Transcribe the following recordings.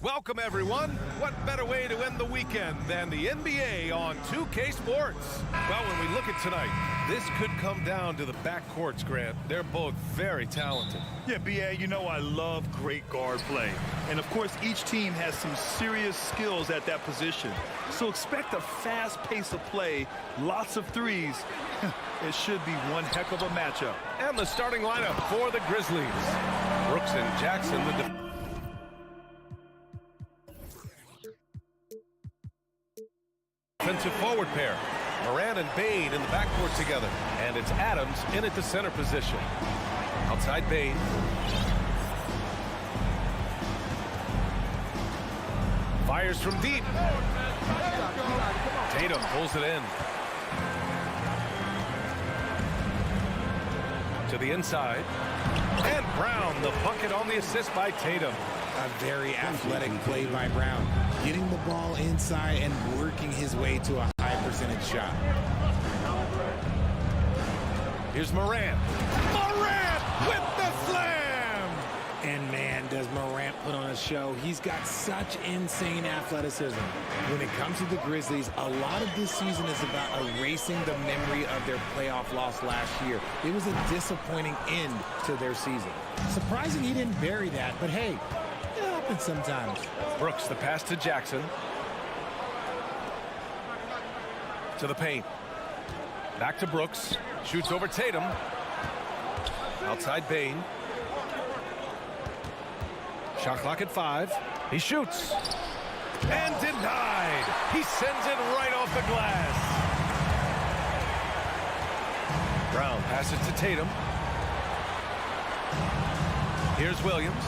Welcome, everyone. What better way to end the weekend than the NBA on 2K Sports? Well, when we look at tonight, this could come down to the backcourts, Grant. They're both very talented. Yeah, B.A., you know I love great guard play. And, of course, each team has some serious skills at that position. So expect a fast pace of play, lots of threes. It should be one heck of a matchup. And the starting lineup for the Grizzlies. Brooks and Jackson, the defensive forward pair. Moran and Bain in the backcourt together. And it's Adams in at the center position. Outside Bain. Fires from deep. Tatum pulls it in. To the inside. And Brown, the bucket on the assist by Tatum. A very athletic play by Brown. Getting the ball inside and working his way to a high percentage shot. Here's Morant. Morant with the slam! And man, does Morant put on a show. He's got such insane athleticism. When it comes to the Grizzlies, a lot of this season is about erasing the memory of their playoff loss last year. It was a disappointing end to their season. Surprising he didn't bury that, but hey, it happens sometimes. Brooks, the pass to Jackson. To the paint. Back to Brooks. Shoots over Tatum. Outside Bain. Shot clock at 5. He shoots. And denied. He sends it right off the glass. Brown passes to Tatum. Here's Williams.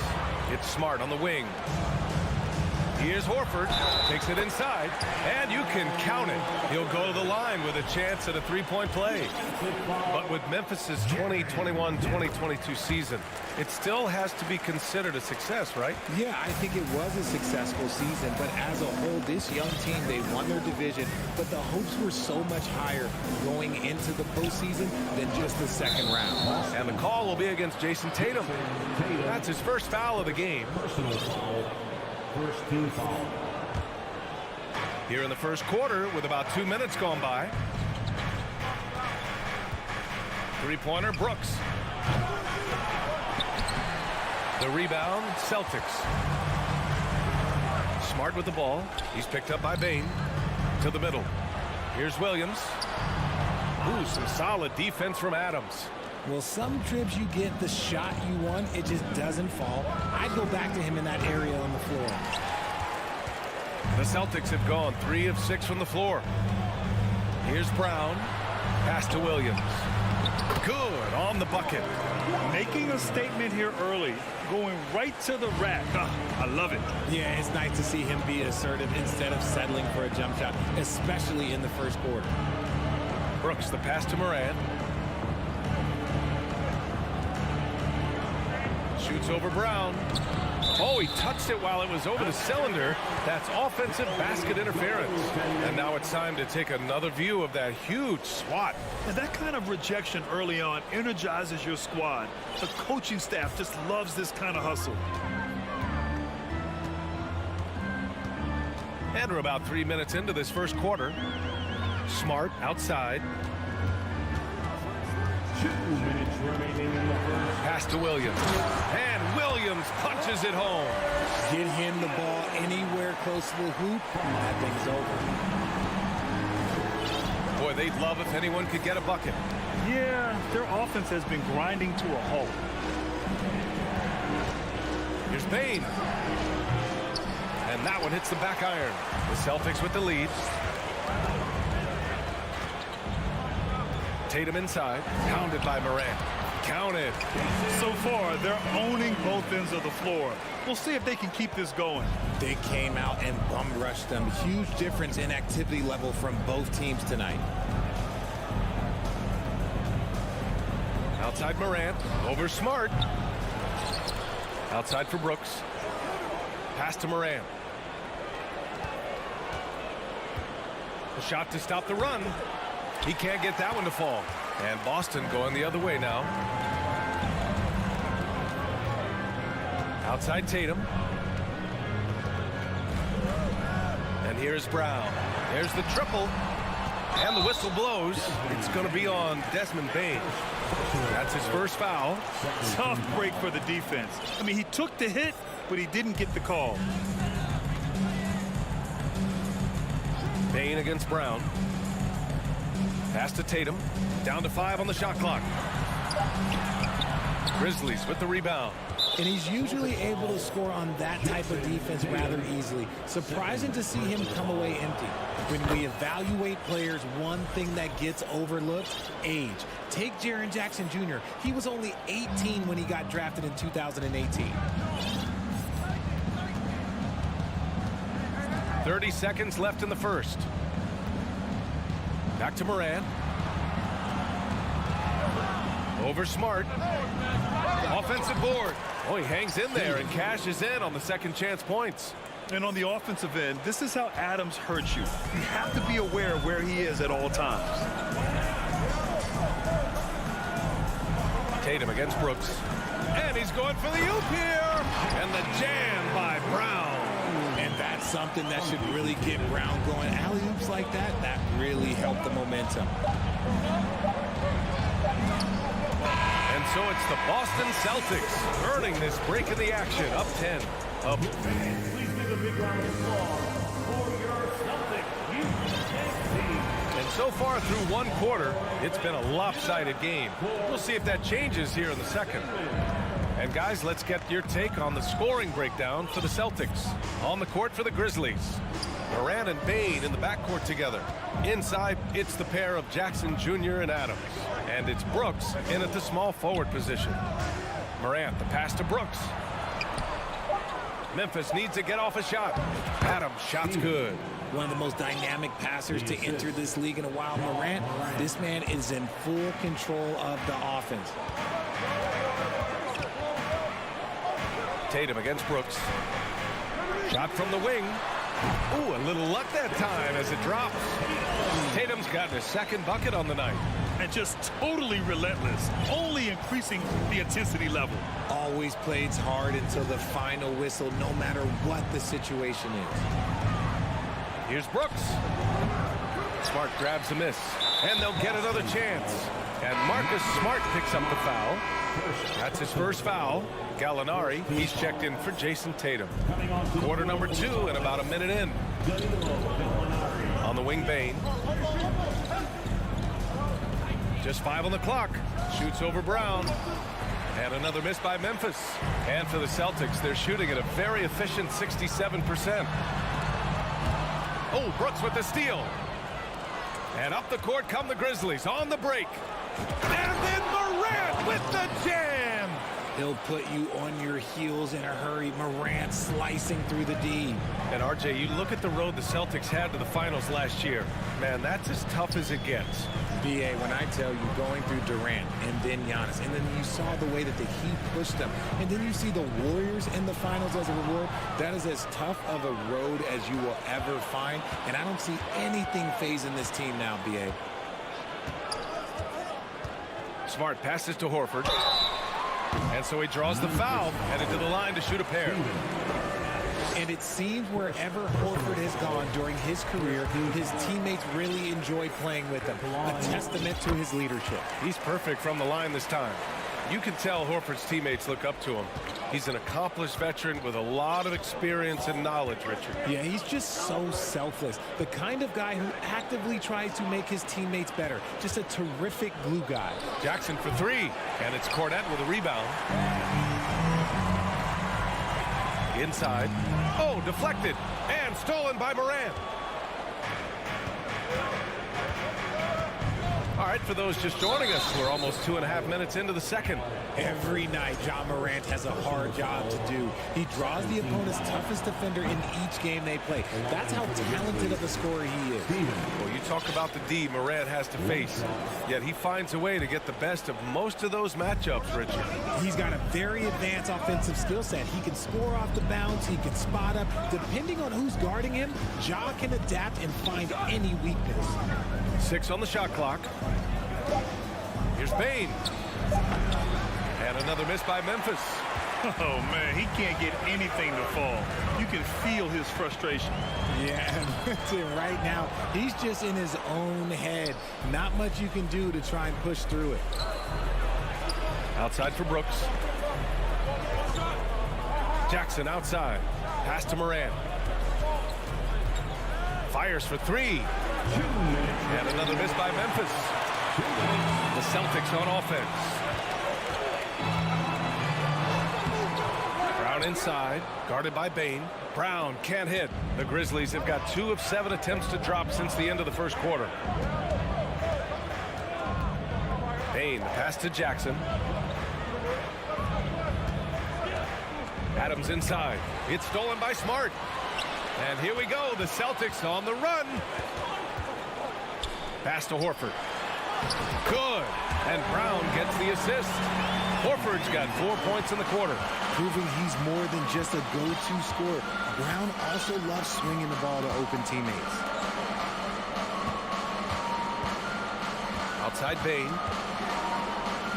It's Smart on the wing. Here's Horford. Takes it inside. And you can count it. He'll go to the line with a chance at a three-point play. But with Memphis's 2021-2022 season, it still has to be considered a success, right? Yeah, I think it was a successful season, but as a whole, this young team, they won their division, but the hopes were so much higher going into the postseason than just the second round. And the call will be against Jason Tatum. That's his first foul of the game. First team foul. Here in the first quarter with about 2 minutes gone by. Three-pointer, Brooks. The rebound, Celtics. Smart with the ball. He's picked up by Bain. To the middle. Here's Williams. Ooh, some solid defense from Adams. Well, some trips you get the shot you want, it just doesn't fall. I'd go back to him in that area on the floor. The Celtics have gone 3 of 6 from the floor. Here's Brown. Pass to Williams. Good on the bucket. Making a statement here early, going right to the rack. I love it. Yeah, it's nice to see him be assertive instead of settling for a jump shot, especially in the first quarter. Brooks, the pass to Moran. Shoots over Brown. Oh, he touched it while it was over the cylinder. That's offensive basket interference. And now it's time to take another view of that huge swat. And that kind of rejection early on energizes your squad. The coaching staff just loves this kind of hustle. And we're about 3 minutes into this first quarter. Smart outside. 2 minutes remaining in the first. Pass to Williams. And Williams punches it home. Get him the ball anywhere close to the hoop, that thing's over. Boy, they'd love if anyone could get a bucket. Yeah, their offense has been grinding to a halt. Here's Bain. And that one hits the back iron. The Celtics with the lead. Tatum inside, pounded by Morant. Counted. So far, they're owning both ends of the floor. We'll see if they can keep this going. They came out and bum rushed them. Huge difference in activity level from both teams tonight. Outside Morant, over Smart. Outside for Brooks. Pass to Morant. A shot to stop the run. He can't get that one to fall. And Boston going the other way now. Outside Tatum. Here's Brown. There's the triple. And the whistle blows. It's going to be on Desmond Bane. That's his first foul. Tough break for the defense. I mean, he took the hit, but he didn't get the call. Bane against Brown. Pass to Tatum. Down to 5 on the shot clock. Grizzlies with the rebound. And he's usually able to score on that type of defense rather easily. Surprising to see him come away empty. When we evaluate players, one thing that gets overlooked, age. Take Jaren Jackson Jr. He was only 18 when he got drafted in 2018. 30 seconds left in the first. Back to Morant. Over Smart. Offensive board. Oh, he hangs in there and cashes in on the second chance points. And on the offensive end, this is how Adams hurts you. You have to be aware of where he is at all times. Tatum against Brooks. And he's going for the oop here. And the jam by Brown. And that's something that should really get Brown going. Alley-oops like that, that really helped the momentum. And so it's the Boston Celtics earning this break in the action. Up 10. Up. Please give a big round of applause for your Celtics. And so far through one quarter, it's been a lopsided game. We'll see if that changes here in the second. And guys, let's get your take on the scoring breakdown for the Celtics. On the court for the Grizzlies, Morant and Bane in the backcourt together. Inside, it's the pair of Jackson Jr. and Adams. And it's Brooks in at the small forward position. Morant, the pass to Brooks. Memphis needs to get off a shot. Adams, shot's good. One of the most dynamic passers to enter this league in a while. Morant, this man is in full control of the offense. Tatum against Brooks. Shot from the wing. Ooh, a little luck that time as it drops. Tatum's got his second bucket on the night. And just totally relentless, only increasing the intensity level. Always plays hard until the final whistle, no matter what the situation is. Here's Brooks. Smart grabs a miss. And they'll get another chance. And Marcus Smart picks up the foul. That's his first foul. Gallinari, he's checked in for Jason Tatum. Quarter number 2 and about a minute in. On the wing, Bane. Just 5 on the clock. Shoots over Brown. And another miss by Memphis. And for the Celtics, they're shooting at a very efficient 67%. Oh, Brooks with the steal. And up the court come the Grizzlies on the break. And then Morant with the jam. He'll put you on your heels in a hurry. Morant slicing through the D. And RJ, you look at the road the Celtics had to the finals last year. Man, that's as tough as it gets. BA, when I tell you, going through Durant and then Giannis, and then you saw the way that the Heat pushed them, and then you see the Warriors in the finals as a reward, that is as tough of a road as you will ever find, and I don't see anything phasing this team now, BA. Smart passes to Horford. And so he draws the foul, headed to the line to shoot a pair. And it seems wherever Horford has gone during his career, his teammates really enjoy playing with him. A testament to his leadership. He's perfect from the line this time. You can tell Horford's teammates look up to him. He's an accomplished veteran with a lot of experience and knowledge, Richard. Yeah, he's just so selfless. The kind of guy who actively tries to make his teammates better. Just a terrific glue guy. Jackson for 3, and it's Cornette with a rebound. Inside. Oh, deflected and stolen by Morant. All right, for those just joining us, we're almost 2.5 minutes into the second. Every night, Ja Morant has a hard job to do. He draws the opponent's toughest defender in each game they play. That's how talented of a scorer he is. Well, you talk about the D Morant has to face, yet he finds a way to get the best of most of those matchups, Richard. He's got a very advanced offensive skill set. He can score off the bounce. He can spot up. Depending on who's guarding him, Ja can adapt and find any weakness. 6 on the shot clock. Here's Bane. And another miss by Memphis. Oh, man, he can't get anything to fall. You can feel his frustration. Yeah, right now, he's just in his own head. Not much you can do to try and push through it. Outside for Brooks. Jackson outside. Pass to Morant. Fires for three. And another miss by Memphis. The Celtics on offense. Brown inside, guarded by Bane. Brown can't hit. The Grizzlies have got 2 of 7 attempts to drop since the end of the first quarter. Bane, the pass to Jackson. Adams inside. It's stolen by Smart. And here we go. The Celtics on the run. Pass to Horford. Good. And Brown gets the assist. Horford's got 4 points in the quarter. Proving he's more than just a go-to scorer. Brown also loves swinging the ball to open teammates. Outside Bane.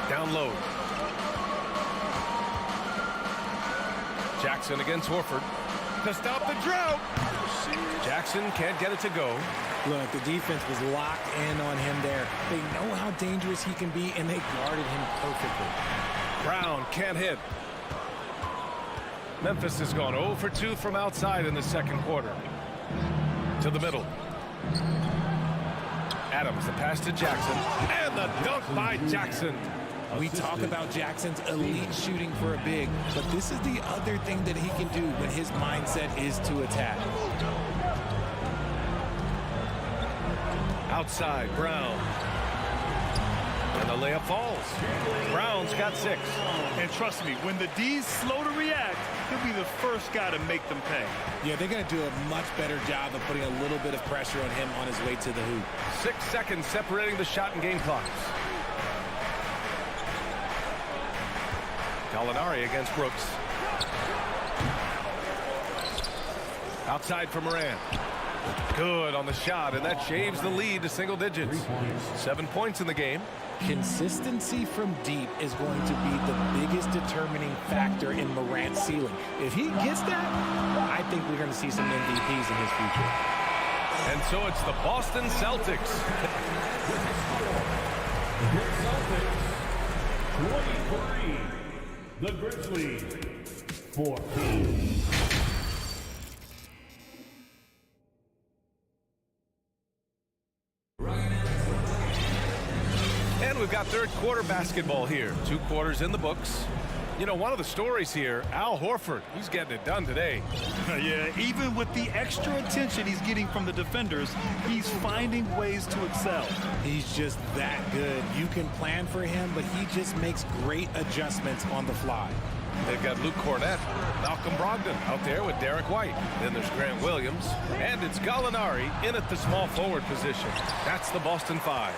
Down low. Jackson against Horford to stop the drought. Jackson can't get it to go. Look, the defense was locked in on him there. They know how dangerous he can be, and they guarded him perfectly. Brown can't hit. Memphis has gone 0 for 2 from outside in the second quarter. To the middle. Adams, the pass to Jackson. And the dunk by Jackson. We talk about Jackson's elite shooting for a big, but this is the other thing that he can do when his mindset is to attack. Outside, Brown. And the layup falls. Brown's got 6. And trust me, when the D's slow to react, he'll be the first guy to make them pay. Yeah, they're going to do a much better job of putting a little bit of pressure on him on his way to the hoop. 6 seconds separating the shot and game clocks. Gallinari against Brooks. Outside for Morant. Good on the shot, and that shaves the lead to single digits. 7 points in the game. Consistency from deep is going to be the biggest determining factor in Morant's ceiling. If he gets that, I think we're going to see some MVPs in his future. And so it's the Boston Celtics. The Grizzlies, 14. And we've got third quarter basketball here. 2 quarters in the books. You know, one of the stories here, Al Horford, he's getting it done today. Yeah, even with the extra attention he's getting from the defenders, he's finding ways to excel. He's just that good. You can plan for him, but he just makes great adjustments on the fly. They've got Luke Cornett, Malcolm Brogdon out there with Derek White. Then there's Grant Williams, and it's Gallinari in at the small forward position. That's the Boston 5.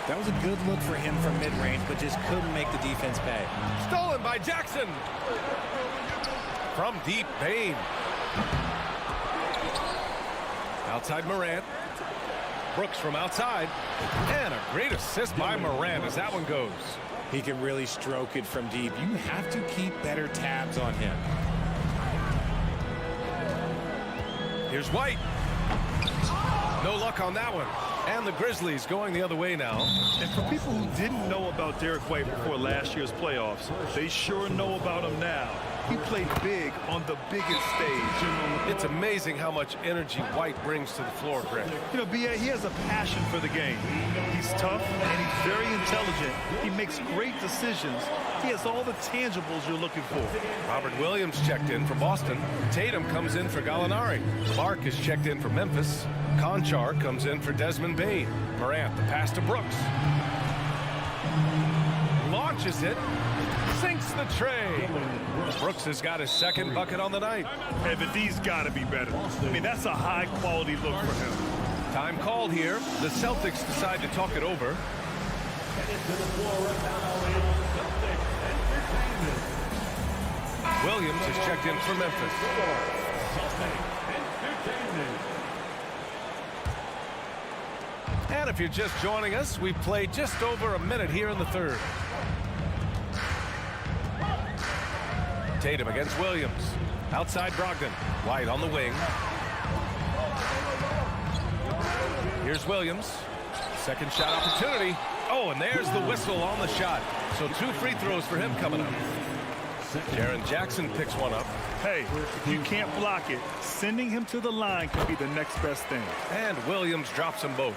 That was a good look for him from mid-range, but just couldn't make the defense pay. Stolen by Jackson. From deep, Bane. Outside Morant. Brooks from outside. And a great assist by Morant as that one goes. He can really stroke it from deep. You have to keep better tabs on him. Here's White. No luck on that one. And the Grizzlies going the other way now. And for people who didn't know about Derek White before last year's playoffs, they sure know about him now. He played big on the biggest stage. It's amazing how much energy White brings to the floor, Greg. You know, B.A., he has a passion for the game. He's tough and he's very intelligent. He makes great decisions. He has all the tangibles you're looking for. Robert Williams checked in for Boston. Tatum comes in for Gallinari. Clark is checked in for Memphis. Conchar comes in for Desmond Bane. Morant, the pass to Brooks. Launches it. Sinks the tray. Brooks has got his second bucket on the night. Hey, but D's got to be better. I mean, that's a high-quality look for him. Time called here. The Celtics decide to talk it over. Williams is checked in for Memphis. And if you're just joining us, we've played just over a minute here in the third. Tatum against Williams. Outside Brogdon. White on the wing. Here's Williams. Second shot opportunity. Oh, and there's the whistle on the shot. So 2 free throws for him coming up. Jaren Jackson picks one up. Hey, if you can't block it, sending him to the line could be the next best thing. And Williams drops them both.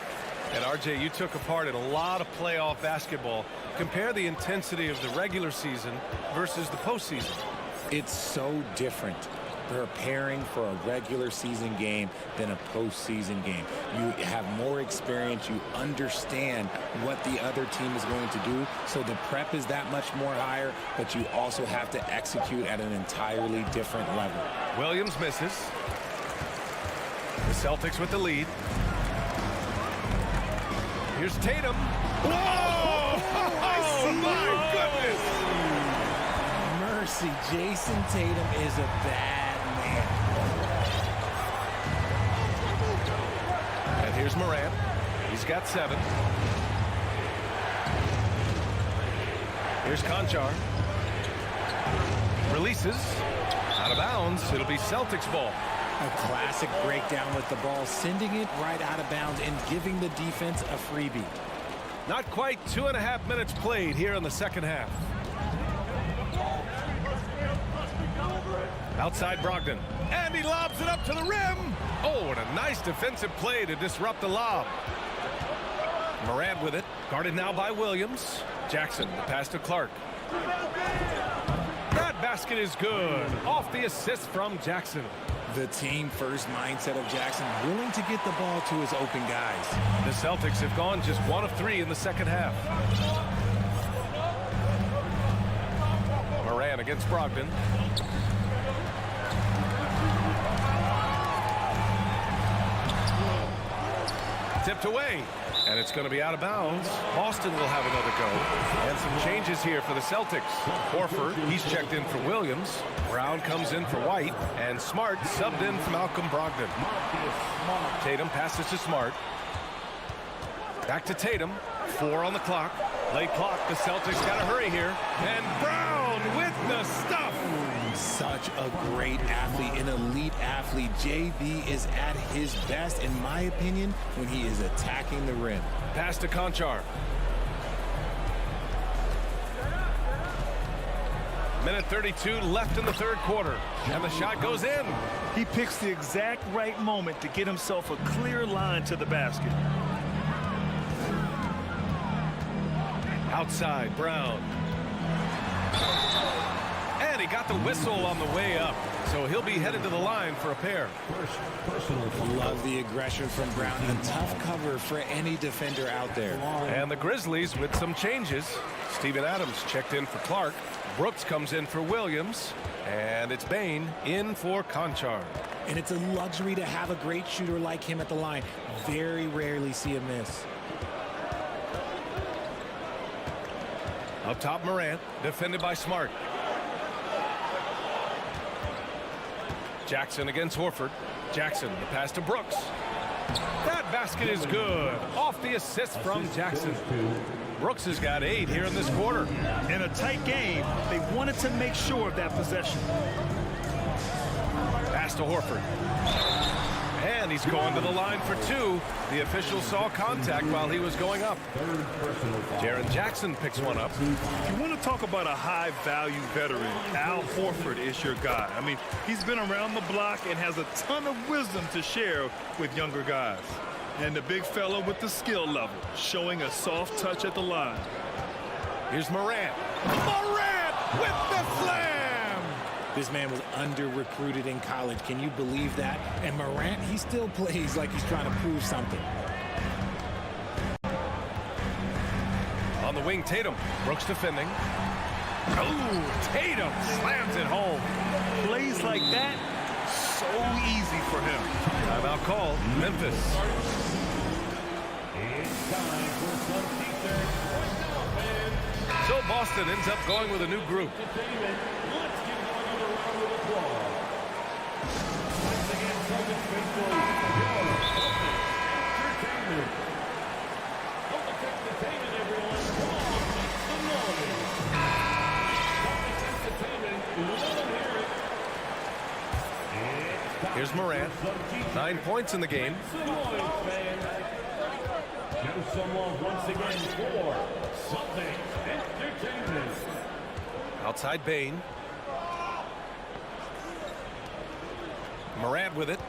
And RJ, you took a part in a lot of playoff basketball. Compare the intensity of the regular season versus the postseason. It's so different preparing for a regular season game than a postseason game. You have more experience. You understand what the other team is going to do. So the prep is that much more higher, but you also have to execute at an entirely different level. Williams misses. The Celtics with the lead. Here's Tatum. Whoa! Oh, my goodness! Mercy, Jason Tatum is a bad man. And here's Morant. He's got 7. Here's Conchar. Releases. Out of bounds. It'll be Celtics ball. A classic breakdown with the ball, sending it right out of bounds and giving the defense a freebie. Not quite 2.5 minutes played here in the second half. Outside Brogdon. And he lobs it up to the rim. Oh, and a nice defensive play to disrupt the lob. Morant with it. Guarded now by Williams. Jackson, the pass to Clark. That basket is good. Off the assist from Jackson. The team first mindset of Jackson, willing to get the ball to his open guys. The Celtics have gone just 1 of 3 in the second half. Morant against Brogdon. Tipped away. And it's going to be out of bounds. Boston will have another go. And some changes here for the Celtics. Horford, he's checked in for Williams. Brown comes in for White. And Smart subbed in for Malcolm Brogdon. Tatum passes to Smart. Back to Tatum. 4 on the clock. Late clock. The Celtics got to hurry here. And Brown with the stuff. Such a great athlete, an elite athlete. JB is at his best, in my opinion, when he is attacking the rim. Pass to Conchar. Minute 32 left in the third quarter. And the shot goes in. He picks the exact right moment to get himself a clear line to the basket. Outside, Brown. And he got the whistle on the way up. So he'll be headed to the line for a pair. Love the aggression from Brown. A tough cover for any defender out there. And the Grizzlies with some changes. Steven Adams checked in for Clark. Brooks comes in for Williams. And it's Bane in for Conchar. And it's a luxury to have a great shooter like him at the line. Very rarely see a miss. Up top, Morant, defended by Smart. Jackson against Horford. Jackson, the pass to Brooks. That basket is good. Off the assist from Jackson. Brooks has got 8 here in this quarter. In a tight game, they wanted to make sure of that possession. Pass to Horford. And he's going to the line for 2. The official saw contact while he was going up. Jaren Jackson picks one up. If you want to talk about a high-value veteran, Al Horford is your guy. I mean, he's been around the block and has a ton of wisdom to share with younger guys. And the big fella with the skill level, showing a soft touch at the line. Here's Morant. Morant with the slam! This man was under-recruited in college. Can you believe that? And Morant, he still plays like he's trying to prove something. On the wing, Tatum. Brooks defending. Oh, Tatum slams it home. Plays like that, so easy for him. Timeout call, Memphis. So Boston ends up going with a new group. Here's Morant. 9 points in the game. Show some love once again for Celtics Entertainment. Outside Bane. Morant with it.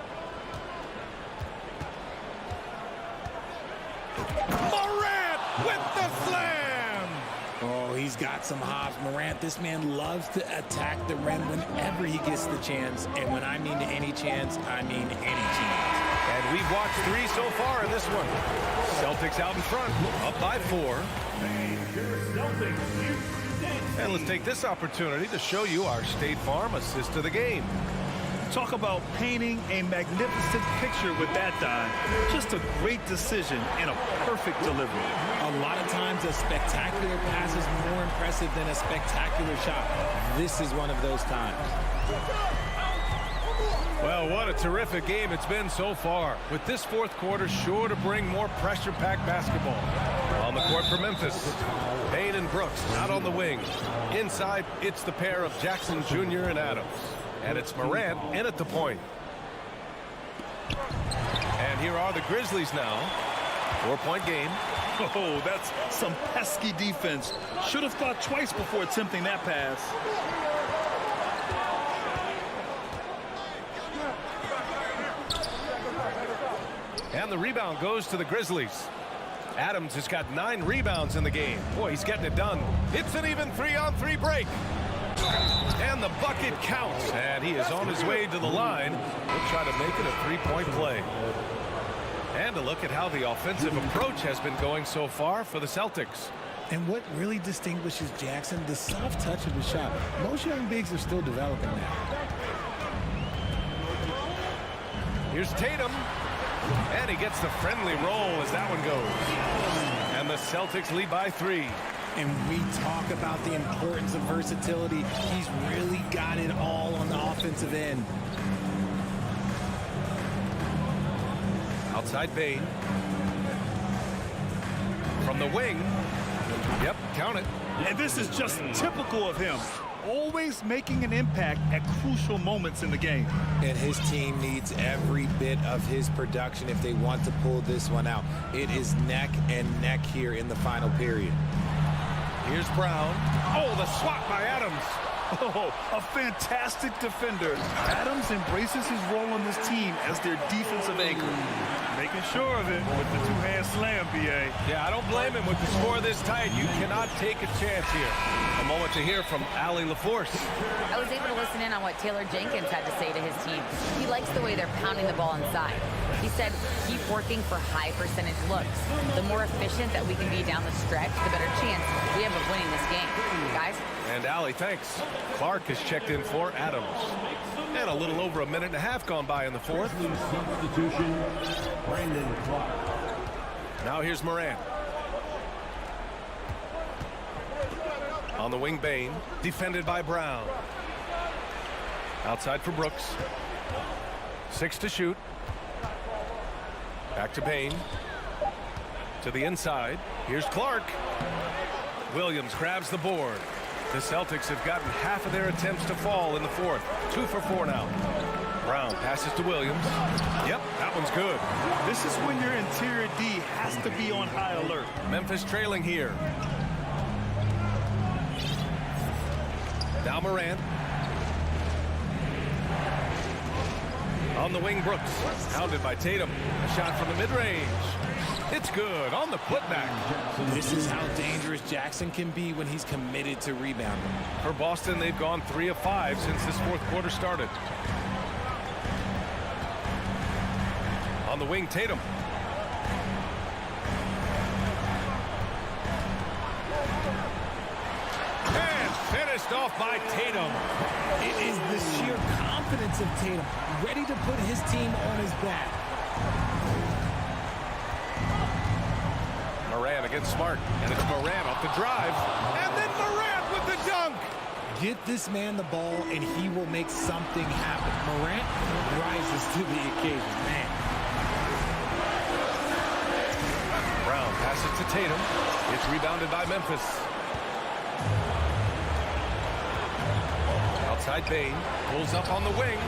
Morant with the slam! Oh, he's got some hops. Morant, this man loves to attack the rim whenever he gets the chance. And when I mean any chance, I mean any chance. And we've watched 3 so far in this one. Celtics out in front, up by 4. And let's take this opportunity to show you our State Farm assist to the game. Talk about painting a magnificent picture with that dive. Just a great decision and a perfect delivery. A lot of times a spectacular pass is more impressive than a spectacular shot. This is one of those times. Well, what a terrific game it's been so far. With this fourth quarter sure to bring more pressure-packed basketball. On the court for Memphis, Bane and Brooks out on the wing. Inside, it's the pair of Jackson Jr. and Adams. And it's Morant in at the point. And here are the Grizzlies now. 4-point game. Oh, that's some pesky defense. Should have thought twice before attempting that pass. And the rebound goes to the Grizzlies. Adams has got 9 rebounds in the game. Boy, he's getting it done. It's an even 3-on-3 break. And the bucket counts. And he is on his way to the line. He'll try to make it a 3-point play. And a look at how the offensive approach has been going so far for the Celtics. And what really distinguishes Jackson, the soft touch of his shot. Most young bigs are still developing that. Here's Tatum. And he gets the friendly roll as that one goes. And the Celtics lead by 3. And we talk about the importance of versatility. He's really got it all on the offensive end. Outside Bane. From the wing. Yep, count it. And this is just typical of him. Always making an impact at crucial moments in the game. And his team needs every bit of his production if they want to pull this one out. It is neck and neck here in the final period. Here's Brown. Oh, the swat by Adams. Oh, a fantastic defender. Adams embraces his role on this team as their defensive anchor. Making sure of it with the two-hand slam, B.A. Yeah, I don't blame him with the score this tight. You cannot take a chance here. A moment to hear from Allie LaForce. I was able to listen in on what Taylor Jenkins had to say to his team. He likes the way they're pounding the ball inside. He said, keep working for high percentage looks. The more efficient that we can be down the stretch, the better chance we have of winning this game. Guys? And Allie, thanks. Clark has checked in for Adams. And a little over a minute and a half gone by in the fourth. Substitution, Brandon Clark. Now here's Morant. On the wing, Bane. Defended by Brown. Outside for Brooks. 6 to shoot. Back to Bane. To the inside. Here's Clark. Williams grabs the board. The Celtics have gotten half of their attempts to fall in the fourth. 2 for 4 now. Brown passes to Williams. Yep, that one's good. This is when your interior D has to be on high alert. Memphis trailing here. Now Morant. On the wing, Brooks. Hounded by Tatum. A shot from the mid-range. It's good on the putback. This is how dangerous Jackson can be when he's committed to rebounding. For Boston, they've gone 3 of 5 since this fourth quarter started. On the wing, Tatum. And finished off by Tatum. It is the sheer confidence of Tatum, ready to put his team on his back. Morant against Smart, and it's Morant off the drive, and then Morant with the dunk. Get this man the ball, and he will make something happen. Morant rises to the occasion, man. Brown passes to Tatum. It's rebounded by Memphis. Outside Bane, pulls up on the wing,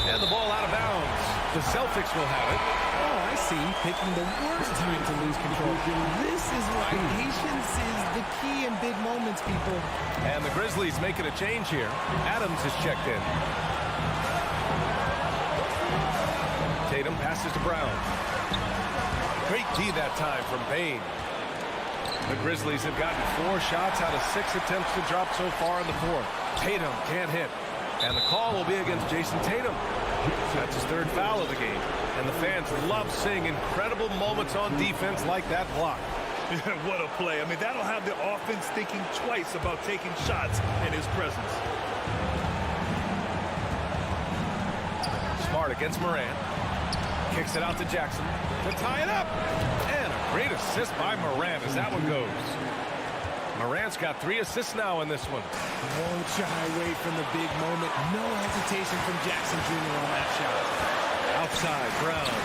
and the ball out of bounds. The Celtics will have it. Oh, I see. Picking the worst time to lose control. This is why patience is the key in big moments, people. And the Grizzlies making a change here. Adams is checked in. Tatum passes to Brown. Great D that time from Bane. The Grizzlies have gotten 4 shots out of 6 attempts to drop so far in the fourth. Tatum can't hit. And the call will be against Jason Tatum. That's his 3rd foul of the game. And the fans love seeing incredible moments on defense like that block. What a play. I mean, that'll have the offense thinking twice about taking shots in his presence. Smart against Morant. Kicks it out to Jackson to tie it up. And a great assist by Morant as that one goes. Morant's got 3 assists now in this one. Won't shy away from the big moment. No hesitation from Jackson Jr. on that shot. Outside, Brown.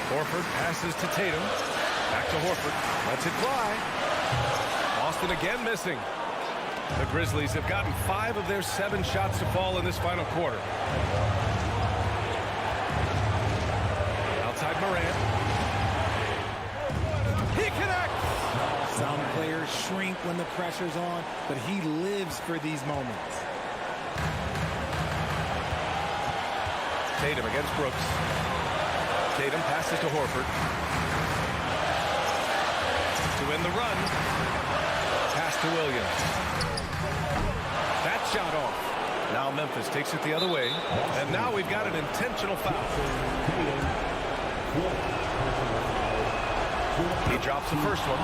Horford passes to Tatum. Back to Horford. Lets it fly. Boston again missing. The Grizzlies have gotten 5 of their 7 shots to fall in this final quarter. Outside Morant. He connects! Some players shrink when the pressure's on, but he lives for these moments. Tatum against Brooks. Tatum passes to Horford. To win the run. Pass to Williams. That shot off. Now Memphis takes it the other way. And now we've got an intentional foul. He drops the first one.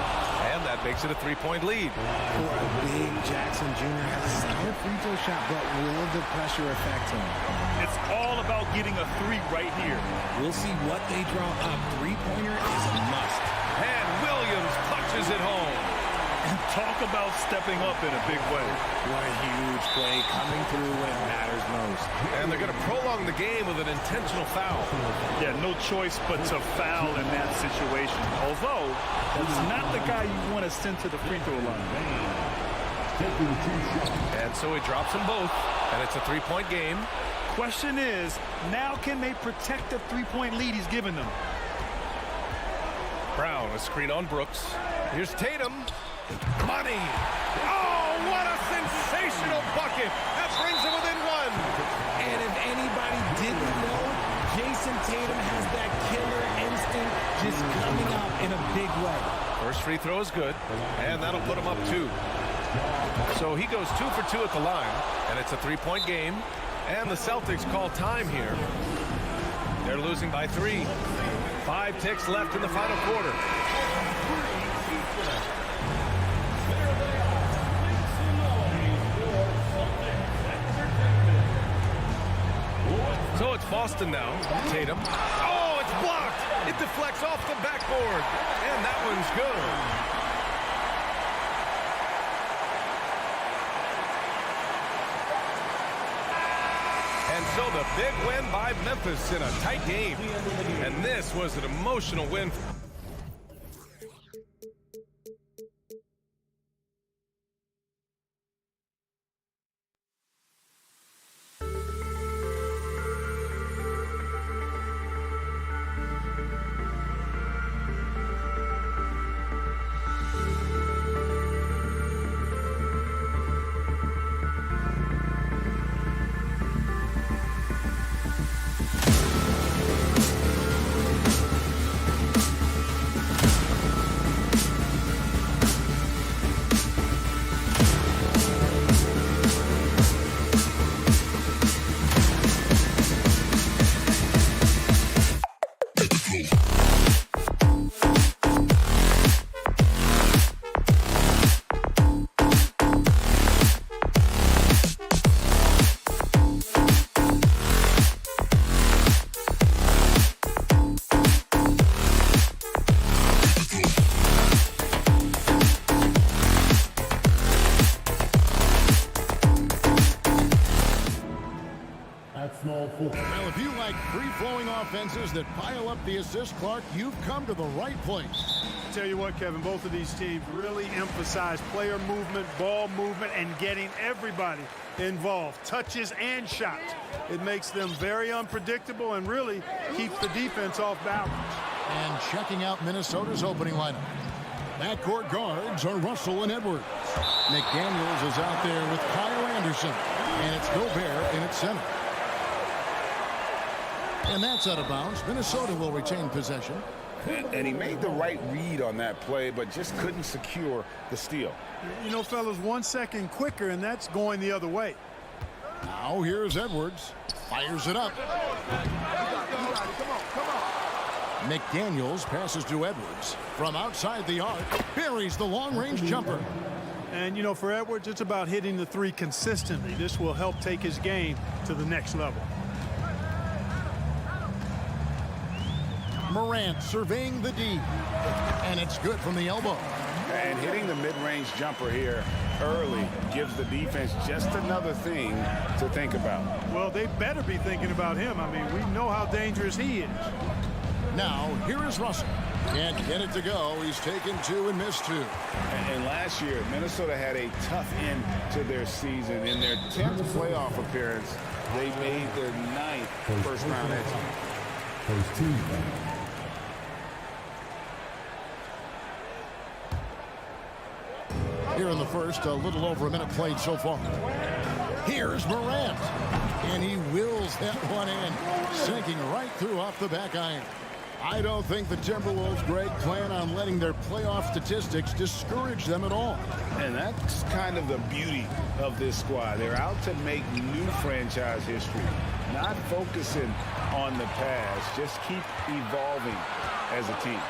And that makes it a 3-point lead. For a big Jackson Jr. has a solid free throw shot, but will the pressure affect him? It's all about getting a 3 right here. We'll see what they draw up. 3-pointer is a must. And Williams punches it home. Talk about stepping up in a big way. What a huge play coming through when it matters most. And they're going to prolong the game with an intentional foul. Yeah, no choice but to foul in that situation. Although, that's not the guy you want to send to the free throw line. And so he drops them both, and it's a 3-point game. Question is, now can they protect the 3-point lead he's given them? Brown, a screen on Brooks. Here's Tatum. Money. Oh, what a sensational bucket. That brings him within 1. And if anybody didn't know, Jason Tatum has that killer instinct just coming out in a big way. First free throw is good, and that'll put him up 2. So he goes 2 for 2 at the line, and it's a 3-point game. And the Celtics call time here. They're losing by 3. 5 ticks left in the final quarter. So it's Boston now. Tatum. Oh, it's blocked. It deflects off the backboard. And that one's good. And so the big win by Memphis in a tight game. And this was an emotional win. Well, if you like free-flowing offenses that pile up the assist clock, you've come to the right place. tell you what, Kevin, both of these teams really emphasize player movement, ball movement, and getting everybody involved, touches and shots. It makes them very unpredictable and really keeps the defense off balance. And checking out Minnesota's opening lineup. Backcourt guards are Russell and Edwards. McDaniels is out there with Kyle Anderson. And it's Gobert in its center. And that's out of bounds. Minnesota will retain possession. And he made the right read on that play, but just couldn't secure the steal. You know, fellas, 1 second quicker, and that's going the other way. Now here's Edwards. Fires it up. McDaniels passes to Edwards. From outside the arc, buries the long-range jumper. And, you know, for Edwards, it's about hitting the three consistently. This will help take his game to the next level. Morant surveying the D. And it's good from the elbow. And hitting the mid-range jumper here early gives the defense just another thing to think about. Well, they better be thinking about him. I mean, we know how dangerous he is. Now, here is Russell. Can't get it to go. He's taken 2 and missed 2. And last year, Minnesota had a tough end to their season. In their 10th playoff appearance, they made their 9th first-round exit. Here in the first, a little over a minute played so far. Here's Morant. And he wills that one in, sinking right through off the back iron. I don't think the Timberwolves, Greg, plan on letting their playoff statistics discourage them at all. And that's kind of the beauty of this squad. They're out to make new franchise history, not focusing on the past, just keep evolving as a team.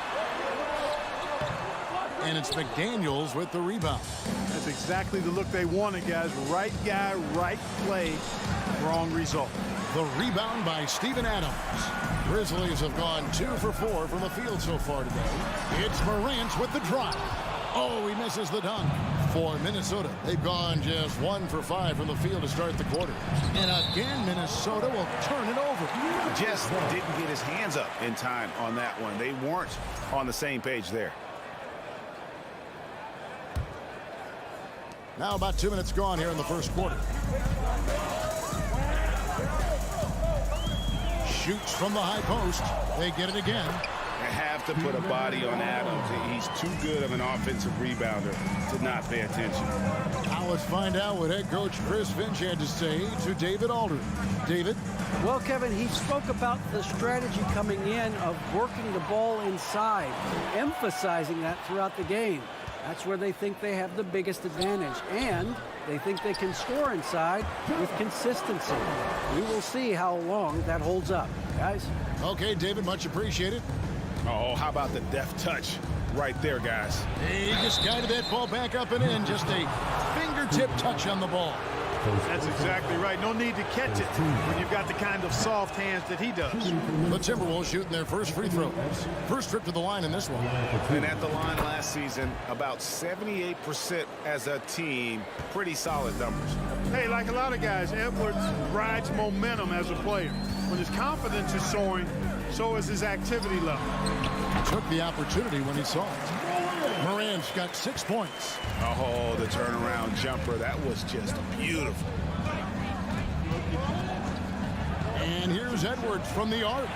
And it's McDaniels with the rebound. That's exactly the look they wanted, guys. Right guy, right play, wrong result. The rebound by Steven Adams. Grizzlies have gone 2 for 4 from the field so far today. It's Morant with the drive. Oh, he misses the dunk. For Minnesota, they've gone just 1 for 5 from the field to start the quarter. And again, Minnesota will turn it over. Just didn't get his hands up in time on that one. They weren't on the same page there. Now about 2 minutes gone here in the first quarter. Shoots from the high post. They get it again. They have to put a body on Adams. He's too good of an offensive rebounder to not pay attention. Now let's find out what head coach Chris Finch had to say to David Aldridge. David? Well, Kevin, he spoke about the strategy coming in of working the ball inside, emphasizing that throughout the game. That's where they think they have the biggest advantage, and they think they can score inside with consistency. We will see how long that holds up, guys. Okay, David, much appreciated. Oh, how about the deft touch right there, guys? He just guided that ball back up and in. Just a fingertip touch on the ball. That's exactly right. No need to catch it when you've got the kind of soft hands that he does. The Timberwolves shooting their first free throws. First trip to the line in this one. And at the line last season, about 78% as a team. Pretty solid numbers. Hey, like a lot of guys, Edwards rides momentum as a player. When his confidence is soaring, so is his activity level. Took the opportunity when he saw it. Morant's got 6 points. Oh, the turnaround jumper. That was just beautiful. And here's Edwards from the arc.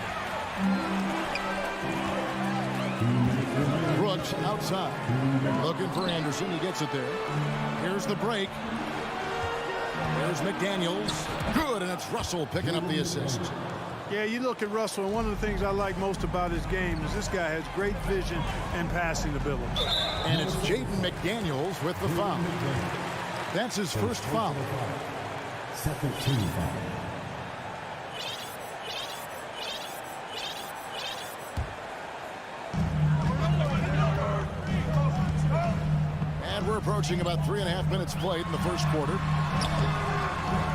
Brooks outside. Looking for Anderson. He gets it there. Here's the break. There's McDaniels. Good, and it's Russell picking up the assist. Yeah, you look at Russell, and one of the things I like most about his game is this guy has great vision and passing ability. And it's Jaden McDaniels with the foul. That's his first foul. Second team foul. And we're approaching about 3.5 minutes played in the first quarter.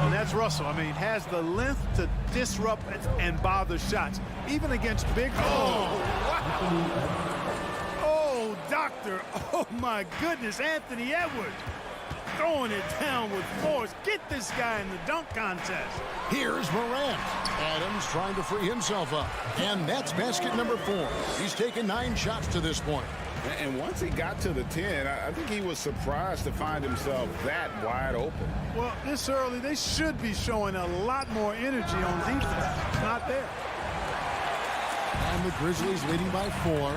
And that's Russell. I mean, has the length to disrupt and bother shots, even against big. Oh, wow. Oh, doctor. Oh, my goodness. Anthony Edwards throwing it down with force. Get this guy in the dunk contest. Here's Morant. Adams trying to free himself up. And that's basket number 4. He's taken 9 shots to this point. And once he got to the 10, I think he was surprised to find himself that wide open. Well, this early, they should be showing a lot more energy on defense. It's not there. And the Grizzlies leading by 4.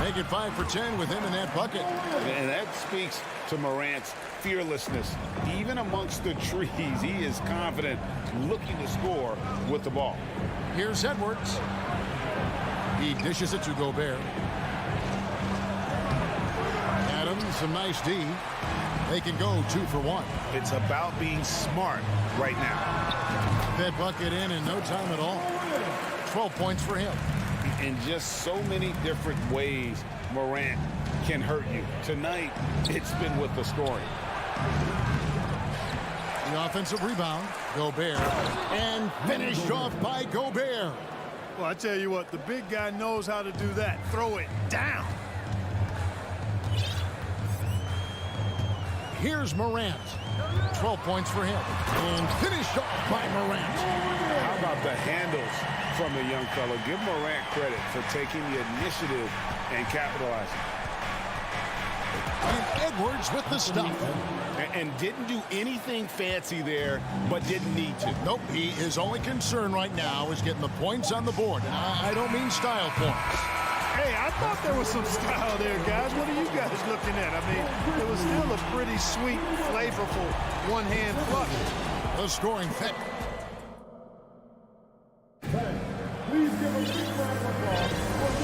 Make it 5 for 10 with him in that bucket. And that speaks to Morant's fearlessness. Even amongst the trees, he is confident, looking to score with the ball. Here's Edwards. He dishes it to Gobert. Adams, some nice D. They can go 2 for 1. It's about being smart right now. That bucket in no time at all. 12 points for him. In just so many different ways, Morant can hurt you. Tonight, it's been with the scoring. The offensive rebound, Gobert, and finished off by Gobert. Well, I tell you what, the big guy knows how to do that. Throw it down. Here's Morant. 12 points for him. And finished off by Morant. How about the handles from the young fellow? Give Morant credit for taking the initiative and capitalizing. And Edwards with the stuff. And didn't do anything fancy there, but didn't need to. Nope, his only concern right now is getting the points on the board. And I don't mean style points. Hey, I thought there was some style there, guys. What are you guys looking at? I mean, it was still a pretty sweet, flavorful one-hand flush. The scoring thick.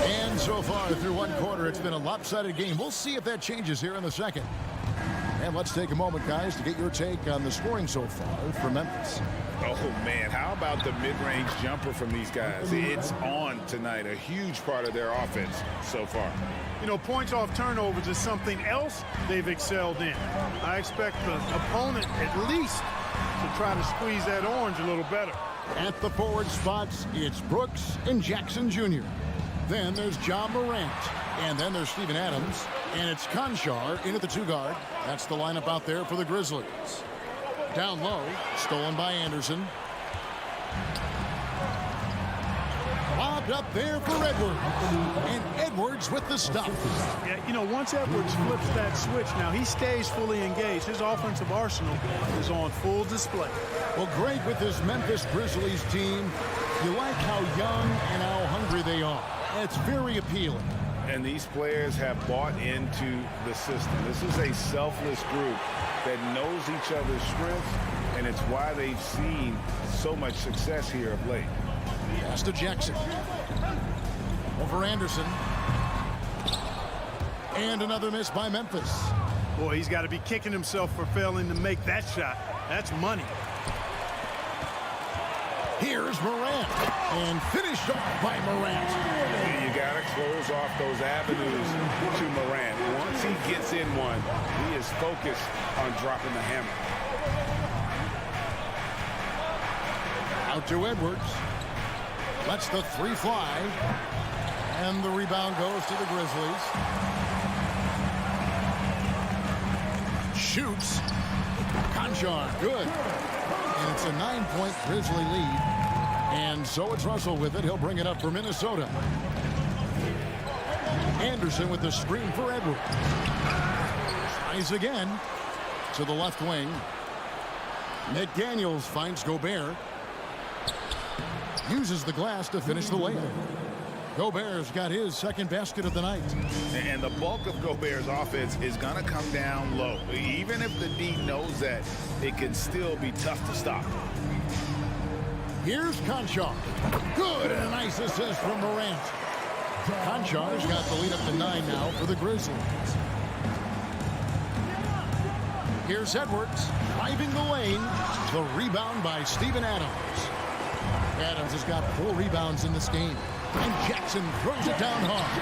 And so far through one quarter, it's been a lopsided game. We'll see if that changes here in the second. And let's take a moment, guys, to get your take on the scoring so far for Memphis. Oh, man, how about the mid-range jumper from these guys? It's on tonight, a huge part of their offense so far. You know, points off turnovers is something else they've excelled in. I expect the opponent at least to try to squeeze that orange a little better. At the forward spots, it's Brooks and Jackson Jr. Then there's John Morant. And then there's Steven Adams. And it's Conchar in at the 2-guard. That's the lineup out there for the Grizzlies. Down low, stolen by Anderson. Lobbed up there for Edwards. And Edwards with the stuff. Yeah, you know, once Edwards flips that switch, now he stays fully engaged. His offensive arsenal is on full display. Well, great with this Memphis Grizzlies team. You like how young and how hungry they are. It's very appealing. And these players have bought into the system. This is a selfless group that knows each other's strengths, and it's why they've seen so much success here of late. Pass to Jackson. Over Anderson. And another miss by Memphis. Boy, he's got to be kicking himself for failing to make that shot. That's money. Here's Morant. And finished off by Morant. You got to close off those avenues to Morant. Once he gets in one, he is focused on dropping the hammer. Out to Edwards. Lets the 3 fly. And the rebound goes to the Grizzlies. Shoots. Conchar, good. And it's a 9-point Grizzly lead. And so it's Russell with it. He'll bring it up for Minnesota. Anderson with the screen for Edwards. Tries again to the left wing. McDaniels finds Gobert. Uses the glass to finish the layup. Gobert's got his second basket of the night. And the bulk of Gobert's offense is going to come down low. Even if the D knows that, it can still be tough to stop. Here's Conchar. Good, and a nice assist from Morant. Conchar's got the lead up to 9 now for the Grizzlies. Here's Edwards driving the lane. The rebound by Steven Adams. Adams has got 4 rebounds in this game. And Jackson throws it down hard.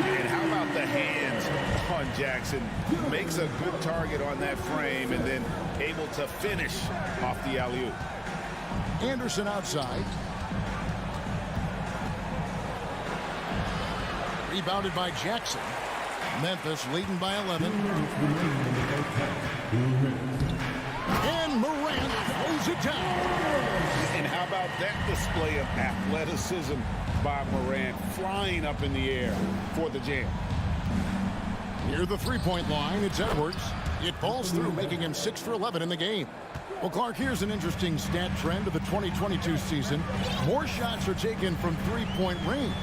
And how about the hands on Jackson? Makes a good target on that frame and then able to finish off the alley-oop. Anderson outside. Rebounded by Jackson. Memphis leading by 11. And Morant throws it down. And how about about that display of athleticism by Morant, flying up in the air for the jam. Near the three-point line, it's Edwards. It falls through, making him 6 for 11 in the game. Well, Clark, here's an interesting stat trend of the 2022 season. More shots are taken from three-point range,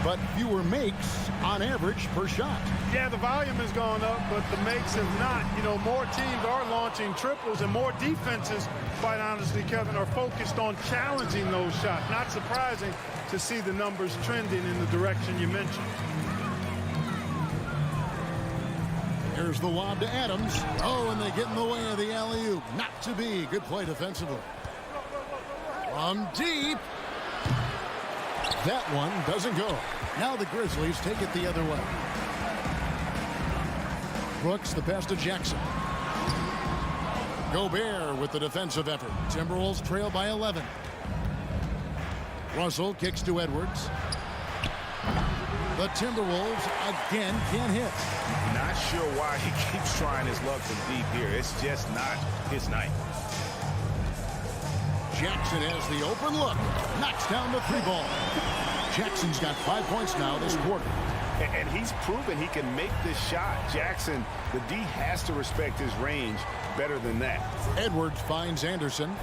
but fewer makes on average per shot. Yeah, the volume has gone up, but the makes have not. You know, more teams are launching triples, and more defenses, quite honestly, Kevin, are focused on challenging those shots. Not surprising to see the numbers trending in the direction you mentioned. Here's the lob to Adams. Oh, and they get in the way of the alley-oop. Not to be. Good play defensively. From deep. That one doesn't go. Now the Grizzlies take it the other way. Brooks, the pass to Jackson. Gobert with the defensive effort. Timberwolves trail by 11. Russell kicks to Edwards. The Timberwolves again can't hit. Not sure why he keeps trying his luck from deep here. It's just not his night. Jackson has the open look. Knocks down the three ball. Jackson's got 5 points now this quarter. And he's proven he can make this shot. Jackson, the D has to respect his range better than that. Edwards finds Anderson.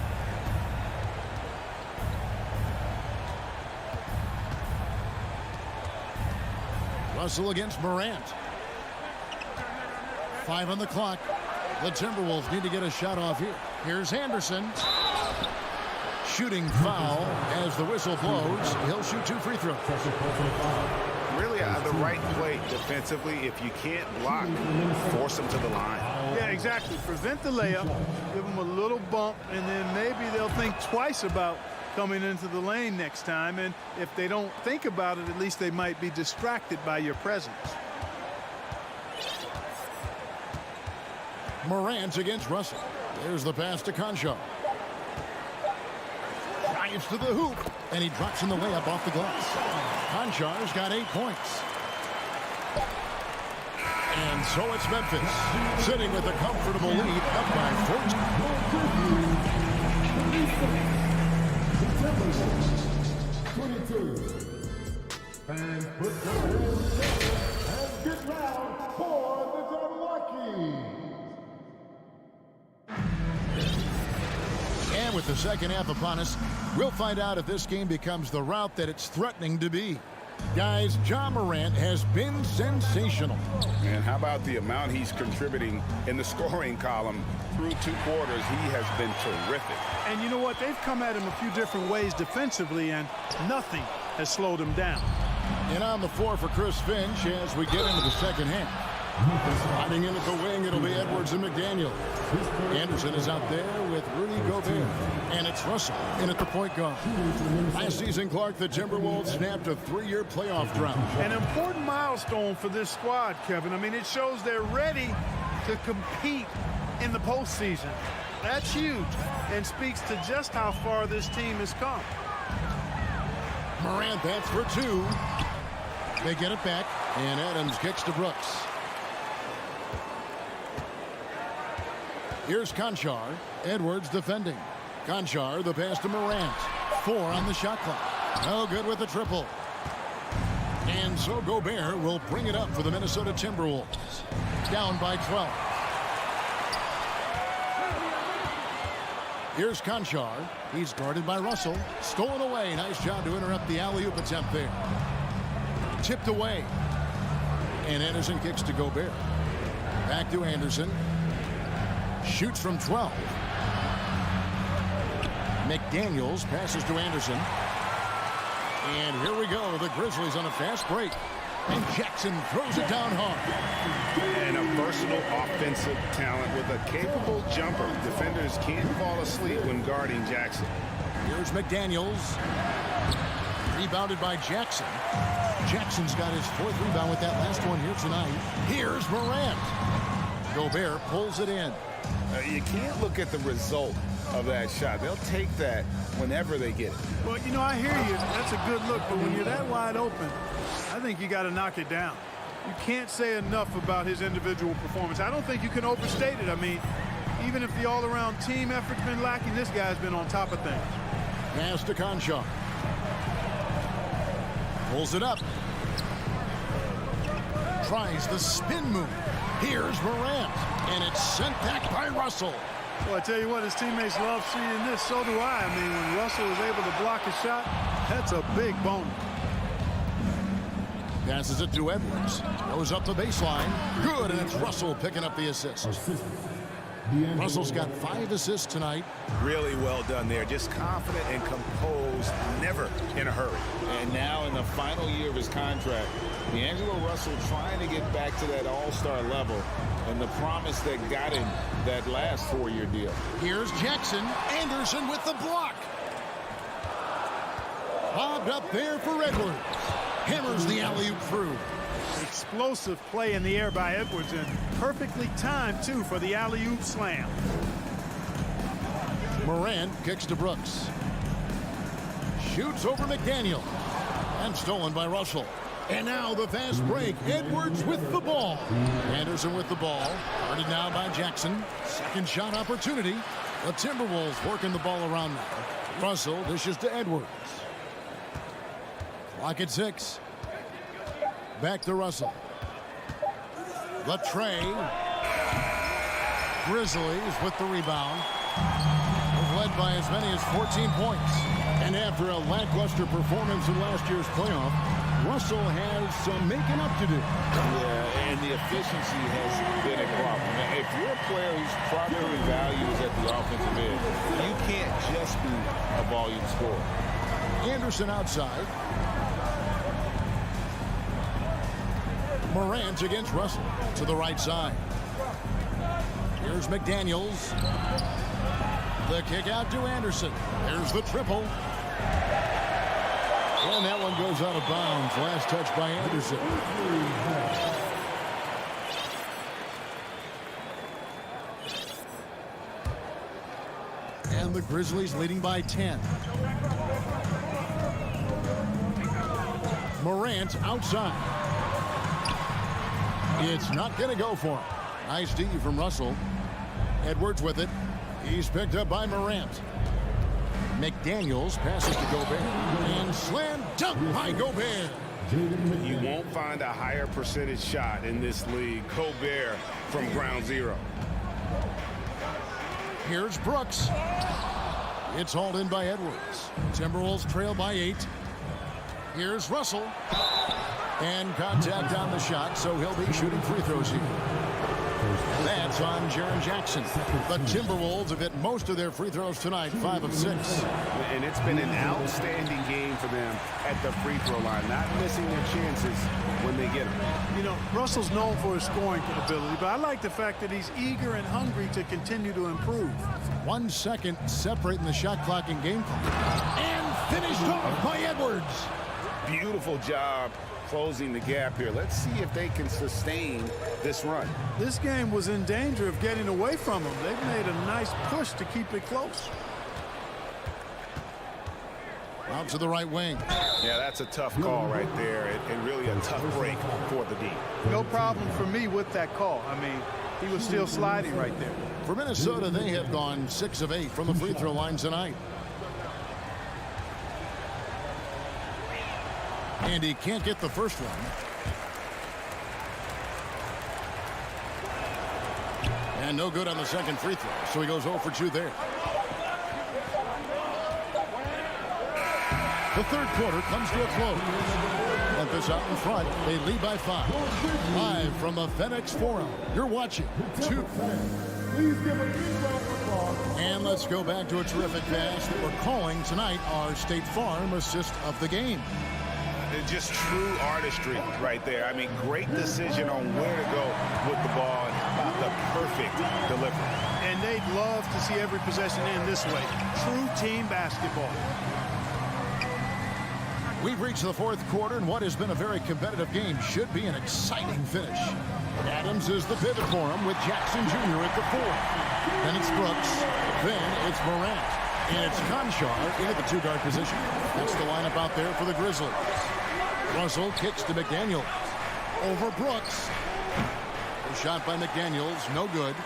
Russell against Morant. 5 on the clock. The Timberwolves need to get a shot off here. Here's Anderson. Shooting foul as the whistle blows. He'll shoot 2 free throws. Really the right play defensively. If you can't block, force him to the line. Yeah, exactly. Prevent the layup, give them a little bump, and then maybe they'll think twice about coming into the lane next time. And if they don't think about it, at least they might be distracted by your presence. Morant against Russell. There's the pass to Conchar. Drives to the hoop, and he drops in the layup off the glass. Conchar's got 8 points. And so it's Memphis, sitting with a comfortable lead, up by 14. 22. Fans put their hands together and get loud for the Milwaukee. And with the second half upon us, we'll find out if this game becomes the route that it's threatening to be. Guys, Ja Morant has been sensational. And how about the amount he's contributing in the scoring column through 2 quarters? He has been terrific. And you know what? They've come at him a few different ways defensively, and nothing has slowed him down. And on the floor for Chris Finch as we get into the second half. Sliding in at the wing, it'll be Edwards and McDaniel. Anderson is out there with Rudy Gobert. And it's Russell in at the point guard. Last season, Clark, the Timberwolves snapped a 3-year playoff drought. An important milestone for this squad, Kevin. I mean, it shows they're ready to compete in the postseason. That's huge and speaks to just how far this team has come. Morant, that's for 2. They get it back, and Adams kicks to Brooks. Here's Conchar. Edwards defending. Conchar, the pass to Morant. 4 on the shot clock. No good with the triple. And so Gobert will bring it up for the Minnesota Timberwolves. Down by 12. Here's Conchar. He's guarded by Russell. Stolen away. Nice job to interrupt the alley-oop attempt there. Tipped away. And Anderson kicks to Gobert. Back to Anderson. Shoots from 12. McDaniels passes to Anderson. And here we go. The Grizzlies on a fast break. And Jackson throws it down hard. And a versatile offensive talent with a capable jumper. Defenders can't fall asleep when guarding Jackson. Here's McDaniels. Rebounded by Jackson. Jackson's got his 4th rebound with that last one here tonight. Here's Morant. Gobert pulls it in. You can't look at the result of that shot. They'll take that whenever they get it. Well, you know, I hear you. That's a good look, but when you're that wide open, I think you got to knock it down. You can't say enough about his individual performance. I don't think you can overstate it. I mean, even if the all-around team effort's been lacking, this guy's been on top of things. Pass to Conchar. Pulls it up. Tries the spin move. Here's Morant. And it's sent back by Russell. Well, I tell you what, his teammates love seeing this. So do I. I mean, when Russell is able to block a shot, that's a big bonus. Passes it to Edwards. Goes up the baseline. Good, and it's Russell picking up the assist. Russell's got 5 assists tonight. Really well done there. Just confident and composed, never in a hurry. And now in the final year of his contract, D'Angelo Russell trying to get back to that all-star level and the promise that got him that last 4-year deal. Here's Jackson. Anderson with the block. Bobbed up there for Edwards. Hammers the alley-oop through. Explosive play in the air by Edwards, and perfectly timed, too, for the alley-oop slam. Morant kicks to Brooks. Shoots over McDaniel. And stolen by Russell. And now the fast break. Edwards with the ball. Anderson with the ball. Guarded now by Jackson. Second shot opportunity. The Timberwolves working the ball around now. Russell dishes to Edwards. Clock at 6. Back to Russell. The tray. Grizzlies with the rebound. Led by as many as 14 points. And after a lackluster performance in last year's playoff, Russell has some making up to do. Yeah, and the efficiency has been a problem. Now, if you're a player whose primary value is at the offensive end, you can't just be a volume scorer. Anderson outside. Morant against Russell to the right side. Here's McDaniels. The kick out to Anderson. There's the triple. And that one goes out of bounds. Last touch by Anderson. And the Grizzlies leading by 10. Morant outside. It's not going to go for him. Nice D from Russell. Edwards with it. He's picked up by Morant. McDaniels passes to Gobert. And slam dunk by Gobert. You won't find a higher percentage shot in this league. Gobert from ground zero. Here's Brooks. It's hauled in by Edwards. Timberwolves trail by 8. Here's Russell. And contact on the shot, so he'll be shooting free throws here. That's on Jaren Jackson. The Timberwolves have hit most of their free throws tonight, 5 of 6. And it's been an outstanding game for them at the free throw line, not missing their chances when they get them. You know, Russell's known for his scoring ability, but I like the fact that he's eager and hungry to continue to improve. 1 second separating the shot clock and game clock. And finished off by Edwards. Beautiful job closing the gap here. Let's see if they can sustain this run. This game was in danger of getting away from them. They've made a nice push to keep it close. Out to the right wing. Yeah, that's a tough call right there, and really a tough break for the D. No problem for me with that call. I mean, he was still sliding right there. For Minnesota, they have gone 6 of 8 from the free throw line tonight. And he can't get the first one. And no good on the second free throw, so he goes 0 for 2 there. The third quarter comes to a close. Memphis out in front. They lead by 5. Live from the FedEx Forum. You're watching 2. And let's go back to a terrific pass that we're calling tonight our State Farm assist of the game. Just true artistry right there. I mean, great decision on where to go with the ball and how about the perfect delivery. And they'd love to see every possession end this way. True team basketball. We've reached the fourth quarter, and what has been a very competitive game should be an exciting finish. Adams is the pivot for him with Jackson Jr. at the 4. Then it's Brooks. Then it's Morant. And it's Conchar into the 2-guard position. That's the lineup out there for the Grizzlies. Russell kicks to McDaniels. Over Brooks. A shot by McDaniels, no good.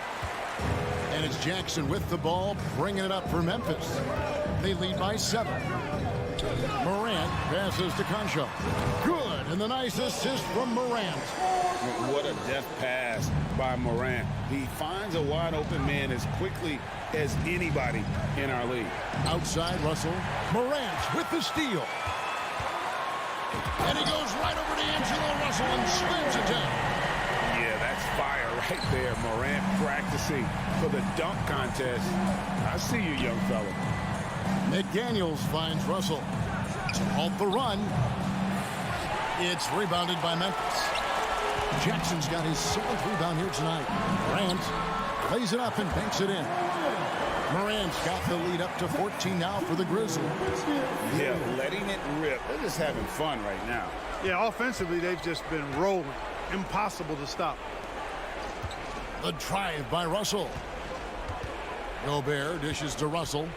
And it's Jackson with the ball, bringing it up for Memphis. They lead by 7. Morant passes to Concho. Good, and the nice assist from Morant. What a deft pass by Morant. He finds a wide open man as quickly as anybody in our league. Outside, Russell. Morant with the steal. And he goes right over to Angelo Russell and slams it down. Yeah, that's fire right there. Morant practicing for the dunk contest. I see you, young fella. McDaniels finds Russell to halt the run. It's rebounded by Memphis. Jackson's got his 7th rebound here tonight. Morant plays it up and banks it in. Morant's got the lead up to 14 now for the Grizzlies. Yeah, letting it rip. They're just having fun right now. Yeah, offensively, they've just been rolling. Impossible to stop. The drive by Russell. Gobert dishes to Russell.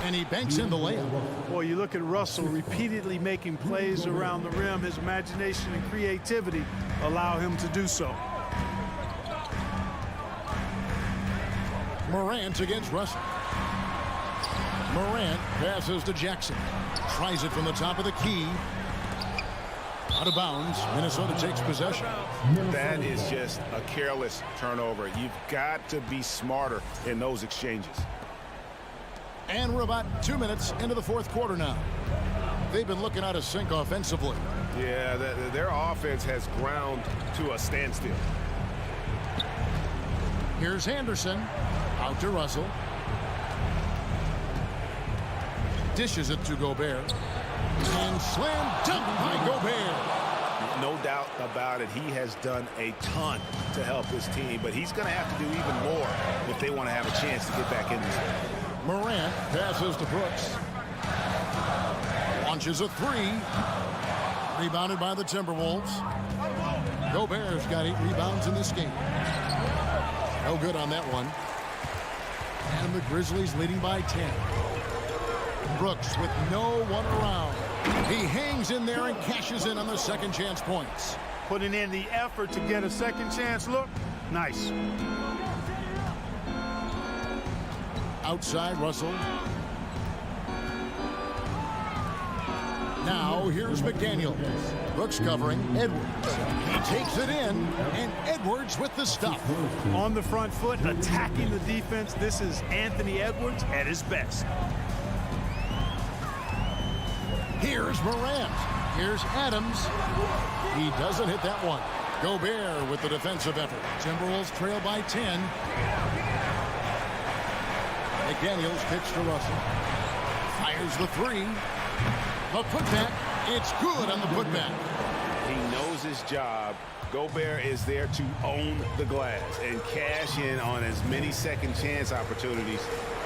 And he banks in the layup. Boy, you look at Russell repeatedly making plays around the rim. His imagination and creativity allow him to do so. Morant against Russell. Morant passes to Jackson. Tries it from the top of the key. Out of bounds. Minnesota takes possession. That is just a careless turnover. You've got to be smarter in those exchanges. And we're about 2 minutes into the 4th quarter now. They've been looking out of sync offensively. Yeah, their offense has ground to a standstill. Here's Anderson. Out to Russell. Dishes it to Gobert. And slam dunk by Gobert. No doubt about it. He has done a ton to help his team, but he's going to have to do even more if they want to have a chance to get back in this game. Morant passes to Brooks. Launches a 3. Rebounded by the Timberwolves. Gobert's got 8 rebounds in this game. No good on that one. And the Grizzlies leading by 10. Brooks with no one around. He hangs in there and cashes in on the second chance points. Putting in the effort to get a second chance look. Nice. Outside, Russell. Now, here's McDaniels. Brooks covering Edwards. He takes it in, and Edwards with the stop. On the front foot, attacking the defense. This is Anthony Edwards at his best. Here's Morant. Here's Adams. He doesn't hit that one. Gobert with the defensive effort. Timberwolves trail by 10. McDaniels kicks to Russell. Fires the 3. The putback. It's good on the putback. He knows his job. Gobert is there to own the glass and cash in on as many second chance opportunities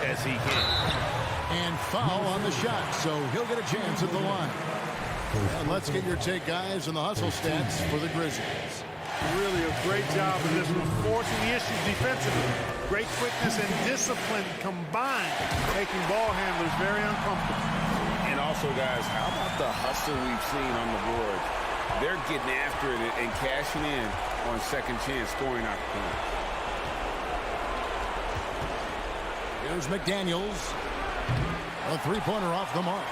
as he can. And foul on the shot, so he'll get a chance at the line. And let's get your take, guys, on the hustle stats for the Grizzlies. Really a great job of this one, forcing the issues defensively. Great quickness and discipline combined, making ball handlers very uncomfortable. And also, guys, how about the hustle we've seen on the board? They're getting after it and cashing in on second chance scoring opportunities. Here's McDaniels. A 3-pointer off the mark.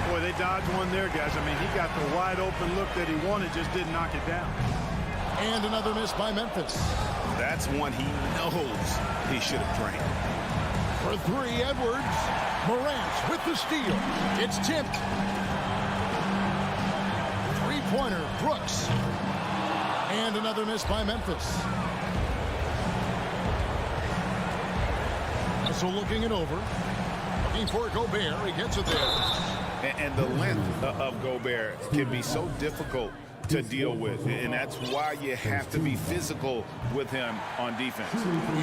Boy, they dodged one there, guys. I mean, he got the wide open look that he wanted, just didn't knock it down. And another miss by Memphis. That's one he knows he should have drained. For 3, Edwards. Morant with the steal. It's tipped. 3-pointer, Brooks. And another miss by Memphis. So looking it over. Looking for Gobert. He gets it there. And the length of Gobert can be so difficult to deal with, and that's why you have to be physical with him on defense.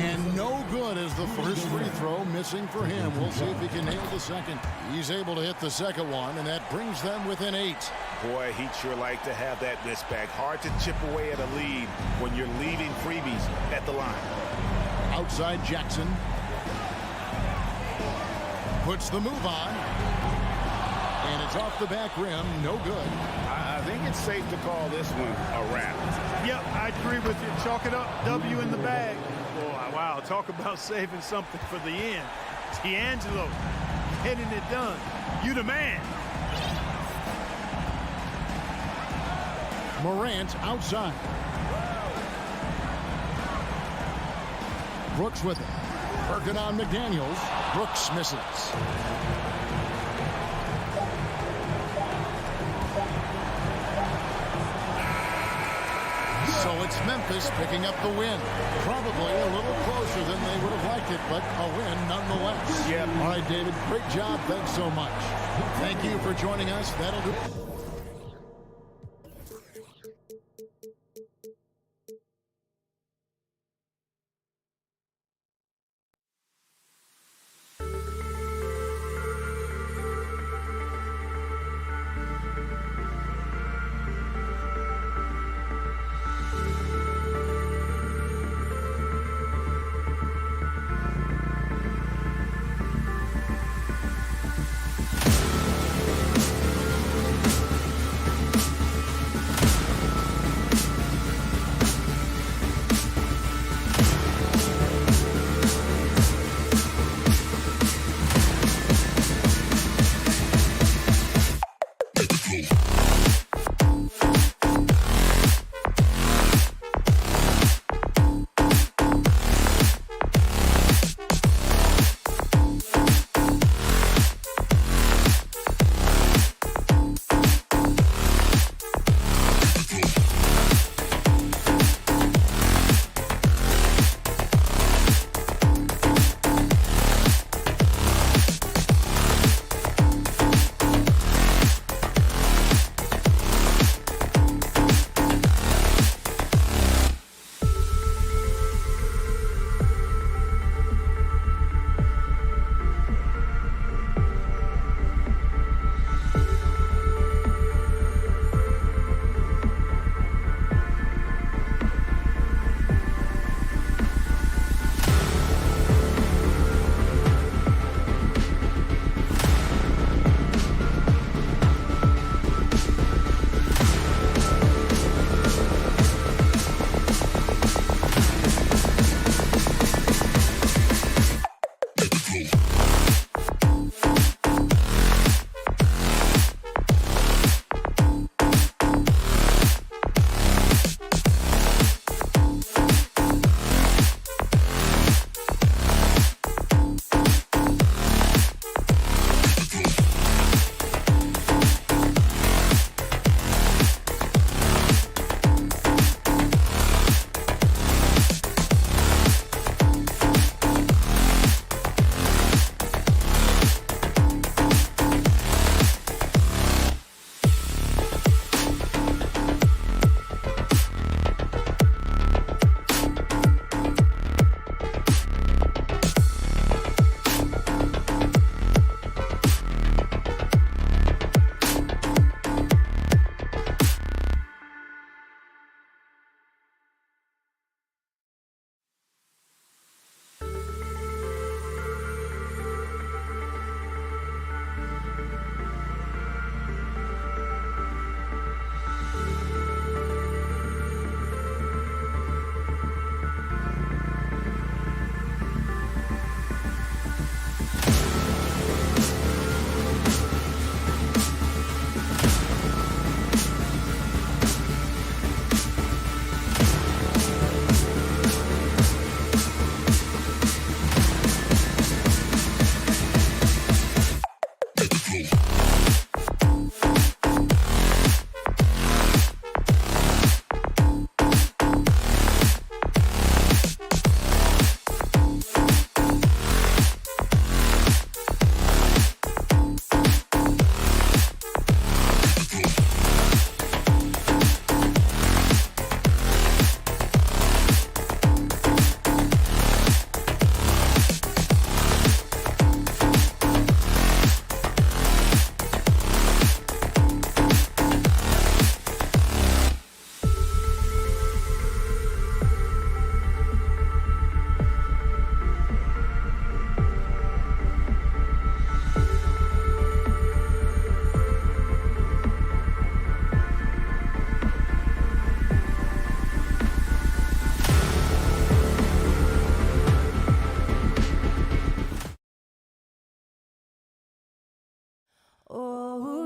And no good as the first free throw missing for him. We'll see if he can nail the second. He's able to hit the second one, and that brings them within 8. Boy, he'd sure like to have that miss back. Hard to chip away at a lead when you're leaving freebies at the line. Outside Jackson. Puts the move on. And it's off the back rim. No good. I think it's safe to call this one a wrap. Yep, I agree with you. Chalk it up. W in the bag. Boy, wow, talk about saving something for the end. D'Angelo getting it done. You the man. Morant outside. Brooks with it. Working on McDaniels. Brooks misses. So it's Memphis picking up the win. Probably a little closer than they would have liked it, but a win nonetheless. Yeah. All right, David, great job. Thanks so much. Thank you for joining us. That'll do.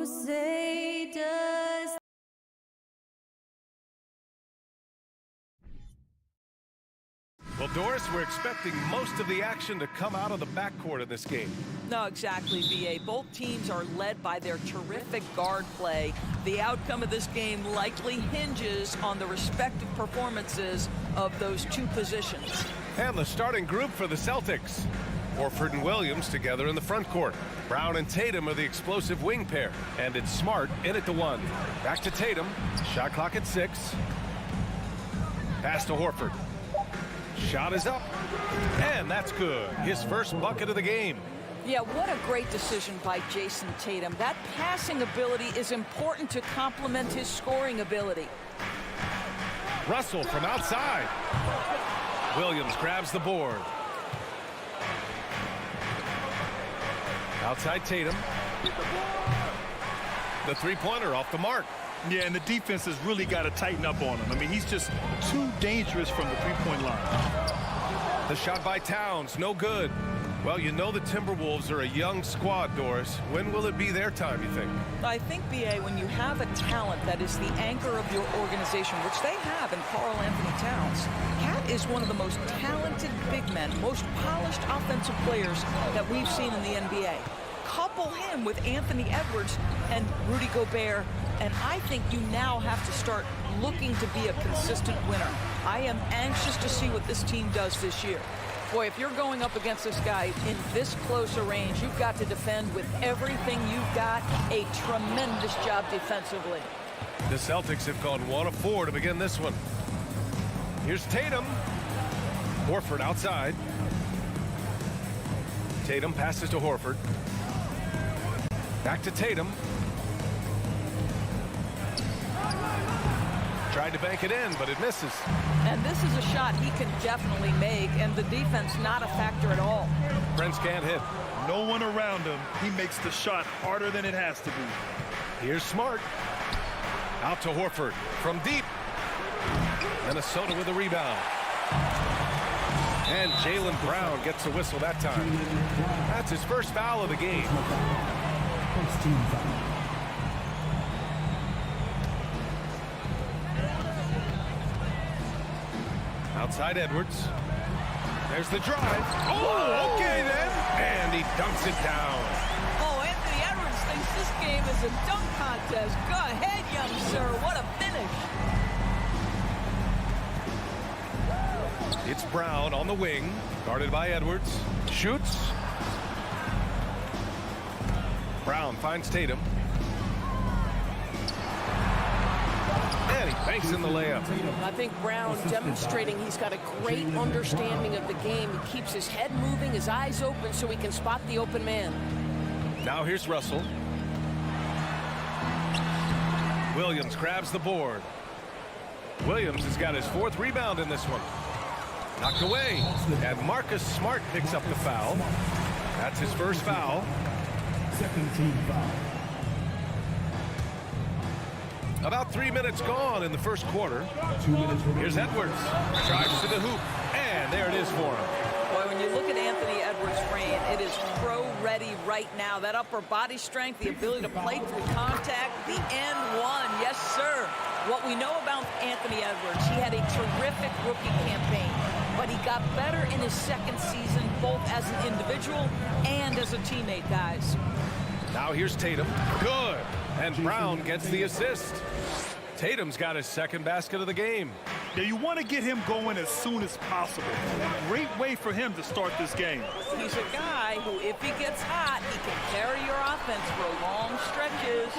say does. Well, Doris, we're expecting most of the action to come out of the backcourt of this game. No, exactly, B.A. Both teams are led by their terrific guard play. The outcome of this game likely hinges on the respective performances of those two positions. And the starting group for the Celtics. Horford and Williams together in the front court. Brown and Tatum are the explosive wing pair. And it's Smart in at the 1. Back to Tatum. Shot clock at 6. Pass to Horford. Shot is up. And that's good. His first bucket of the game. Yeah, what a great decision by Jason Tatum. That passing ability is important to complement his scoring ability. Russell from outside. Williams grabs the board. Outside Tatum. The three-pointer off the mark. Yeah, and the defense has really got to tighten up on him. I mean, he's just too dangerous from the three-point line. The shot by Towns, no good. Well, you know the Timberwolves are a young squad, Doris. When will it be their time, you think? I think, B.A., when you have a talent that is the anchor of your organization, which they have in Karl Anthony Towns, Cat is one of the most talented big men, most polished offensive players that we've seen in the NBA. Couple him with Anthony Edwards and Rudy Gobert, and I think you now have to start looking to be a consistent winner. I am anxious to see what this team does this year. Boy, if you're going up against this guy in this close a range, you've got to defend with everything you've got. A tremendous job defensively. The Celtics have gone 1 of 4 to begin this one. Here's Tatum. Horford outside. Tatum passes to Horford. Back to Tatum. Tried to bank it in, but it misses. And this is a shot he can definitely make, and the defense not a factor at all. Prince can't hit. No one around him. He makes the shot harder than it has to be. Here's Smart. Out to Horford from deep. Minnesota with a rebound. And Jaylen Brown gets a whistle that time. That's his first foul of the game. Outside Edwards. There's the drive. Oh, okay then. And he dunks it down. Oh, Anthony Edwards thinks this game is a dunk contest. Go ahead, young sir. What a finish. It's Brown on the wing, guarded by Edwards. Shoots. Brown finds Tatum. And he banks in the layup. I think Brown demonstrating he's got a great understanding of the game. He keeps his head moving, his eyes open so he can spot the open man. Now here's Russell. Williams grabs the board. Williams has got his 4th rebound in this one. Knocked away. And Marcus Smart picks up the foul. That's his first foul. Second team foul. About 3 minutes gone in the first quarter. 2 minutes remaining. Here's Edwards. Drives to the hoop. And there it is for him. Boy, when you look at Anthony Edwards' frame, it is pro-ready right now. That upper body strength, the ability to play through contact, the and one. Yes, sir. What we know about Anthony Edwards, he had a terrific rookie campaign, but he got better in his second season, both as an individual and as a teammate, guys. Now here's Tatum. Good. And Brown gets the assist. Tatum's got his 2nd basket of the game. Yeah, you want to get him going as soon as possible. Great way for him to start this game. He's a guy who, if he gets hot, he can carry your offense for long stretches.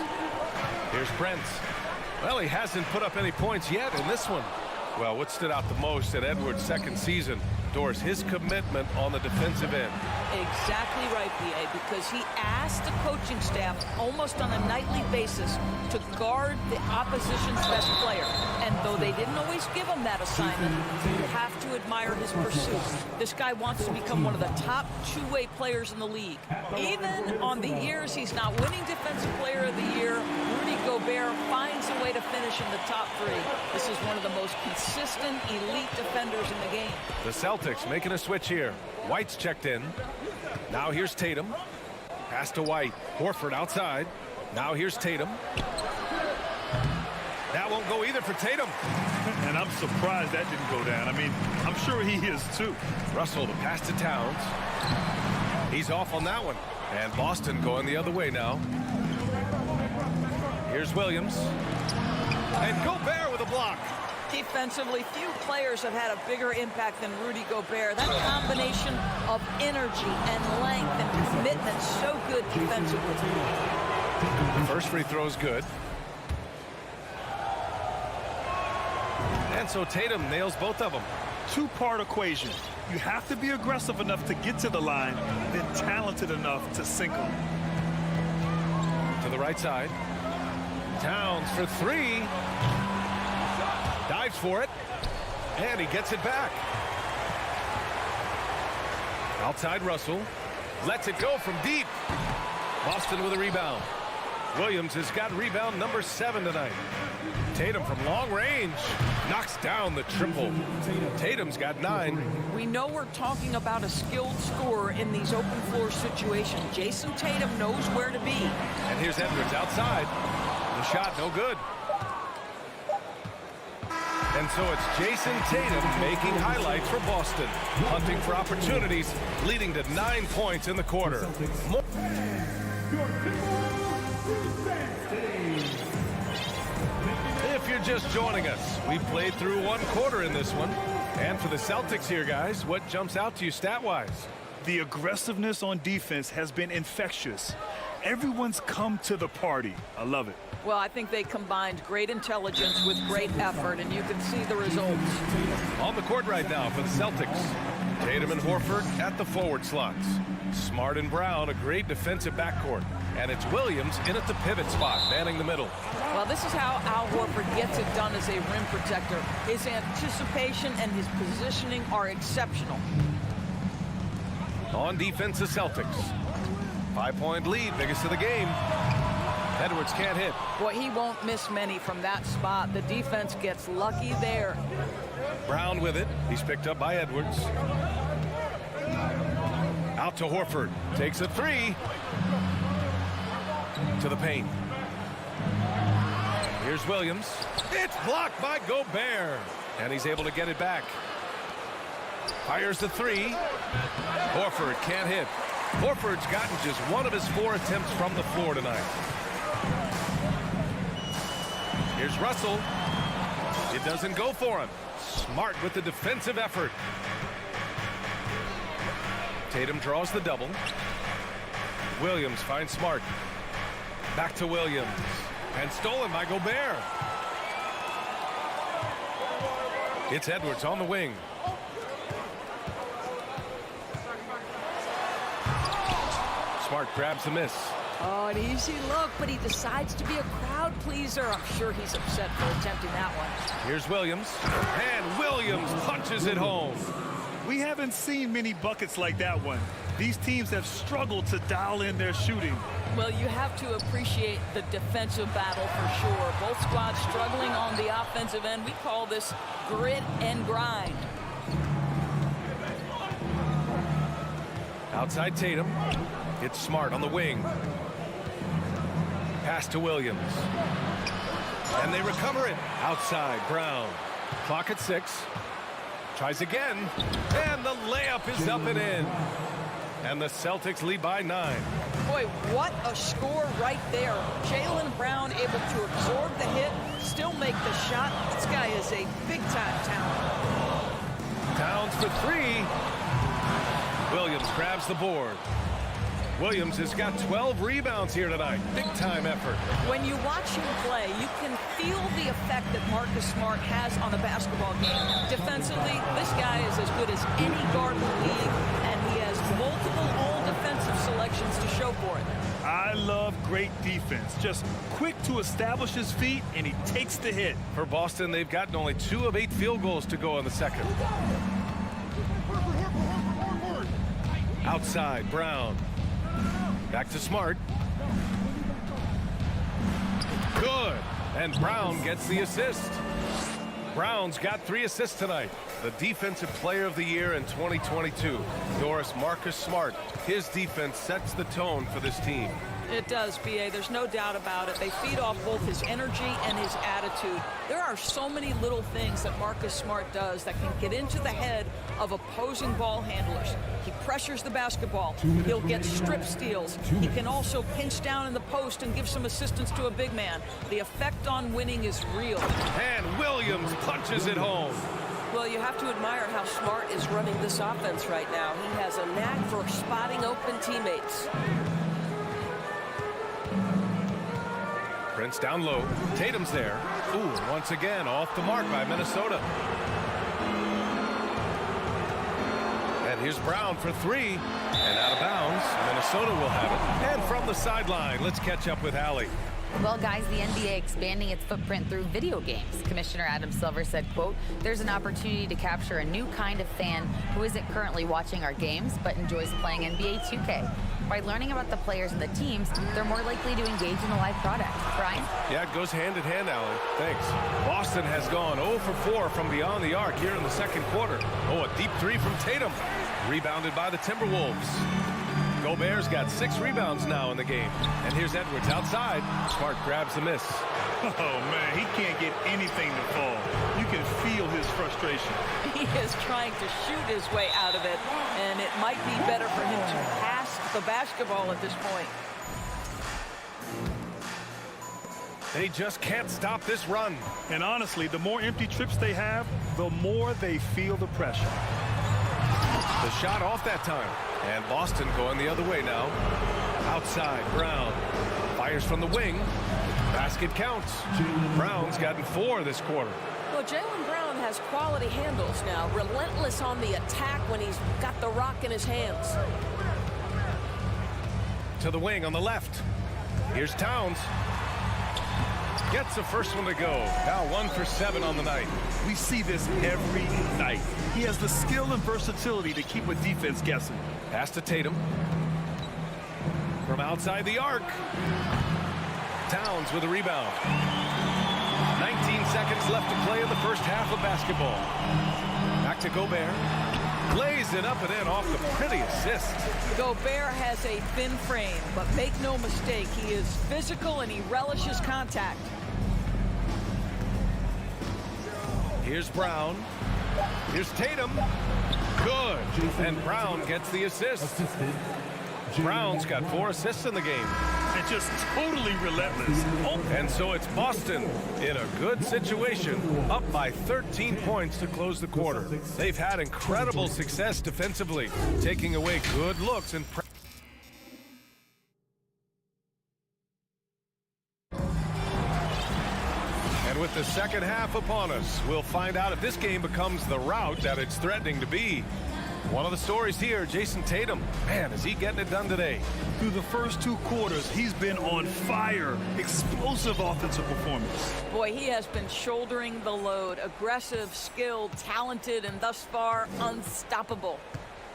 Here's Prince. Well, he hasn't put up any points yet in this one. Well, what stood out the most at Edwards' 2nd season, Doris, his commitment on the defensive end. Exactly right, B.A., because he asked the coaching staff almost on a nightly basis to guard the opposition's best player. And though they didn't always give him that assignment, you have to admire his pursuit. This guy wants to become one of the top two-way players in the league. Even on the years he's not winning Defensive Player of the Year, Rudy Gobert finds a way to finish in the top 3. This is one of the most consistent, elite defenders in the game. The Celtics making a switch here. White's checked in. Now here's Tatum. Pass to White. Horford outside. Now here's Tatum. That won't go either for Tatum. And I'm surprised that didn't go down. I mean, I'm sure he is too. Russell to pass to Towns. He's off on that one. And Boston going the other way now. Here's Williams. And Gobert with a block. Defensively, few players have had a bigger impact than Rudy Gobert. That combination of energy and length and commitment, so good defensively. First free throw is good. And so Tatum nails both of them. Two-part equation. You have to be aggressive enough to get to the line, then talented enough to sink them. To the right side. Towns for three. Dives for it. And he gets it back. Outside Russell. Lets it go from deep. Boston with a rebound. Williams has got rebound number 7 tonight. Tatum from long range knocks down the triple. Tatum's got 9. We know we're talking about a skilled scorer in these open floor situations. Jason Tatum knows where to be. And here's Edwards outside. The shot no good. And so it's Jason Tatum making highlights for Boston, hunting for opportunities, leading to 9 points in the quarter. If you're just joining us, we played through 1 quarter in this one. And for the Celtics here, guys, what jumps out to you stat-wise? The aggressiveness on defense has been infectious. Everyone's come to the party. I love it. Well, I think they combined great intelligence with great effort, and you can see the results. On the court right now for the Celtics. Tatum and Horford at the forward slots. Smart and Brown, a great defensive backcourt. And it's Williams in at the pivot spot, manning the middle. Well, this is how Al Horford gets it done as a rim protector. His anticipation and his positioning are exceptional. On defense, the Celtics. 5-point lead, biggest of the game. Edwards can't hit. Boy, he won't miss many from that spot. The defense gets lucky there. Brown with it. He's picked up by Edwards. Out to Horford. Takes a 3. To the paint. Here's Williams. It's blocked by Gobert. And he's able to get it back. Fires the 3. Horford can't hit. Horford's gotten just 1 of his 4 attempts from the floor tonight. Here's Russell. It doesn't go for him. Smart with the defensive effort. Tatum draws the double. Williams finds Smart. Back to Williams. And stolen by Gobert. It's Edwards on the wing. Smart grabs the miss. Oh, an easy look, but he decides to be a crowd pleaser. I'm sure he's upset for attempting that one. Here's Williams. And Williams punches it home. We haven't seen many buckets like that one. These teams have struggled to dial in their shooting. Well, you have to appreciate the defensive battle for sure. Both squads struggling on the offensive end. We call this grit and grind. Outside Tatum. It's Smart on the wing. Pass to Williams. And they recover it. Outside Brown. Clock at 6. Tries again. And the layup is up and in. And the Celtics lead by 9. Boy, what a score right there. Jaylen Brown able to absorb the hit, still make the shot. This guy is a big-time talent. Towns for 3. Williams grabs the board. Williams has got 12 rebounds here tonight. Big-time effort. When you watch him play, you can feel the effect that Marcus Smart has on a basketball game. Defensively, this guy is as good as any guard in the league, and he has multiple all-defensive selections to show for it. I love great defense. Just quick to establish his feet, and he takes the hit. For Boston, they've gotten only 2 of 8 field goals to go in the second. Outside, Brown. Back to Smart. Good. And Brown gets the assist. Brown's got 3 assists tonight. The Defensive Player of the Year in 2022. Marcus Smart. His defense sets the tone for this team. It does, B.A. There's no doubt about it. They feed off both his energy and his attitude. There are so many little things that Marcus Smart does that can get into the head of opposing ball handlers. He pressures the basketball. He'll get strip steals. He can also pinch down in the post and give some assistance to a big man. The effect on winning is real. And Williams punches it home. Well, you have to admire how Smart is running this offense right now. He has a knack for spotting open teammates. Prince down low. Tatum's there. Ooh, once again off the mark by Minnesota. And here's Brown for three. And out of bounds. Minnesota will have it. And from the sideline, let's catch up with Allie. Well, guys, the NBA expanding its footprint through video games. Commissioner Adam Silver said, quote, "There's an opportunity to capture a new kind of fan who isn't currently watching our games but enjoys playing NBA 2K. By learning about the players and the teams, they're more likely to engage in the live product." Brian? Yeah, it goes hand in hand, Allie. Thanks. Boston has gone 0 for 4 from beyond the arc here in the second quarter. Oh, a deep three from Tatum. Rebounded by the Timberwolves. Gobert's got 6 rebounds now in the game. And here's Edwards outside. Smart grabs the miss. Oh, man, he can't get anything to fall. You can feel his frustration. He is trying to shoot his way out of it, and it might be better for him to pass the basketball at this point. They just can't stop this run. And honestly, the more empty trips they have, the more they feel the pressure. The shot off that time. And Boston going the other way now. Outside, Brown. Fires from the wing. Basket counts. Brown's gotten 4 this quarter. Well, Jaylen Brown has quality handles now. Relentless on the attack when he's got the rock in his hands. To the wing on the left. Here's Towns. Gets the first one to go. Now 1 for 7 on the night. We see this every night. He has the skill and versatility to keep a defense guessing. Pass to Tatum. From outside the arc. Towns with a rebound. 19 seconds left to play in the first half of basketball. Back to Gobert. Lays it up and in off the pretty assist. Gobert has a thin frame, but make no mistake, he is physical and he relishes contact. Here's Brown. Here's Tatum. Good. And Brown gets the assist. Brown's got 4 assists in the game. And just totally relentless. Oh. And so it's Boston in a good situation, up by 13 points to close the quarter. They've had incredible success defensively, taking away good looks and with the second half upon us, we'll find out if this game becomes the rout that it's threatening to be. One of the stories here, Jason Tatum. Man, is he getting it done today? Through the first 2 quarters, he's been on fire. Explosive offensive performance. Boy, he has been shouldering the load. Aggressive, skilled, talented, and thus far, unstoppable.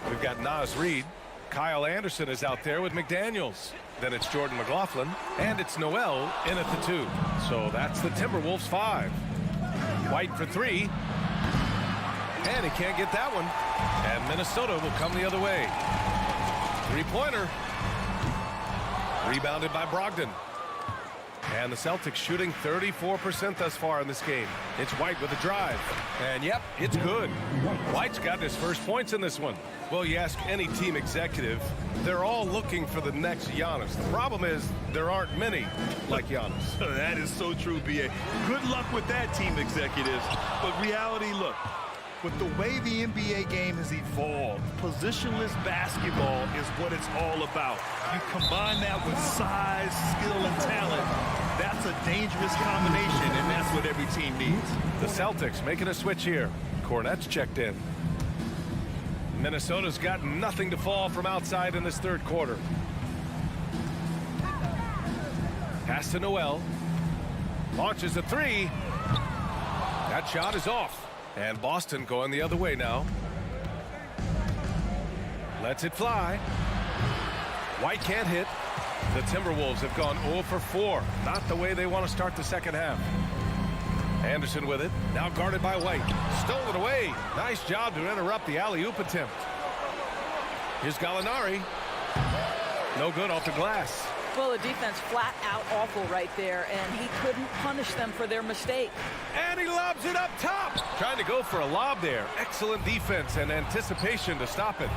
We've got Naz Reid. Kyle Anderson is out there with McDaniels. Then it's Jordan McLaughlin, and it's Noel in at the 2. So that's the Timberwolves 5. White for 3. And he can't get that one. And Minnesota will come the other way. 3-pointer. Rebounded by Brogdon. And the Celtics shooting 34% thus far in this game. It's White with a drive. And yep, it's good. White's got his first points in this one. Well, you ask any team executive, they're all looking for the next Giannis. The problem is there aren't many like Giannis. That is so true, B.A. Good luck with that, team executives. But reality, look, with the way the NBA game has evolved, positionless basketball is what it's all about. You combine that with size, skill, and talent, that's a dangerous combination, and that's what every team needs. The Celtics making a switch here. Cornette's checked in. Minnesota's got nothing to fall from outside in this third quarter. Pass to Noel. Launches a 3. That shot is off. And Boston going the other way now. Lets it fly. White can't hit. The Timberwolves have gone 0 for 4. Not the way they want to start the second half. Anderson with it. Now guarded by White. Stolen away. Nice job to interrupt the alley-oop attempt. Here's Gallinari. No good off the glass. Well, the defense flat out awful right there, and he couldn't punish them for their mistake. And he lobs it up top. Trying to go for a lob there. Excellent defense and anticipation to stop it.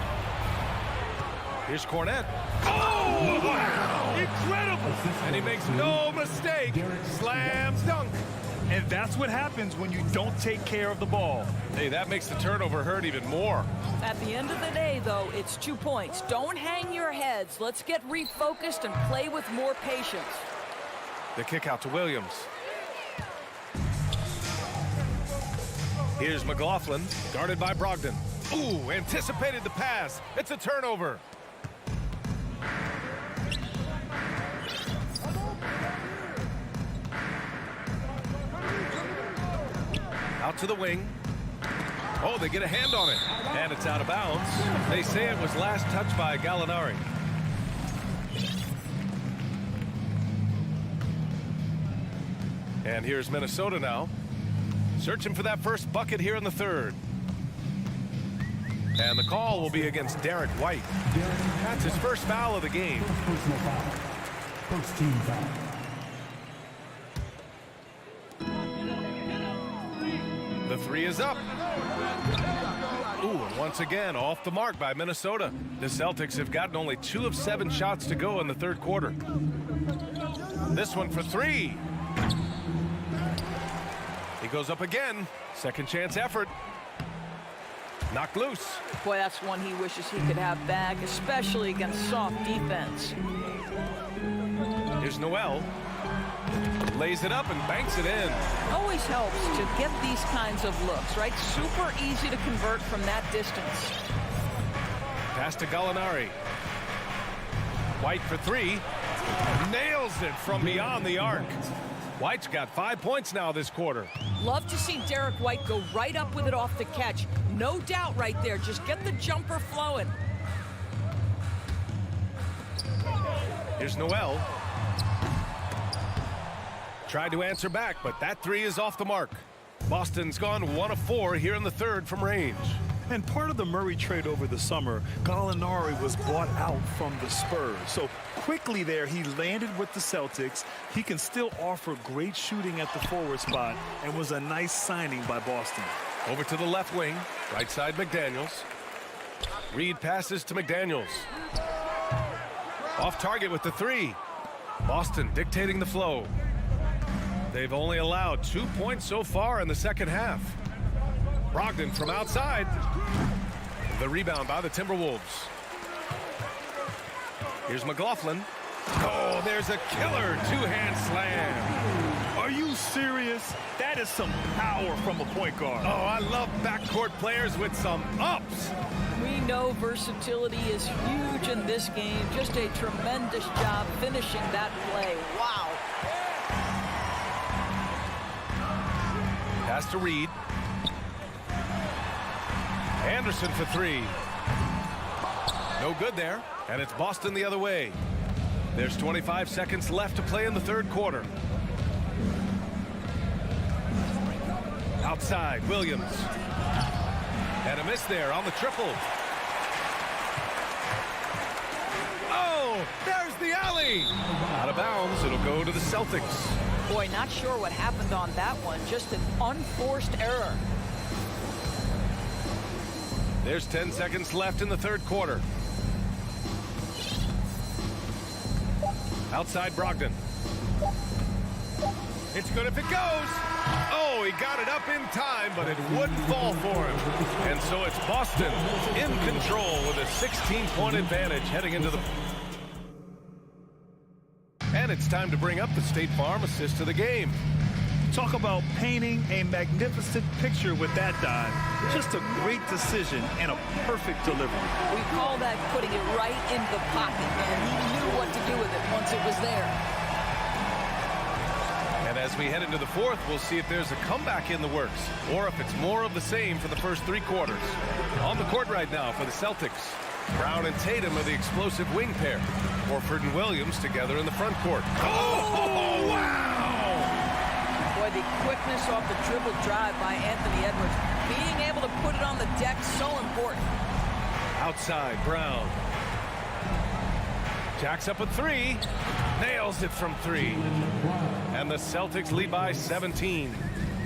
Here's Cornette. Oh, wow! Incredible! And he makes no mistake. Slams dunk. And that's what happens when you don't take care of the ball. Hey, that makes the turnover hurt even more. At the end of the day, though, it's 2 points. Don't hang your heads. Let's get refocused and play with more patience. The kick out to Williams. Here's McLaughlin, guarded by Brogdon. Ooh, anticipated the pass. It's a turnover. Out to the wing. Oh, they get a hand on it. And it's out of bounds. They say it was last touched by Gallinari. And here's Minnesota now. Searching for that first bucket here in the third. And the call will be against Derek White. That's his first foul of the game. Personal foul. First team foul. The three is up. Ooh, and once again, off the mark by Minnesota. The Celtics have gotten only 2 of 7 shots to go in the third quarter. This one for 3. He goes up again. Second chance effort. Knocked loose. Boy, that's one he wishes he could have back, especially against soft defense. Here's Noel. Lays it up and banks it in. Always helps to get these kinds of looks, right? Super easy to convert from that distance. Pass to Gallinari. White for 3. Nails it from beyond the arc. White's got 5 points now this quarter. Love to see Derek White go right up with it off the catch. No doubt right there. Just get the jumper flowing. Here's Noel. Tried to answer back, but that 3 is off the mark. Boston's gone 1 of 4 here in the third from range. And part of the Murray trade over the summer, Gallinari was bought out from the Spurs. So quickly there, he landed with the Celtics. He can still offer great shooting at the forward spot and was a nice signing by Boston. Over to the left wing, right side McDaniels. Reed passes to McDaniels. Off target with the 3. Boston dictating the flow. They've only allowed 2 points so far in the second half. Brogdon from outside. The rebound by the Timberwolves. Here's McLaughlin. Oh, there's a killer 2-hand slam. Are you serious? That is some power from a point guard. Oh, I love backcourt players with some ups. We know versatility is huge in this game. Just a tremendous job finishing that play. Wow. Pass to Reed. Anderson for 3. No good there, and it's Boston the other way. There's 25 seconds left to play in the third quarter. Outside, Williams. And a miss there on the triple. Oh, there's the alley. Out of bounds, it'll go to the Celtics. Boy, not sure what happened on that one. Just an unforced error. There's 10 seconds left in the third quarter. Outside Brogdon. It's good if it goes. Oh, he got it up in time, but it wouldn't fall for him. And so it's Boston in control with a 16-point advantage heading into the... And it's time to bring up the State Farm assist of the game. Talk about painting a magnificent picture with that dive. Just a great decision and a perfect delivery. We call that putting it right in the pocket, and he knew what to do with it once it was there. And as we head into the fourth, we'll see if there's a comeback in the works, or if it's more of the same for the first 3 quarters. On the court right now for the Celtics, Brown and Tatum are the explosive wing pair. Horford and Williams together in the front court. Oh, wow! Boy, the quickness off the dribble drive by Anthony Edwards. Being able to put it on the deck, so important. Outside, Brown. Jacks up a 3. nails it from 3. And the Celtics lead by 17.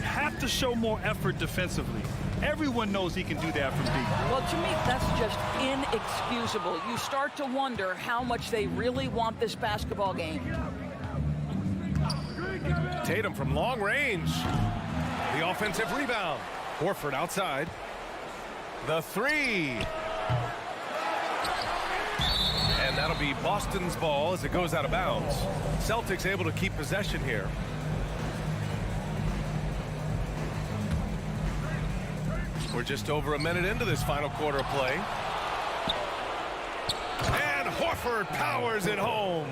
Have to show more effort defensively. Everyone knows he can do that from deep. Well, to me, that's just inexcusable. You start to wonder how much they really want this basketball game. Tatum from long range. The offensive rebound. Horford outside. The 3. And that'll be Boston's ball as it goes out of bounds. Celtics able to keep possession here. We're just over a minute into this final quarter of play. And Horford powers it home.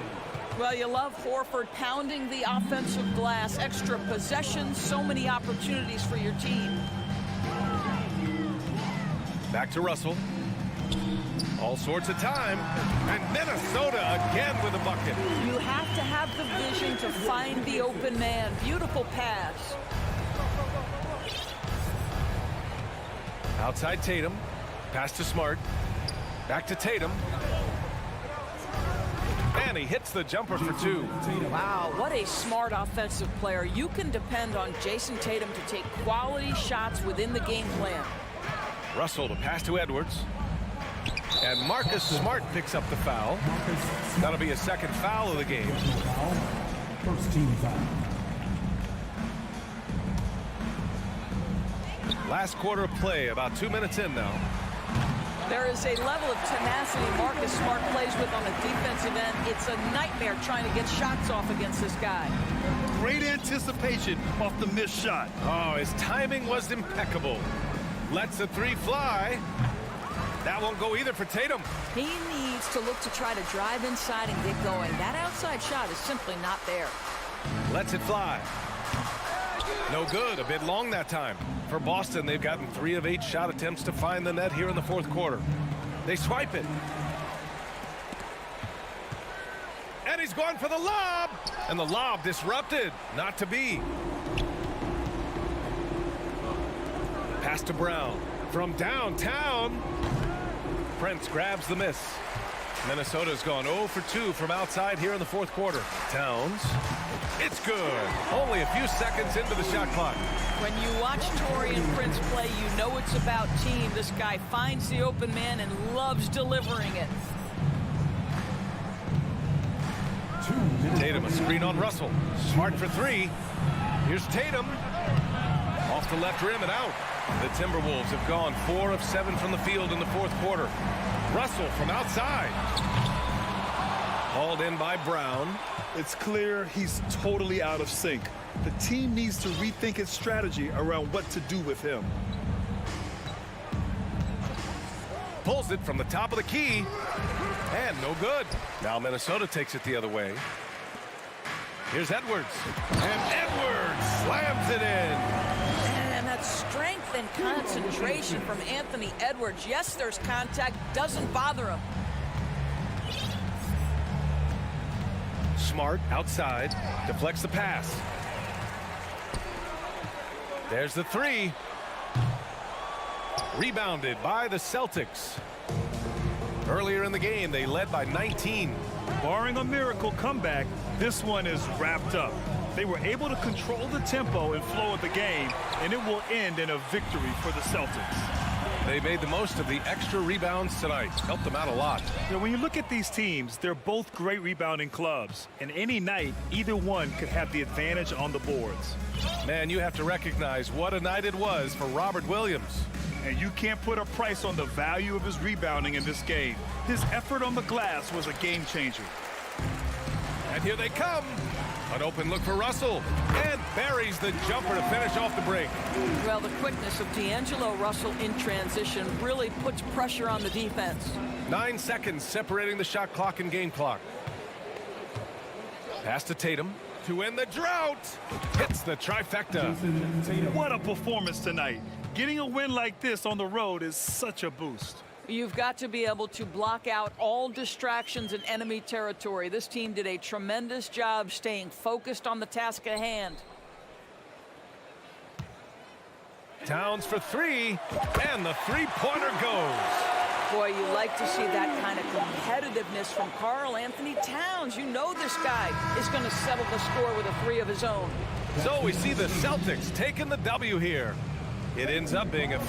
Well, you love Horford pounding the offensive glass. Extra possessions, so many opportunities for your team. Back to Russell. All sorts of time. And Minnesota again with a bucket. You have to have the vision to find the open man. Beautiful pass. Outside Tatum. Pass to Smart. Back to Tatum. And he hits the jumper for 2. Wow, what a smart offensive player. You can depend on Jason Tatum to take quality shots within the game plan. Russell to pass to Edwards. And Marcus Smart picks up the foul. That'll be a second foul of the game. First team foul. Last quarter of play, about 2 minutes in now. There is a level of tenacity Marcus Smart plays with on the defensive end. It's a nightmare trying to get shots off against this guy. Great anticipation off the missed shot. Oh, his timing was impeccable. Lets the 3 fly. That won't go either for Tatum. He needs to look to try to drive inside and get going. That outside shot is simply not there. Lets it fly. No good. A bit long that time. For Boston, they've gotten 3 of 8 shot attempts to find the net here in the fourth quarter. They swipe it. And he's going for the lob. And the lob disrupted. Not to be. Pass to Brown. From downtown. Prince grabs the miss. Minnesota's gone 0 for 2 from outside here in the fourth quarter. Towns. It's good. Only a few seconds into the shot clock. When you watch Taurean Prince play, you know it's about team. This guy finds the open man and loves delivering it. Tatum a screen on Russell. Smart for 3. Here's Tatum. Off the left rim and out. The Timberwolves have gone 4 of 7 from the field in the fourth quarter. Russell from outside. Hauled in by Brown. It's clear he's totally out of sync. The team needs to rethink its strategy around what to do with him. Pulls it from the top of the key. And no good. Now Minnesota takes it the other way. Here's Edwards. And Edwards slams it in. And that strength and concentration from Anthony Edwards. Yes, there's contact. Doesn't bother him. Smart outside. Deflects the pass. There's the 3. Rebounded by the Celtics. Earlier in the game, they led by 19. Barring a miracle comeback, this one is wrapped up. They were able to control the tempo and flow of the game, and it will end in a victory for the Celtics. They made the most of the extra rebounds tonight. Helped them out a lot. Now, when you look at these teams, they're both great rebounding clubs, and any night, either one could have the advantage on the boards. Man, you have to recognize what a night it was for Robert Williams. And you can't put a price on the value of his rebounding in this game. His effort on the glass was a game changer. And here they come. An open look for Russell. And buries the jumper to finish off the break. Well, the quickness of D'Angelo Russell in transition really puts pressure on the defense. 9 seconds separating the shot clock and game clock. Pass to Tatum to end the drought. Hits the trifecta. What a performance tonight. Getting a win like this on the road is such a boost. You've got to be able to block out all distractions in enemy territory. This team did a tremendous job staying focused on the task at hand. Towns for 3, and the 3-pointer goes. Boy, you like to see that kind of competitiveness from Karl Anthony Towns. You know this guy is going to settle the score with a three of his own. So we see the Celtics taking the W here. It ends up being a...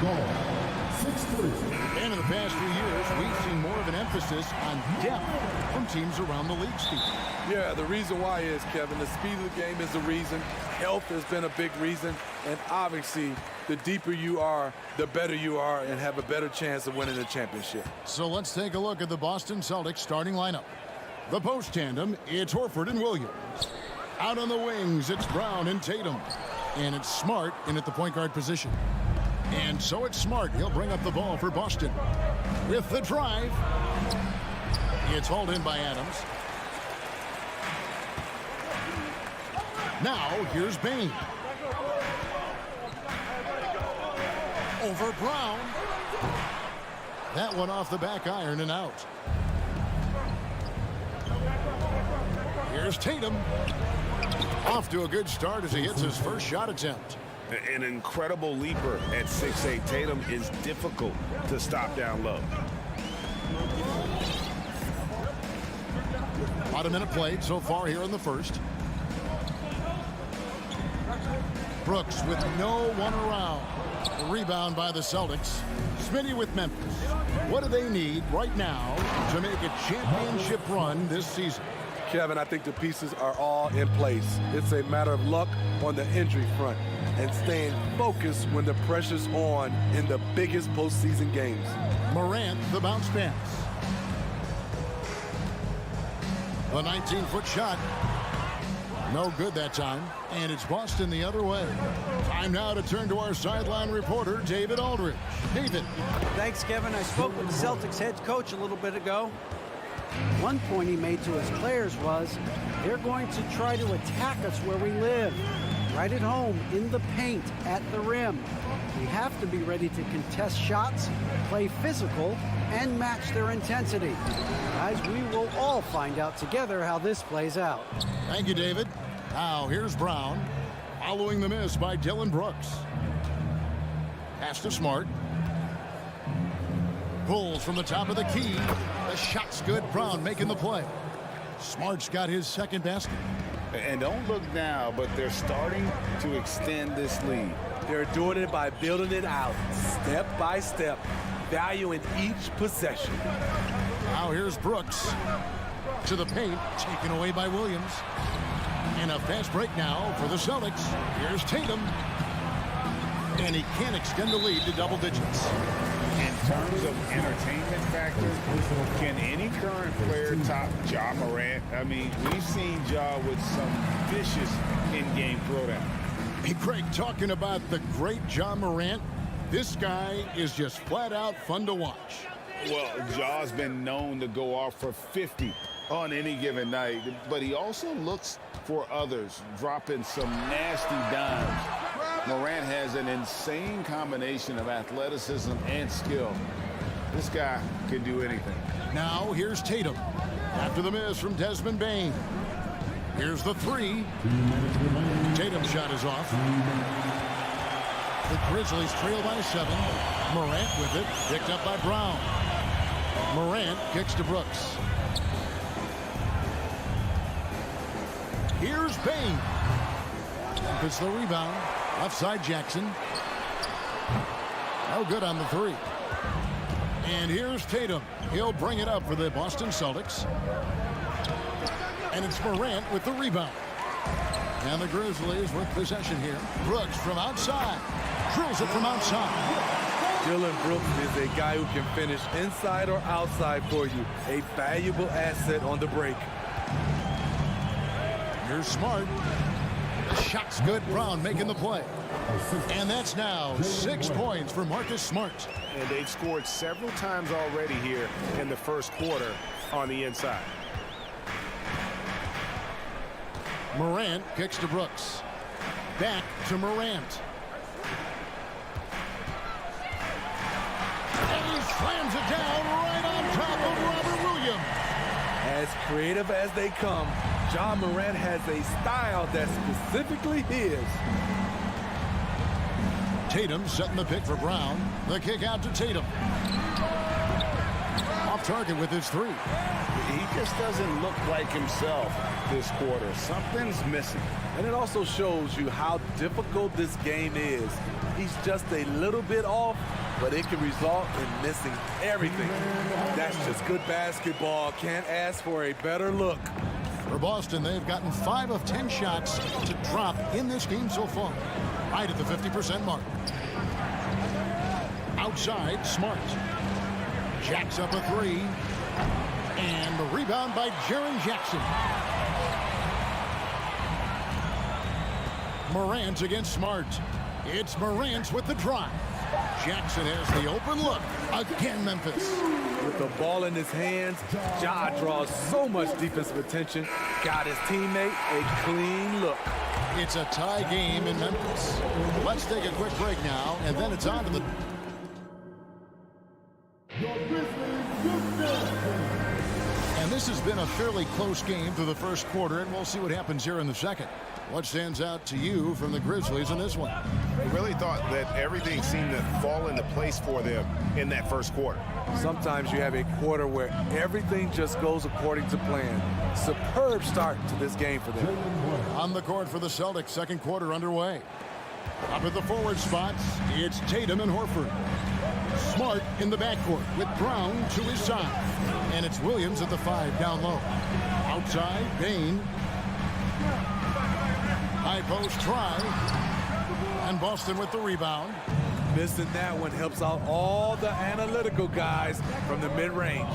Guard, 6'3". And in the past few years, we've seen more of an emphasis on depth from teams around the league, Steve. Yeah, the reason why is, Kevin, the speed of the game is the reason. Health has been a big reason. And obviously, the deeper you are, the better you are and have a better chance of winning the championship. So let's take a look at the Boston Celtics starting lineup. The post tandem, it's Horford and Williams. Out on the wings, it's Brown and Tatum. And it's Smart in at the point guard position. And so it's Smart. He'll bring up the ball for Boston. With the drive. It's hauled in by Adams. Now, here's Bain. Over Brown. That one off the back iron and out. Here's Tatum. Off to a good start as he hits his first shot attempt. An incredible leaper at 6'8". Tatum is difficult to stop down low. About a minute played so far here in the first. Brooks with no one around. The rebound by the Celtics. Smitty with Memphis. What do they need right now to make a championship run this season? Kevin, I think the pieces are all in place. It's a matter of luck on the injury front and staying focused when the pressure's on in the biggest postseason games. Morant, the bounce pass. The 19-foot shot. No good that time. And it's Boston the other way. Time now to turn to our sideline reporter, David Aldridge. David. Thanks, Kevin. I spoke with the Celtics head coach a little bit ago. One point he made to his players was, they're going to try to attack us where we live. Right at home, in the paint, at the rim. We have to be ready to contest shots, play physical, and match their intensity. Guys, we will all find out together how this plays out. Thank you, David. Now, here's Brown, following the miss by Dylan Brooks. Pass to Smart. Pulls from the top of the key. The shot's good. Brown making the play. Smart's got his second basket. And don't look now, but they're starting to extend this lead. They're doing it by building it out, step by step, valuing each possession. Now here's Brooks. To the paint, taken away by Williams. And a fast break now for the Celtics. Here's Tatum. And he can't extend the lead to double digits. In terms of entertainment factor, can any current player top Ja Morant? I mean, we've seen Ja with some vicious in-game throwdown. Hey, Craig, talking about the great Ja Morant, this guy is just flat out fun to watch. Well, Ja's been known to go off for 50 on any given night, but he also looks for others, dropping some nasty dimes. Morant has an insane combination of athleticism and skill. This guy can do anything. Now here's Tatum. After the miss from Desmond Bain. Here's the three. Tatum's shot is off. The Grizzlies trail by 7. Morant with it. Picked up by Brown. Morant kicks to Brooks. Here's Bain. It's the rebound. Offside Jackson. No good on the three. And here's Tatum. He'll bring it up for the Boston Celtics. And it's Morant with the rebound. And the Grizzlies with possession here. Brooks from outside. Drills it from outside. Dylan Brooks is a guy who can finish inside or outside for you. A valuable asset on the break. Here's Smart. The shot's good. Brown making the play. And that's now 6 points for Marcus Smart. And they've scored several times already here in the first quarter on the inside. Morant kicks to Brooks. Back to Morant. And he slams it down right on top of Robert Williams. As creative as they come, Ja Morant has a style that's specifically his. Tatum setting the pick for Brown. The kick out to Tatum. off target with his three. He just doesn't look like himself this quarter. Something's missing. And it also shows you how difficult this game is. He's just a little bit off, but it can result in missing everything. That's just good basketball. Can't ask for a better look. For Boston, they've gotten 5 of 10 shots to drop in this game so far. Right at the 50% mark. Outside, Smart. Jacks up a three. And the rebound by Jaren Jackson. Morant against Smart. It's Morant with the drive. Jackson has the open look. Again, Memphis. With the ball in his hands, Ja draws so much defensive attention. Got his teammate a clean look. It's a tie game in Memphis. Let's take a quick break now, and then it's on to the... And this has been a fairly close game through the first quarter, and we'll see what happens here in the second. What stands out to you from the Grizzlies in this one? I really thought that everything seemed to fall into place for them in that first quarter. Sometimes you have a quarter where everything just goes according to plan. Superb start to this game for them. On the court for the Celtics, second quarter underway. Up at the forward spots, it's Tatum and Horford. Smart in the backcourt with Brown to his side. And it's Williams at the 5 down low. Outside, Bain. High post try. And Boston with the rebound. Missing that one helps out all the analytical guys from the mid-range.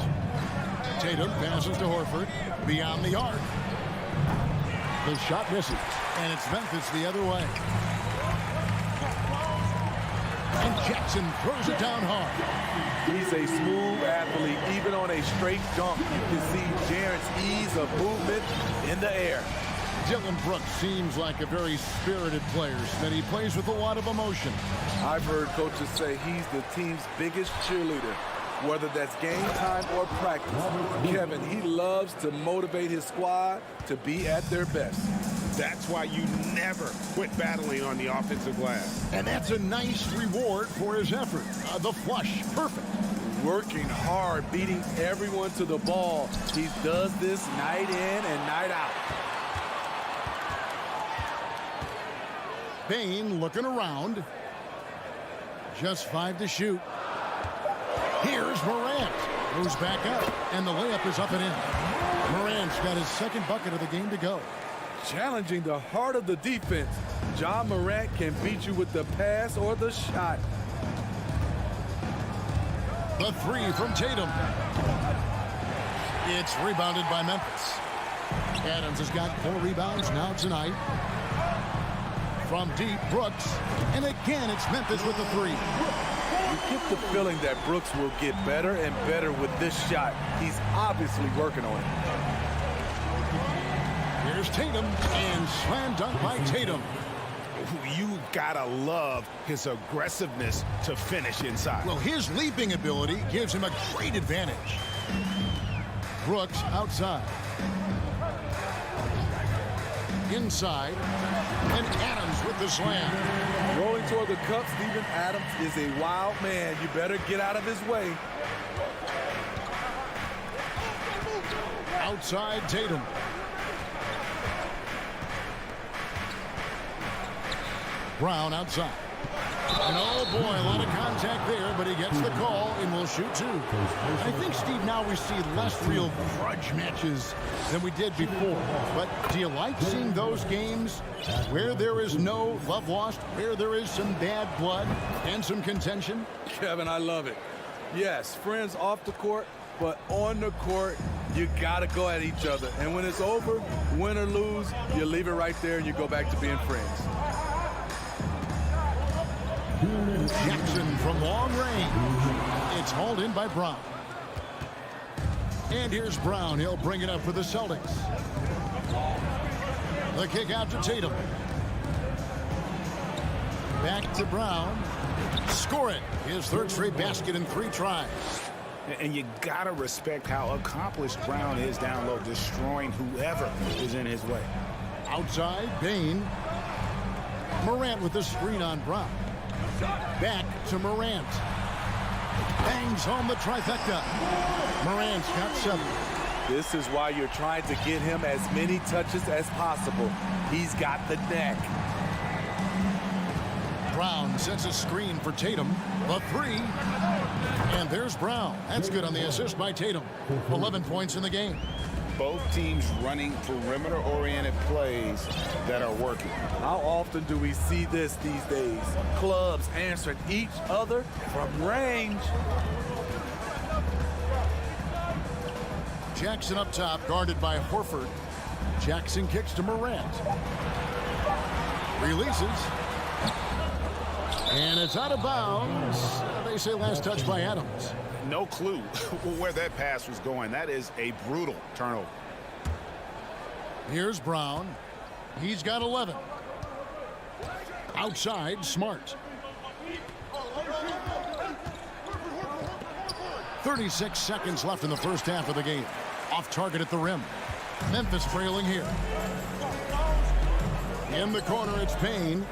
Tatum passes to Horford beyond the arc. The shot misses. And it's Memphis the other way. And Jackson throws it down hard. He's a smooth athlete. Even on a straight dunk, you can see Jaren's ease of movement in the air. Dylan Brooks seems like a very spirited player, that he plays with a lot of emotion. I've heard coaches say he's the team's biggest cheerleader, whether that's game time or practice. Kevin, he loves to motivate his squad to be at their best. That's why you never quit battling on the offensive glass. And that's a nice reward for his effort. The flush, perfect. Working hard, beating everyone to the ball. He does this night in and night out. Bain looking around. Just 5 to shoot. Here's Morant. Moves back up, and the layup is up and in. Morant's got his second bucket of the game to go. Challenging the heart of the defense. Ja Morant can beat you with the pass or the shot. The 3 from Tatum. It's rebounded by Memphis. Adams has got 4 rebounds now tonight. From deep, Brooks. And again, it's Memphis with the 3. You get the feeling that Brooks will get better and better with this shot. He's obviously working on it. Here's Tatum, and slam dunk by Tatum. You gotta love his aggressiveness to finish inside. Well, his leaping ability gives him a great advantage. Brooks outside. Inside, and Adams with the slam. Rolling toward the cup, Steven Adams is a wild man. You better get out of his way. Outside, Tatum. Brown outside. And oh boy, a lot of contact there, but he gets the call and will shoot 2. I think, Steve, now we see less real grudge matches than we did before. But do you like seeing those games where there is no love lost, where there is some bad blood and some contention? Kevin, I love it. Yes, friends off the court, but on the court, you got to go at each other. And when it's over, win or lose, you leave it right there and you go back to being friends. Jackson from long range. It's hauled in by Brown. And here's Brown. He'll bring it up for the Celtics. The kick out to Tatum. Back to Brown. Score it. His third straight basket in 3 tries. And you gotta respect how accomplished Brown is down low, destroying whoever is in his way. Outside, Bain. Morant with the screen on Brown. Back to Morant. Bangs home the trifecta. Morant's got 7. This is why you're trying to get him as many touches as possible. He's got the neck. Brown sets a screen for Tatum. The 3. And there's Brown. That's good on the assist by Tatum. 11 points in the game. Both teams running perimeter-oriented plays that are working. How often do we see this these days? Clubs answering each other from range. Jackson up top, guarded by Horford. Jackson kicks to Morant. Releases. And it's out of bounds. They say last touch by Adams. No clue where that pass was going. That is a brutal turnover. Here's Brown. He's got 11. Outside, Smart. 36 seconds left in the first half of the game. Off target at the rim. Memphis trailing here. In the corner, it's Payne.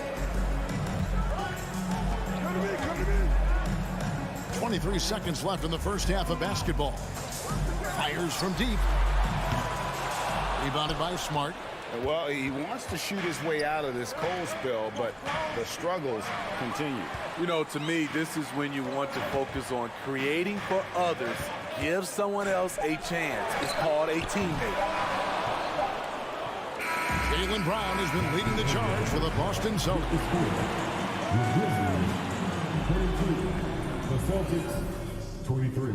23 seconds left in the first half of basketball. Fires from deep. Rebounded by Smart. Well, he wants to shoot his way out of this cold spell, but the struggles continue. You know, to me, this is when you want to focus on creating for others. Give someone else a chance. It's called a teammate. Jaylen Brown has been leading the charge for the Boston Celtics. The Celtics, 23.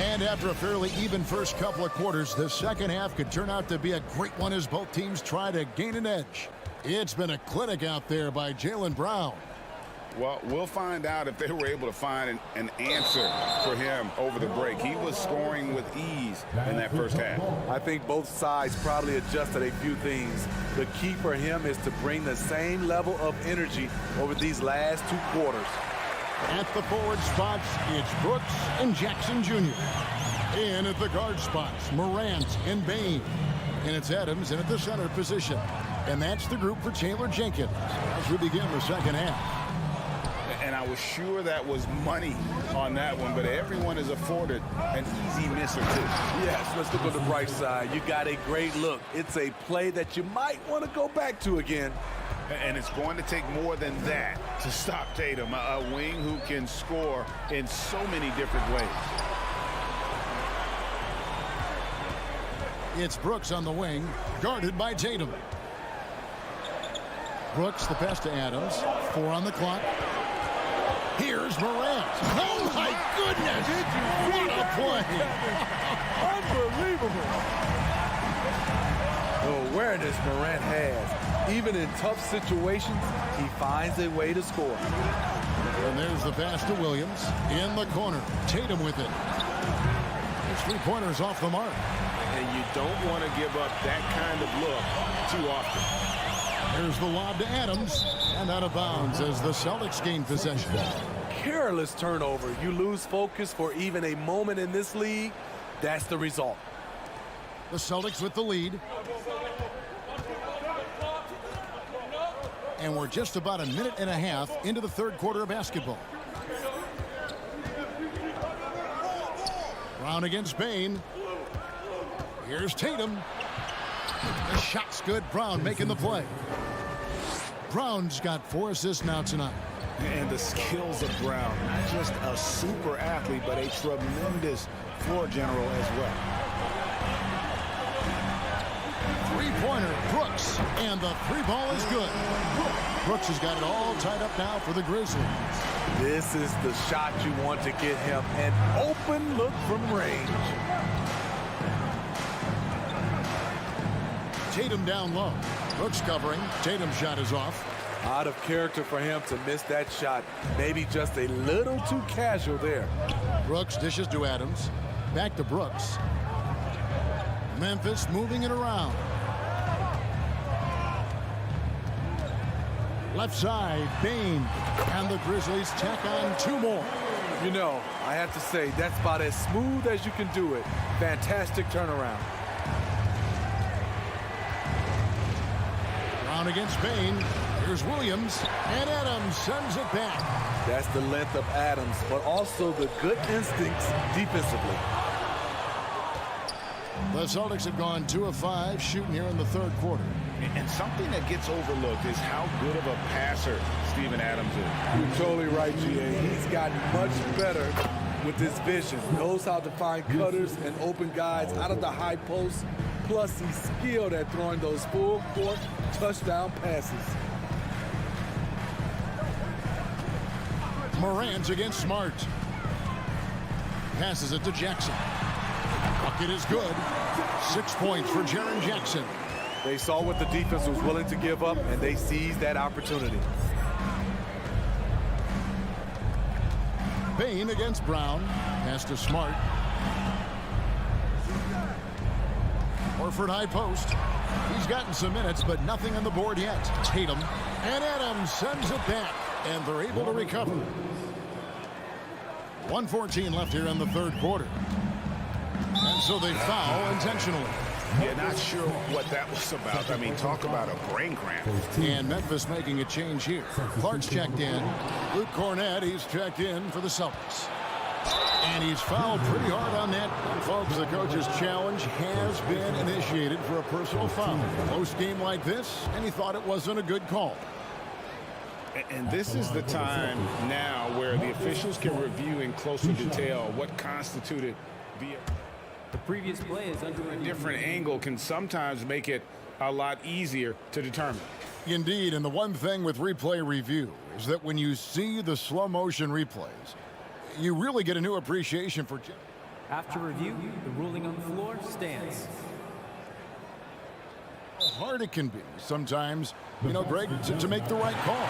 And after a fairly even first couple of quarters, the second half could turn out to be a great one as both teams try to gain an edge. It's been a clinic out there by Jaylen Brown. Well, we'll find out if they were able to find an answer for him over the break. He was scoring with ease in that first half. I think both sides probably adjusted a few things. The key for him is to bring the same level of energy over these last 2 quarters. At the forward spots, it's Brooks and Jackson Jr. In at the guard spots, Morant and Bane. And it's Adams in at the center position. And that's the group for Taylor Jenkins as we begin the second half. And I was sure that was money on that one, but everyone is afforded an easy miss or 2. Yes, let's look on the bright side. You got a great look. It's a play that you might want to go back to again. And it's going to take more than that to stop Tatum, a wing who can score in so many different ways. It's Brooks on the wing, guarded by Tatum. Brooks, the pass to Adams. 4 on the clock. Here's Morant. Oh, my goodness! What a play! Unbelievable! The awareness Morant has. Even in tough situations, he finds a way to score. And there's the pass to Williams. In the corner. Tatum with it. His 3-pointers off the mark. And you don't want to give up that kind of look too often. Here's the lob to Adams. And out of bounds as the Celtics gain possession. Careless turnover. You lose focus for even a moment in this league. That's the result. The Celtics with the lead. And we're just about a minute and a half into the third quarter of basketball. Brown against Payne. Here's Tatum. The shot's good. Brown making the play. Brown's got 4 assists now tonight. And the skills of Brown, not just a super athlete, but a tremendous floor general as well. 3-pointer, Brooks, and the 3-ball is good. Brooks has got it all tied up now for the Grizzlies. This is the shot you want to get him, an open look from range. Tatum down low. Brooks covering. Tatum's shot is off. Out of character for him to miss that shot. Maybe just a little too casual there. Brooks dishes to Adams. Back to Brooks. Memphis moving it around. Left side, Bane. And the Grizzlies tack on 2 more. You know, I have to say, that's about as smooth as you can do it. Fantastic turnaround. Brown against Bain. Here's Williams, and Adams sends it back. That's the length of Adams, but also the good instincts defensively. The Celtics have gone 2 of 5 shooting here in the third quarter. And something that gets overlooked is how good of a passer Steven Adams is. You're totally right, G.A. He's gotten much better with his vision. Knows how to find cutters and open guys out of the high post. Plus, he's skilled at throwing those full-court touchdown passes. Morant against Smart. Passes it to Jackson. Bucket is good. 6 points for Jaren Jackson. They saw what the defense was willing to give up, and they seized that opportunity. Bain against Brown. Pass to Smart. Horford high post. He's gotten some minutes, but nothing on the board yet. Tatum. And Adams sends it back, and they're able to recover. 1:14 left here in the third quarter. And so they foul intentionally. Yeah, not sure what that was about. I mean, talk about a brain cramp. And Memphis making a change here. Clark's checked in. Luke Cornett, he's checked in for the Celtics. And he's fouled pretty hard on that. And folks, the coach's challenge has been initiated for a personal foul. Close game like this, and he thought it wasn't a good call. And this is the time now where the officials can review in closer detail what constituted the previous play is under a different angle can sometimes make it a lot easier to determine. Indeed, and the one thing with replay review is that when you see the slow motion replays, you really get a new appreciation for. After review, the ruling on the floor stands. How hard it can be sometimes, you know, Greg, to make the right call.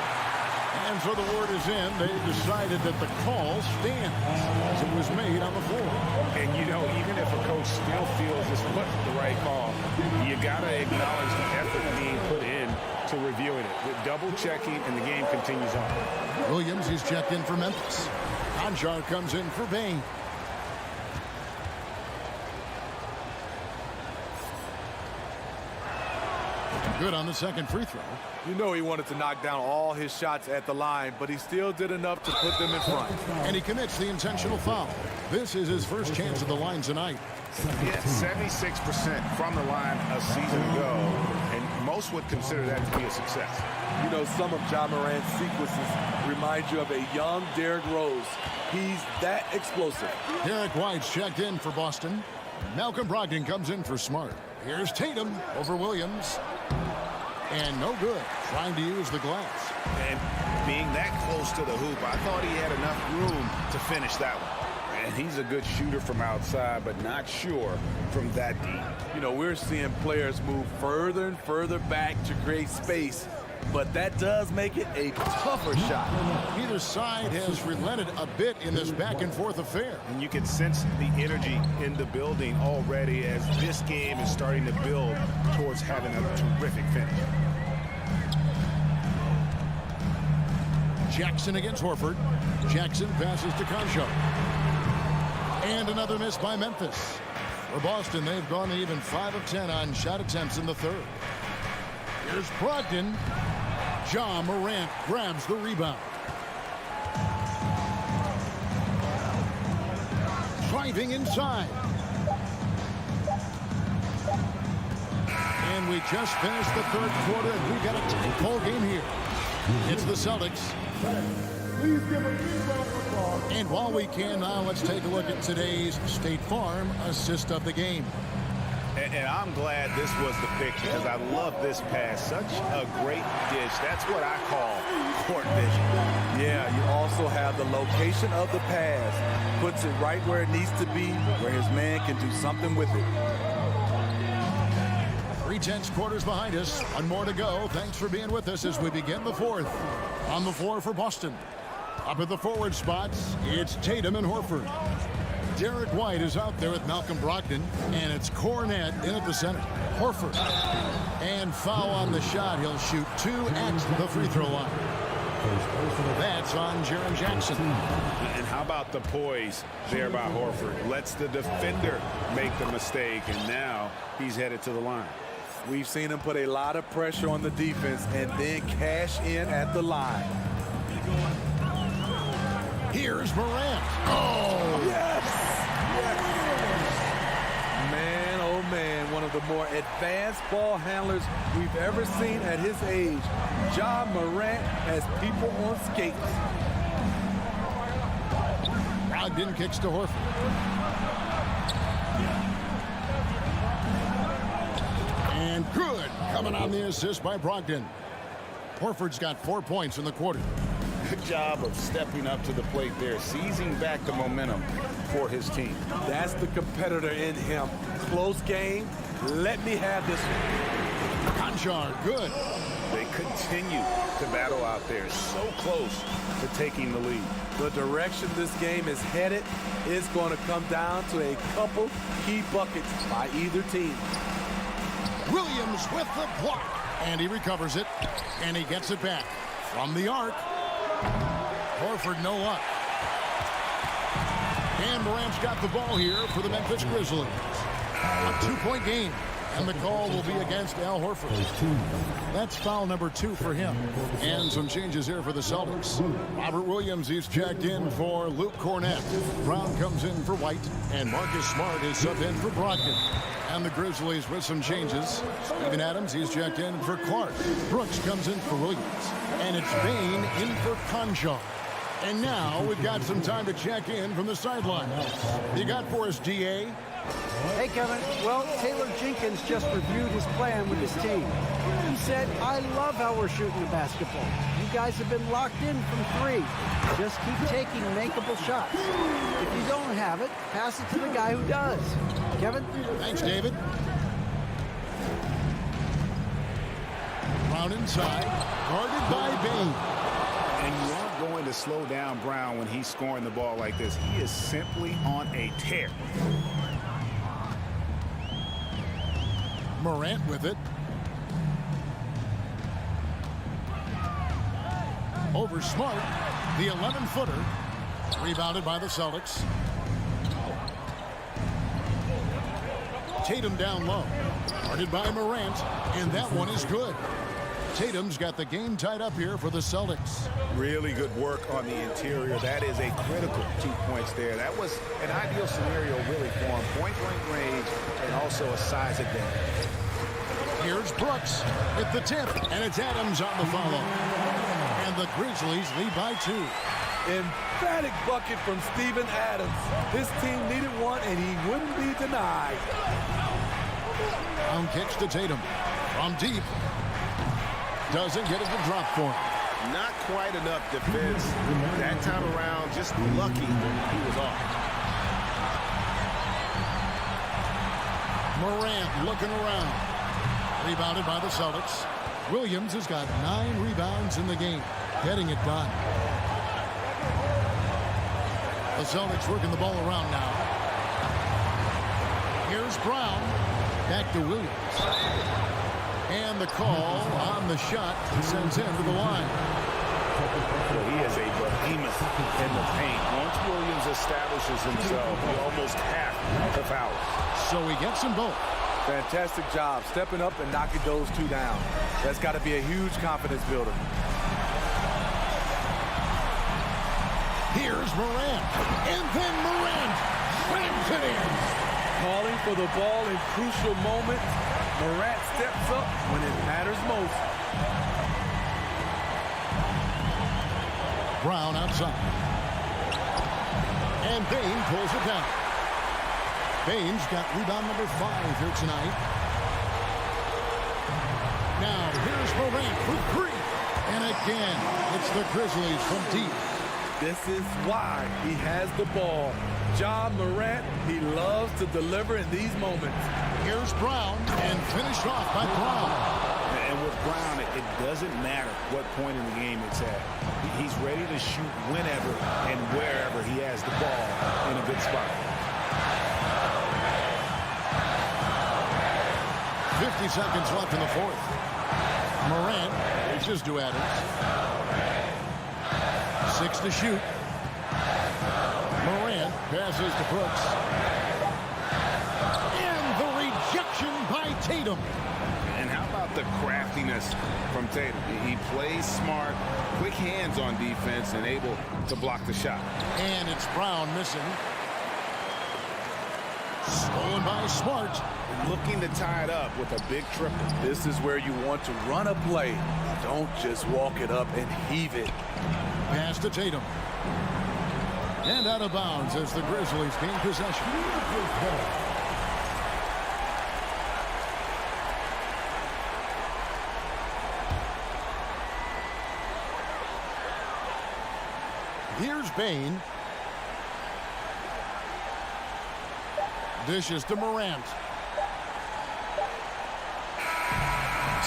And so the word is in. They decided that the call stands as it was made on the floor. And, you know, even if a coach still feels this wasn't the right call, you got to acknowledge the effort being put in to reviewing it. With double checking, and the game continues on. Williams, he's checked in for Memphis. Conchar comes in for Bain. Good on the second free throw. You know he wanted to knock down all his shots at the line, but he still did enough to put them in front. And he commits the intentional foul. This is his first chance at the line tonight. Yeah, 76% from the line a season ago, and most would consider that to be a success. You know, some of Ja Morant's sequences remind you of a young Derrick Rose. He's that explosive. Derek White's checked in for Boston. Malcolm Brogdon comes in for Smart. Here's Tatum over Williams. And no good, trying to use the glass. And being that close to the hoop, I thought he had enough room to finish that one. And he's a good shooter from outside, but not sure from that deep. You know, we're seeing players move further and further back to create space, but that does make it a tougher shot. Either side has relented a bit in this back-and-forth affair. And you can sense the energy in the building already as this game is starting to build towards having a terrific finish. Jackson against Horford. Jackson passes to Conchar. And another miss by Memphis. For Boston, they've gone to even 5 of 10 on shot attempts in the third. Here's Brogdon. Ja Morant grabs the rebound. Driving inside. And we just finished the third quarter, and we got a tight ball game here. It's the Celtics. Please give a big round of applause. And while we can now, let's take a look at today's State Farm assist of the game. And I'm glad this was the pick because I love this pass. Such a great dish. That's what I call court vision. Yeah, you also have the location of the pass. Puts it right where it needs to be, where his man can do something with it. 3/10 quarters behind us. One more to go. Thanks for being with us as we begin the fourth. On the floor for Boston. Up at the forward spots, it's Tatum and Horford. Derek White is out there with Malcolm Brogdon, and it's Cornett in at the center. Horford. And foul on the shot. He'll shoot 2 at the free throw line. That's on Jaren Jackson. And how about the poise there by Horford? Lets the defender make the mistake, and now he's headed to the line. We've seen him put a lot of pressure on the defense and then cash in at the line. Here's Morant. Oh, yes! Man, oh man, one of the more advanced ball handlers we've ever seen at his age. Ja Morant has people on skates. Brogdon kicks to Horford. And good, coming on the assist by Brogdon. Horford's got 4 points in the quarter. Good job of stepping up to the plate there, seizing back the momentum for his team. That's the competitor in him. Close game. Let me have this one. Conjar, good. They continue to battle out there, so close to taking the lead. The direction this game is headed is going to come down to a couple key buckets by either team. Williams with the block. And he recovers it. And he gets it back from the arc. Horford, no luck. And Morant's got the ball here for the Memphis Grizzlies. A 2-point game. And the call will be against Al Horford. That's foul number 2 for him. And some changes here for the Celtics. Robert Williams, he's checked in for Luke Cornett. Brown comes in for White. And Marcus Smart is subbed in for Brogdon. And the Grizzlies with some changes. Steven Adams, he's checked in for Clark. Brooks comes in for Williams. And it's Bain in for Conjar. And now we've got some time to check in from the sideline. You got for us, DA? Hey, Kevin. Well, Taylor Jenkins just reviewed his plan with his team. He said, I love how we're shooting the basketball. You guys have been locked in from 3. Just keep taking makeable shots. If you don't have it, pass it to the guy who does. Kevin? Thanks, David. Brown inside, guarded by Bain. And you aren't going to slow down Brown when he's scoring the ball like this. He is simply on a tear. Morant with it. Over Smart, the 11-footer. Rebounded by the Celtics. Tatum down low. Guarded by Morant, and that one is good. Tatum's got the game tied up here for the Celtics. Really good work on the interior. That is a critical 2 points there. That was an ideal scenario really for him. Point-blank range and also a size advantage. Here's Brooks at the tip, and it's Adams on the follow. And the Grizzlies lead by 2. Emphatic bucket from Steven Adams. His team needed one, and he wouldn't be denied. Brown kicks to Tatum. From deep. Doesn't get it to drop for him. Not quite enough defense. That time around, just lucky he was off. Morant looking around. Rebounded by the Celtics. Williams has got 9 rebounds in the game. Getting it done. The Celtics working the ball around now. Here's Brown. Back to Williams. And the call on the shot sends him to the line. Well, he is a behemoth in the paint. Once Williams establishes himself, he almost have to foul. So he gets them both. Fantastic job stepping up and knocking those 2 down. That's got to be a huge confidence builder. Here's Morant. And then Morant slams it in. Calling for the ball in crucial moments. Morant steps up when it matters most. Brown outside. And Bain pulls it down. Bain's got rebound number 5 here tonight. Now here's Morant for 3. And again, it's the Grizzlies from deep. This is why he has the ball. Ja Morant, he loves to deliver in these moments. Here's Brown, and finished off by Brown. And with Brown, it doesn't matter what point in the game it's at. He's ready to shoot whenever and wherever he has the ball in a good spot. 50 seconds left in the 4th. Morant reaches to Adams. 6 to shoot. Morant passes to Brooks. And the rejection by Tatum. And how about the craftiness from Tatum? He plays smart, quick hands on defense, and able to block the shot. And it's Brown missing. Stolen by Smart. Looking to tie it up with a big triple. This is where you want to run a play. Don't just walk it up and heave it. Pass to Tatum. And out of bounds as the Grizzlies gain possession. Here's Bane. Dishes to Morant.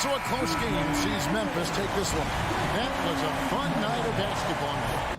So a close game sees Memphis take this one. That was a fun night of basketball.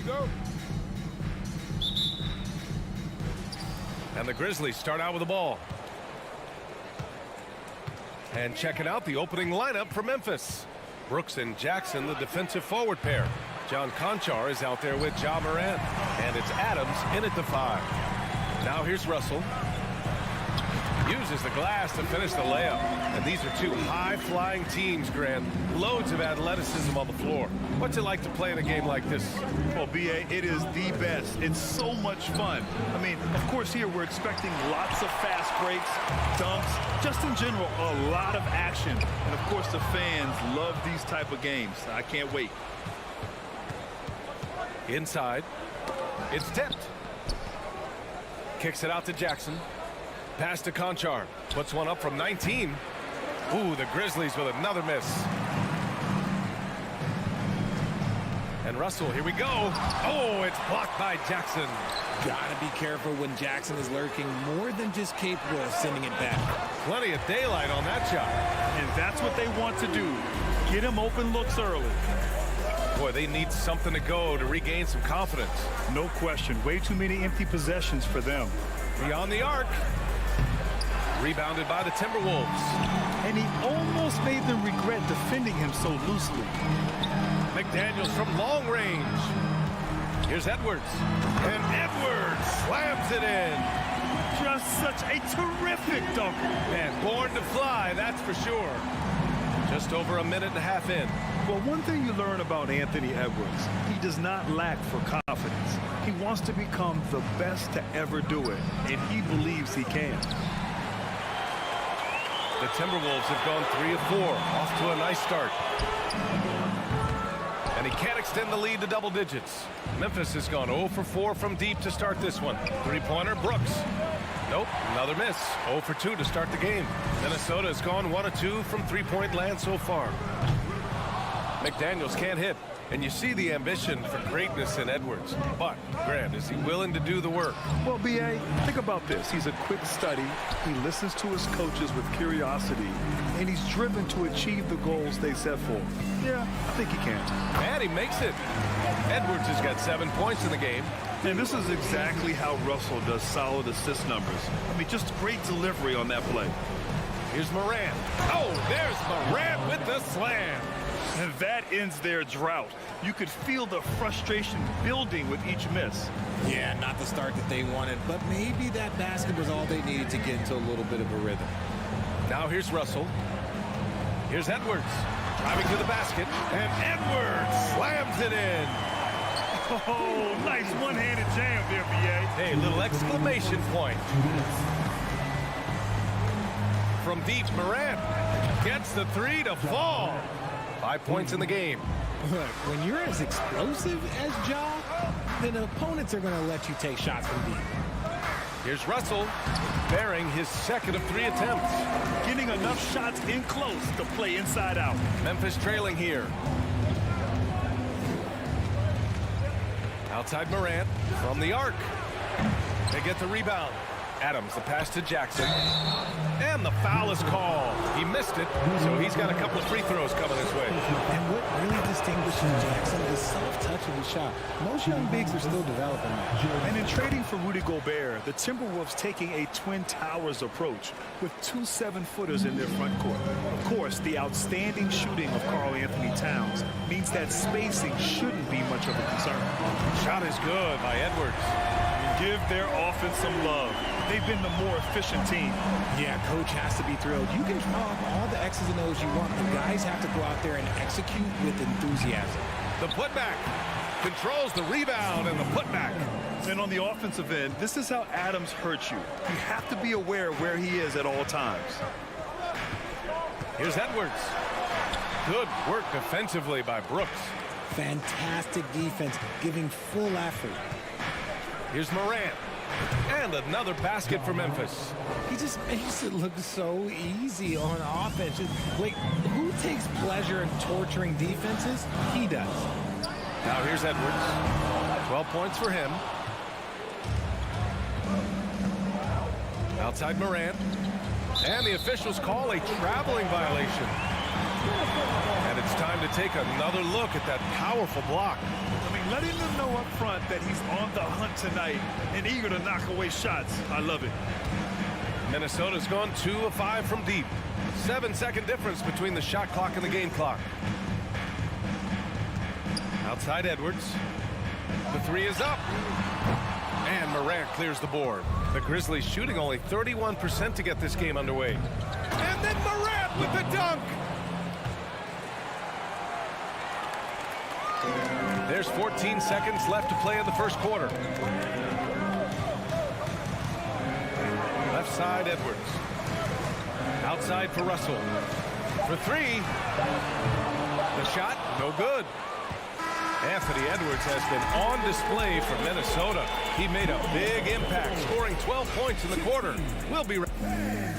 go. And the Grizzlies start out with the ball. And checking out the opening lineup for Memphis. Brooks and Jackson, the defensive forward pair. John Conchar is out there with Ja Morant. And it's Adams in at the 5. Now here's Russell. Uses the glass to finish the layup. And these are two high-flying teams, Grant. Loads of athleticism on the floor. What's it like to play in a game like this? Well, B.A., it is the best. It's so much fun. I mean, of course, here we're expecting lots of fast breaks, dunks, just in general, a lot of action. And, of course, the fans love these type of games. I can't wait. Inside. It's tipped. Kicks it out to Jackson. Pass to Conchar. Puts one up from 19. Ooh, the Grizzlies with another miss. And Russell, here we go. Oh, it's blocked by Jackson. Gotta be careful when Jackson is lurking, more than just capable of sending it back. Plenty of daylight on that shot. And that's what they want to do. Get him open looks early. Boy, they need something to go to regain some confidence. No question. Way too many empty possessions for them. Beyond the arc. Rebounded by the Timberwolves. And he almost made them regret defending him so loosely. McDaniels from long range. Here's Edwards. And Edwards slams it in. Just such a terrific dunker. Man, born to fly, that's for sure. Just over a minute and a half in. Well, one thing you learn about Anthony Edwards, he does not lack for confidence. He wants to become the best to ever do it, and he believes he can. The Timberwolves have gone 3 of 4, off to a nice start. And he can't extend the lead to double digits. Memphis has gone 0 for 4 from deep to start this one. Three-pointer, Brooks. Nope, another miss. 0 for 2 to start the game. Minnesota has gone 1 of 2 from three-point land so far. McDaniels can't hit. And you see the ambition for greatness in Edwards. But, Grant, is he willing to do the work? Well, B.A., think about this. He's a quick study. He listens to his coaches with curiosity. And he's driven to achieve the goals they set for him. Yeah, I think he can. And he makes it. Edwards has got 7 points in the game. And this is exactly how Russell does solid assist numbers. I mean, just great delivery on that play. Here's Morant. Oh, there's Morant with the slam. And that ends their drought. You could feel the frustration building with each miss. Yeah, not the start that they wanted, but maybe that basket was all they needed to get into a little bit of a rhythm. Now here's Russell. Here's Edwards. Driving to the basket. And Edwards slams it in. Oh, nice one-handed jam there, B.A. Hey, little exclamation point. From deep, Morant gets the 3 to fall. 5 points in the game. Look, when you're as explosive as Ja, then opponents are going to let you take shots from deep. Here's Russell, bearing his second of 3 attempts. Getting enough shots in close to play inside out. Memphis trailing here. Outside Morant from the arc. They get the rebound. Adams, the pass to Jackson. And the foul is called. He missed it, so he's got a couple of free throws coming his way. And what really distinguishes Jackson is the soft touch of his shot. Most young bigs are still developing that. And in trading for Rudy Gobert, the Timberwolves taking a Twin Towers approach with 2 7-footers in their front court. Of course, the outstanding shooting of Karl Anthony Towns means that spacing shouldn't be much of a concern. Shot is good by Edwards. Give their offense some love. They've been the more efficient team. Yeah, coach has to be thrilled. You can draw up all the X's and O's you want, but guys have to go out there and execute with enthusiasm. The putback controls the rebound and the putback. And on the offensive end, this is how Adams hurts you. You have to be aware of where he is at all times. Here's Edwards. Good work defensively by Brooks. Fantastic defense, giving full effort. Here's Morant. And another basket for Memphis. He just makes it look so easy on offense. Like, who takes pleasure in torturing defenses? He does. Now here's Edwards. 12 points for him. Outside Morant. And the officials call a traveling violation. And it's time to take another look at that powerful block. I mean, letting them know up front that he's on the hunt tonight and eager to knock away shots. I love it. Minnesota's gone 2 of 5 from deep. 7-second difference between the shot clock and the game clock. Outside Edwards. The three is up. And Morant clears the board. The Grizzlies shooting only 31% to get this game underway. And then Morant with the dunk. There's 14 seconds left to play in the first quarter. Left side, Edwards. Outside for Russell. For three. The shot, no good. Anthony Edwards has been on display for Minnesota. He made a big impact, scoring 12 points in the quarter. We'll be right back.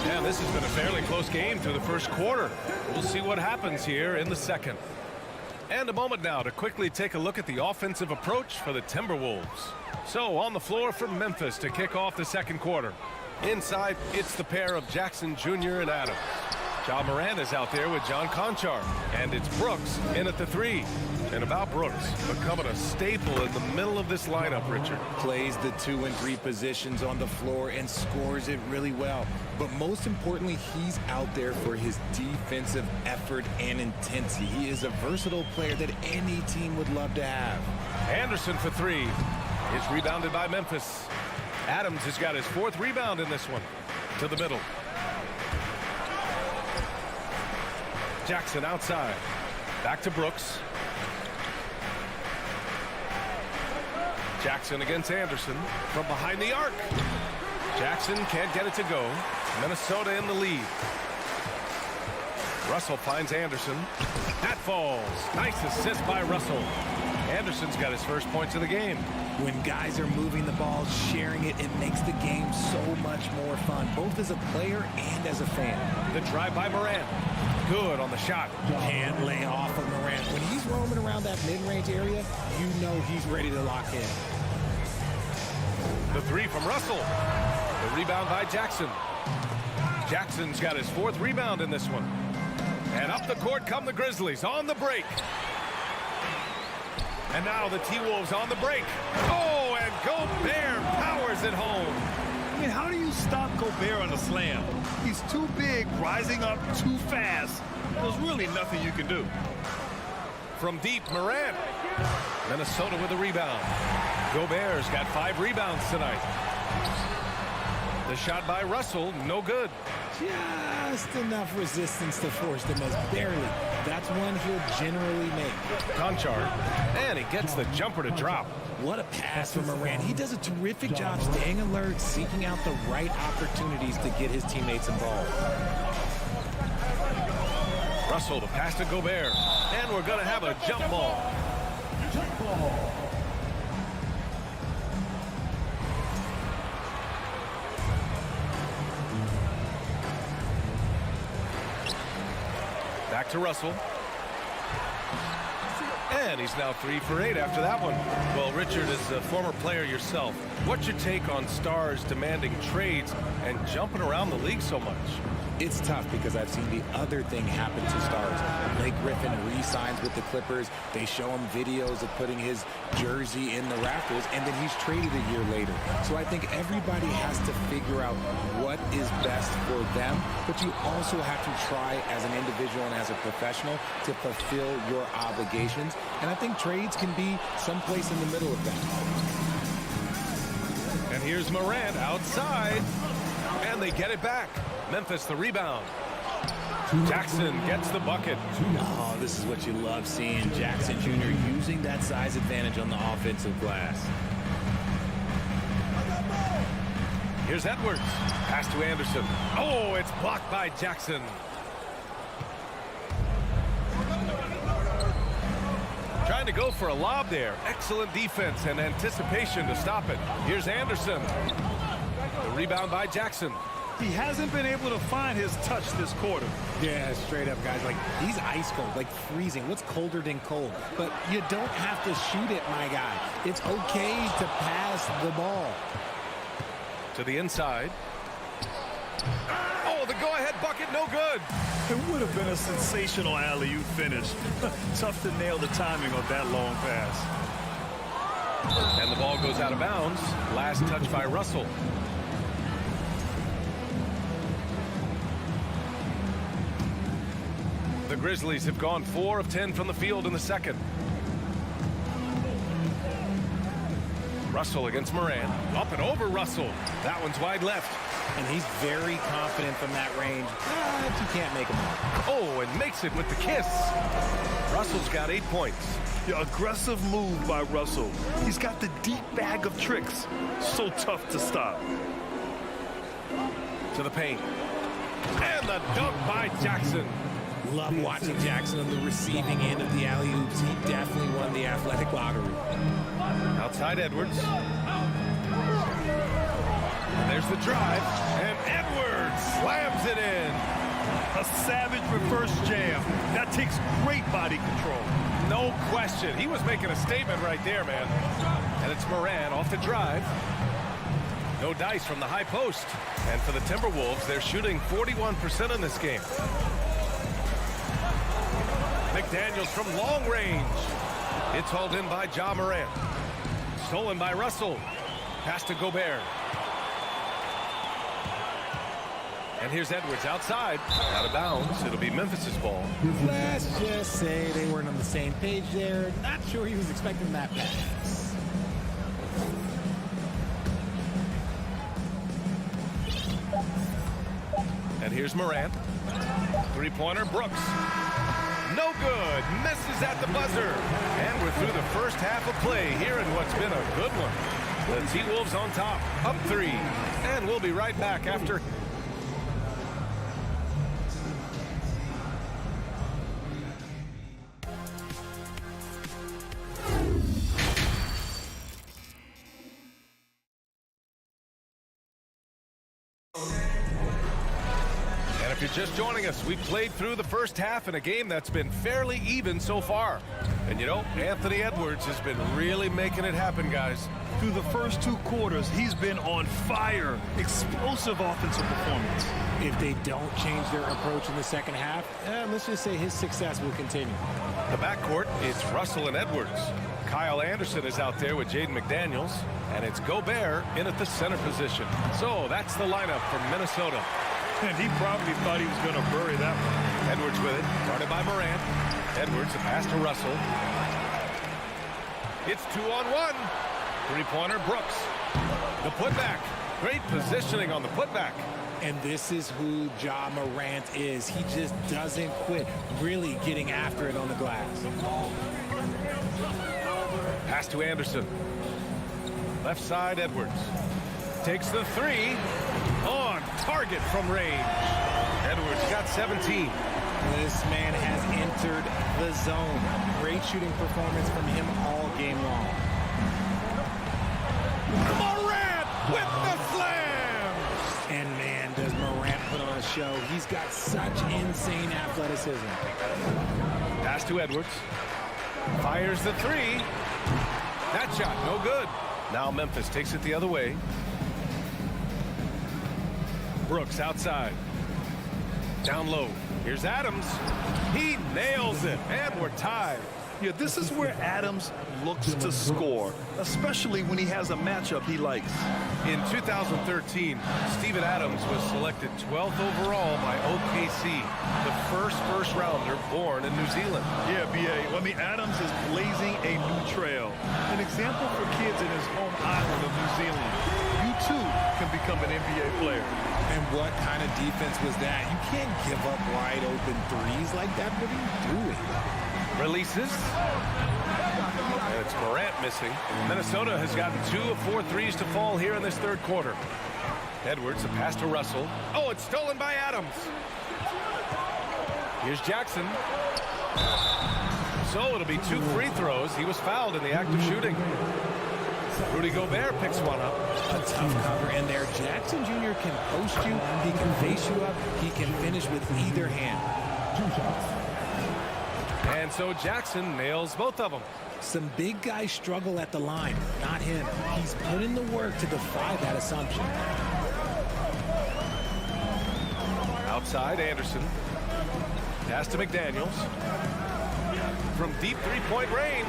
Yeah, this has been a fairly close game through the first quarter. We'll see what happens here in the second. And a moment now to quickly take a look at the offensive approach for the Timberwolves. So on the floor from Memphis to kick off the second quarter. Inside, it's the pair of Jackson Jr. and Adams. Ja Morant is out there with John Conchar. And it's Brooks in at the three. And about Brooks, becoming a staple in the middle of this lineup, Richard. Plays the 2 and 3 positions on the floor and scores it really well. But most importantly, he's out there for his defensive effort and intensity. He is a versatile player that any team would love to have. Anderson for three. It's rebounded by Memphis. Adams has got his 4th rebound in this one. To the middle. Jackson outside. Back to Brooks. Jackson against Anderson from behind the arc. Jackson can't get it to go. Minnesota in the lead. Russell finds Anderson. That falls. Nice assist by Russell. Anderson's got his first points of the game. When guys are moving the ball, sharing it, it makes the game so much more fun, both as a player and as a fan. The drive by Morant. Good on the shot. Can't lay off of Morant. When he's roaming around that mid-range area, you know he's ready to lock in. The three from Russell. The rebound by Jackson. Jackson's got his 4th rebound in this one. And up the court come the Grizzlies on the break. And now the T-Wolves on the break. Oh, and Gobert powers it home. I mean, how do you stop Gobert on a slam? He's too big, rising up too fast. There's really nothing you can do. From deep, Morant. Minnesota with a rebound. Gobert's got 5 rebounds tonight. The shot by Russell, no good. Just enough resistance to force the miss, barely. That's one he'll generally make. Conchar, and he gets the jumper to drop. What a pass from Morant. He does a terrific job staying alert, seeking out the right opportunities to get his teammates involved. Russell, the pass to Gobert, and we're going to have a jump ball. Jump ball. Back to Russell. And he's now 3 for 8 after that one. Well, Richard, as a former player yourself, what's your take on stars demanding trades and jumping around the league so much? It's tough because I've seen the other thing happen to stars. Blake Griffin re-signs with the Clippers. They show him videos of putting his jersey in the rafters, and then he's traded a year later. So I think everybody has to figure out what is best for them, but you also have to try as an individual and as a professional to fulfill your obligations. And I think trades can be someplace in the middle of that. And here's Morant outside, and they get it back. Memphis the rebound. Jackson gets the bucket. Oh, this is what you love seeing. Jackson Jr. using that size advantage on the offensive glass. Here's Edwards. Pass to Anderson. Oh, it's blocked by Jackson. Trying to go for a lob there. Excellent defense and anticipation to stop it. Here's Anderson. The rebound by Jackson. He hasn't been able to find his touch this quarter. Yeah, straight up, guys. Like, he's ice cold, like freezing. What's colder than cold? But you don't have to shoot it, my guy. It's okay to pass the ball. To the inside. Oh, the go-ahead bucket, no good. It would have been a sensational alley-oop finish. Tough to nail the timing of that long pass. And the ball goes out of bounds. Last touch by Russell. The Grizzlies have gone 4 of 10 from the field in the second. Russell against Moran. Up and over Russell. That one's wide left. And he's very confident from that range, but you can't make him out. Oh, and makes it with the kiss. Russell's got 8 points. Yeah, aggressive move by Russell. He's got the deep bag of tricks. So tough to stop. To the paint. And the dunk by Jackson. Love watching Jackson on the receiving end of the alley-oops. He definitely won the athletic lottery. Outside Edwards. And there's the drive. And Edwards slams it in. A savage reverse jam. That takes great body control. No question. He was making a statement right there, man. And it's Moran off the drive. No dice from the high post. And for the Timberwolves, they're shooting 41% in this game. McDaniels from long range. It's hauled in by Ja Morant. Stolen by Russell. Pass to Gobert. And here's Edwards outside. Out of bounds. It'll be Memphis's ball. Let's just say they weren't on the same page there. Not sure he was expecting that pass. And here's Morant. Three-pointer, Brooks. No good. Misses at the buzzer. And we're through the first half of play here in what's been a good one. The T-Wolves on top, up 3. And we'll be right back after. If you're just joining us, we played through the first half in a game that's been fairly even so far. And you know, Anthony Edwards has been really making it happen, guys. Through the first 2 quarters, he's been on fire. Explosive offensive performance. If they don't change their approach in the second half, let's just say his success will continue. The backcourt, it's Russell and Edwards. Kyle Anderson is out there with Jaden McDaniels. And it's Gobert in at the center position. So that's the lineup from Minnesota. And he probably thought he was going to bury that one. Edwards with it, guarded by Morant. Edwards, a pass to Russell. It's 2-on-1. Three-pointer, Brooks. The putback. Great positioning on the putback. And this is who Ja Morant is. He just doesn't quit really getting after it on the glass. Pass to Anderson. Left side, Edwards. Takes the 3. On target from range. Edwards got 17. This man has entered the zone. Great shooting performance from him all game long. Morant with the slam! And man, does Morant put on a show. He's got such insane athleticism. Pass to Edwards. Fires the 3. That shot, no good. Now Memphis takes it the other way. Brooks outside. Down low. Here's Adams. He nails it. And we're tied. Yeah, this is where Adams looks to score, especially when he has a matchup he likes. In 2013, Steven Adams was selected 12th overall by OKC, the first rounder born in New Zealand. Yeah, B.A. I mean, Adams is blazing a new trail. An example for kids in his home island of New Zealand. You, too, can become an NBA player. And what kind of defense was that? You can't give up wide open threes like that. What are you doing? Releases. And it's Morant missing. Minnesota has gotten 2 of 4 threes to fall here in this third quarter. Edwards, a pass to Russell. Oh, it's stolen by Adams. Here's Jackson. So it'll be 2 free throws. He was fouled in the act of shooting. Rudy Gobert picks one up. A tough cover in there. Jackson Jr. can post you. He can face you up. He can finish with either hand. And so Jackson nails both of them. Some big guys struggle at the line. Not him. He's put in the work to defy that assumption. Outside, Anderson. Pass to McDaniels. From deep three-point range,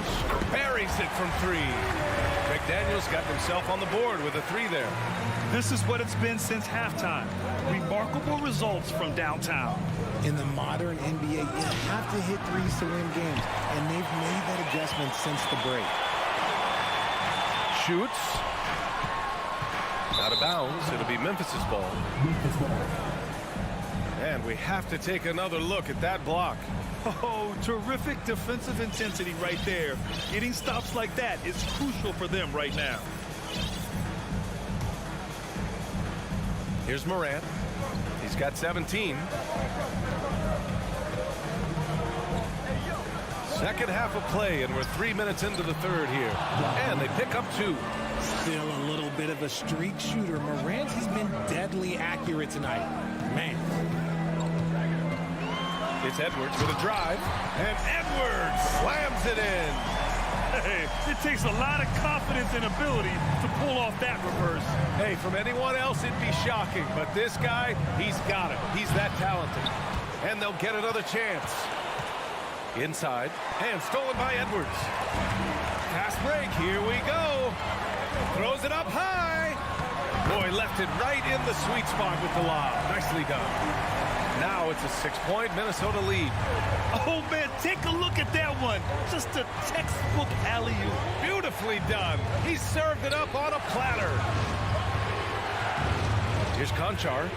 buries it from three. McDaniels got himself on the board with a three there. This is what it's been since halftime. Remarkable results from downtown. In the modern NBA, you have to hit threes to win games, and they've made that adjustment since the break. Shoots. Out of bounds. It'll be Memphis's ball. And we have to take another look at that block. Oh, terrific defensive intensity right there. Getting stops like that is crucial for them right now. Here's Morant. He's got 17. Second half of play, and we're 3 minutes into the third here. And they pick up 2. Still a little bit of a streak shooter. Morant has been deadly accurate tonight. Man. It's Edwards with a drive, and Edwards slams it in. Hey, it takes a lot of confidence and ability to pull off that reverse. Hey, from anyone else, it'd be shocking, but this guy, he's got it. He's that talented. And they'll get another chance. Inside, and stolen by Edwards. Fast break, here we go. Throws it up high. Boy, left it right in the sweet spot with the lob. Nicely done. Now it's a 6-point Minnesota lead. Oh, man, take a look at that one. Just a textbook alley-oop. Beautifully done. He served it up on a platter. Here's Conchar.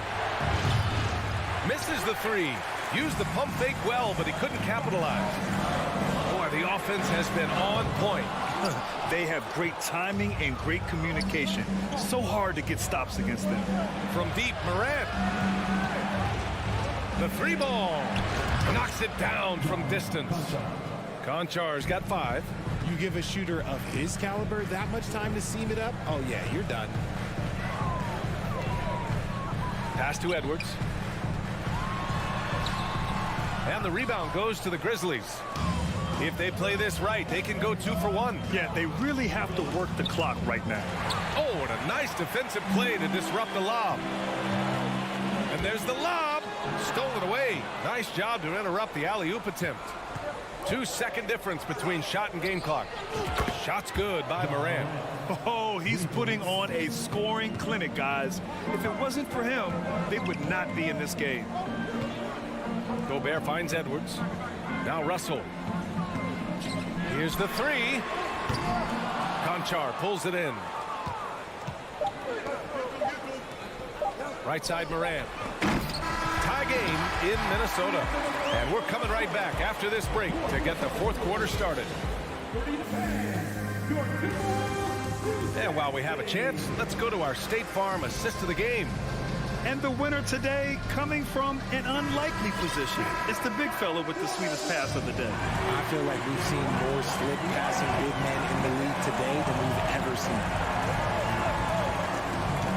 Misses the three. Used the pump fake well, but he couldn't capitalize. Boy, the offense has been on point. They have great timing and great communication. So hard to get stops against them. From deep, Morant. The three ball. Knocks it down from distance. Conchar's got 5. You give a shooter of his caliber that much time to seam it up? Oh, yeah, you're done. Pass to Edwards. And the rebound goes to the Grizzlies. If they play this right, they can go 2 for 1. Yeah, they really have to work the clock right now. Oh, and a nice defensive play to disrupt the lob. And there's the lob. Stolen away. Nice job to interrupt the alley-oop attempt. 2-second difference between shot and game clock. Shot's good by Morant. Oh, he's putting on a scoring clinic, guys. If it wasn't for him, they would not be in this game. Gobert finds Edwards. Now Russell. Here's the three. Conchar pulls it in. Right side Morant. Tie game in Minnesota. And we're coming right back after this break to get the fourth quarter started. And while we have a chance, let's go to our State Farm assist of the game. And the winner today coming from an unlikely position. It's the big fella with the sweetest pass of the day. I feel like we've seen more slick passing big men in the league today than we've ever seen.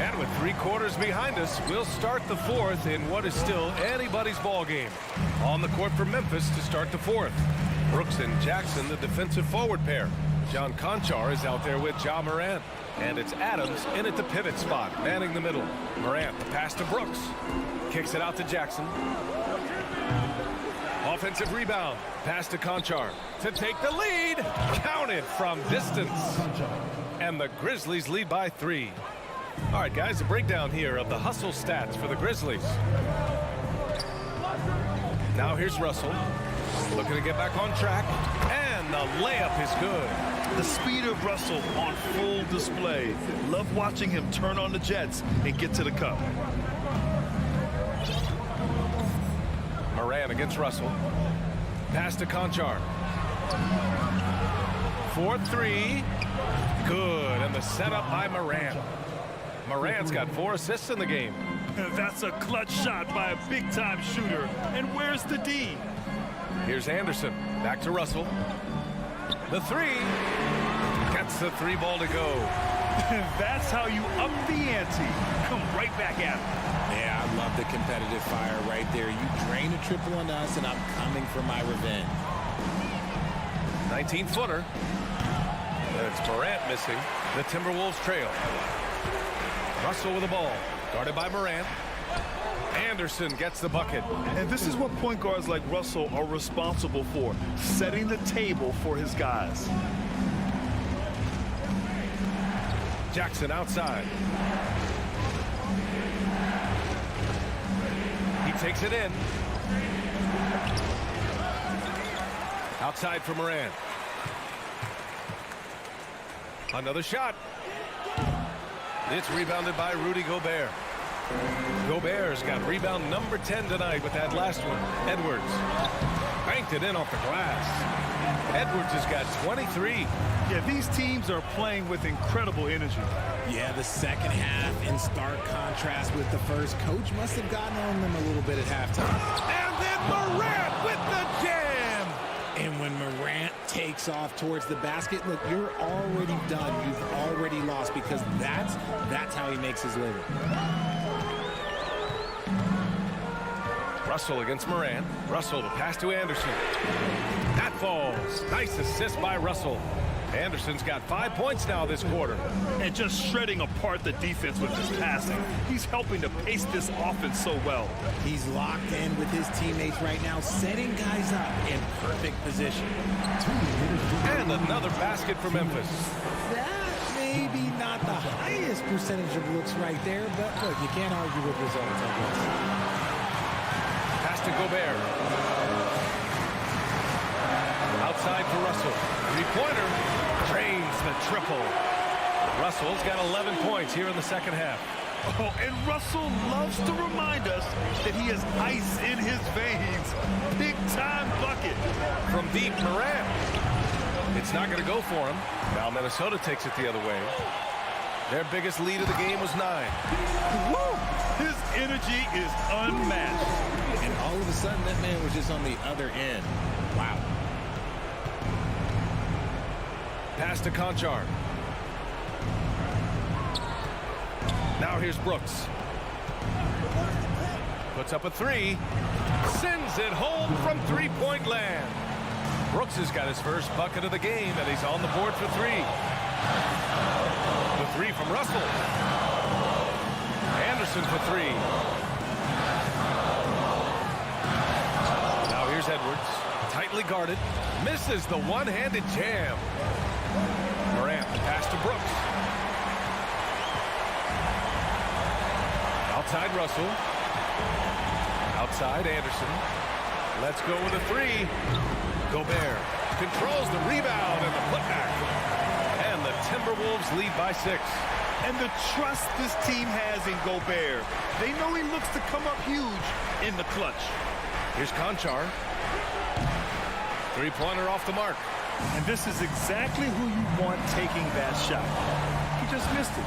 And with 3 quarters behind us, we'll start the fourth in what is still anybody's ball game. On the court for Memphis to start the fourth. Brooks and Jackson, the defensive forward pair. John Conchar is out there with Ja Morant. And it's Adams in at the pivot spot, manning the middle. Morant, the pass to Brooks. Kicks it out to Jackson. Offensive rebound. Pass to Conchar to take the lead. Counted from distance. And the Grizzlies lead by 3. All right, guys, a breakdown here of the hustle stats for the Grizzlies. Now here's Russell. Looking to get back on track. And the layup is good. The speed of Russell on full display. Love watching him turn on the jets and get to the cup. Morant against Russell. Pass to Conchar. 4-3. Good. And the setup by Morant. Morant's got 4 assists in the game. That's a clutch shot by a big-time shooter. And where's the D? Here's Anderson. Back to Russell. The three. Gets the 3 ball to go. That's how you up the ante. Come right back at him. Yeah, I love the competitive fire right there. You drain a triple on us, and I'm coming for my revenge. 19-footer. It's Morant missing. The Timberwolves trail. Russell with the ball. Guarded by Morant. Anderson gets the bucket. And this is what point guards like Russell are responsible for, setting the table for his guys. Jackson outside. He takes it in. Outside for Morant. Another shot. It's rebounded by Rudy Gobert. Gobert's got rebound number 10 tonight with that last one. Edwards banked it in off the glass. Edwards has got 23. Yeah, these teams are playing with incredible energy. Yeah, the second half in stark contrast with the first. Coach must have gotten on them a little bit at halftime. And then Morant with the jam. And when Morant takes off towards the basket, look, you're already done. You've already lost because that's how he makes his living. Russell against Morant. Russell, the pass to Anderson. That falls. Nice assist by Russell. Anderson's got 5 points now this quarter. And just shredding apart the defense with his passing. He's helping to pace this offense so well. He's locked in with his teammates right now, setting guys up in perfect position. And another basket for Memphis. That may be not the highest percentage of looks right there, but look, you can't argue with results, I guess. Pass to Gobert. Outside for Russell. Three-pointer. Drains the triple. Russell's got 11 points here in the second half. Oh, and Russell loves to remind us that he has ice in his veins. Big-time bucket. From deep, Morant. It's not going to go for him. Now Minnesota takes it the other way. Their biggest lead of the game was 9. Woo! His energy is unmatched. And all of a sudden, that man was just on the other end. Wow. Pass to Conchar. Now here's Brooks. Puts up a 3. Sends it home from three-point land. Brooks has got his first bucket of the game, and he's on the board for 3. The 3 from Russell. Anderson for 3. Now here's Edwards. Tightly guarded. Misses the one-handed jam. Morant, pass to Brooks. Outside Russell. Outside Anderson. Let's go with a 3. Gobert controls the rebound and the putback. And the Timberwolves lead by 6. And the trust this team has in Gobert. They know he looks to come up huge in the clutch. Here's Conchar. Three-pointer off the mark. And this is exactly who you want taking that shot. He just missed it.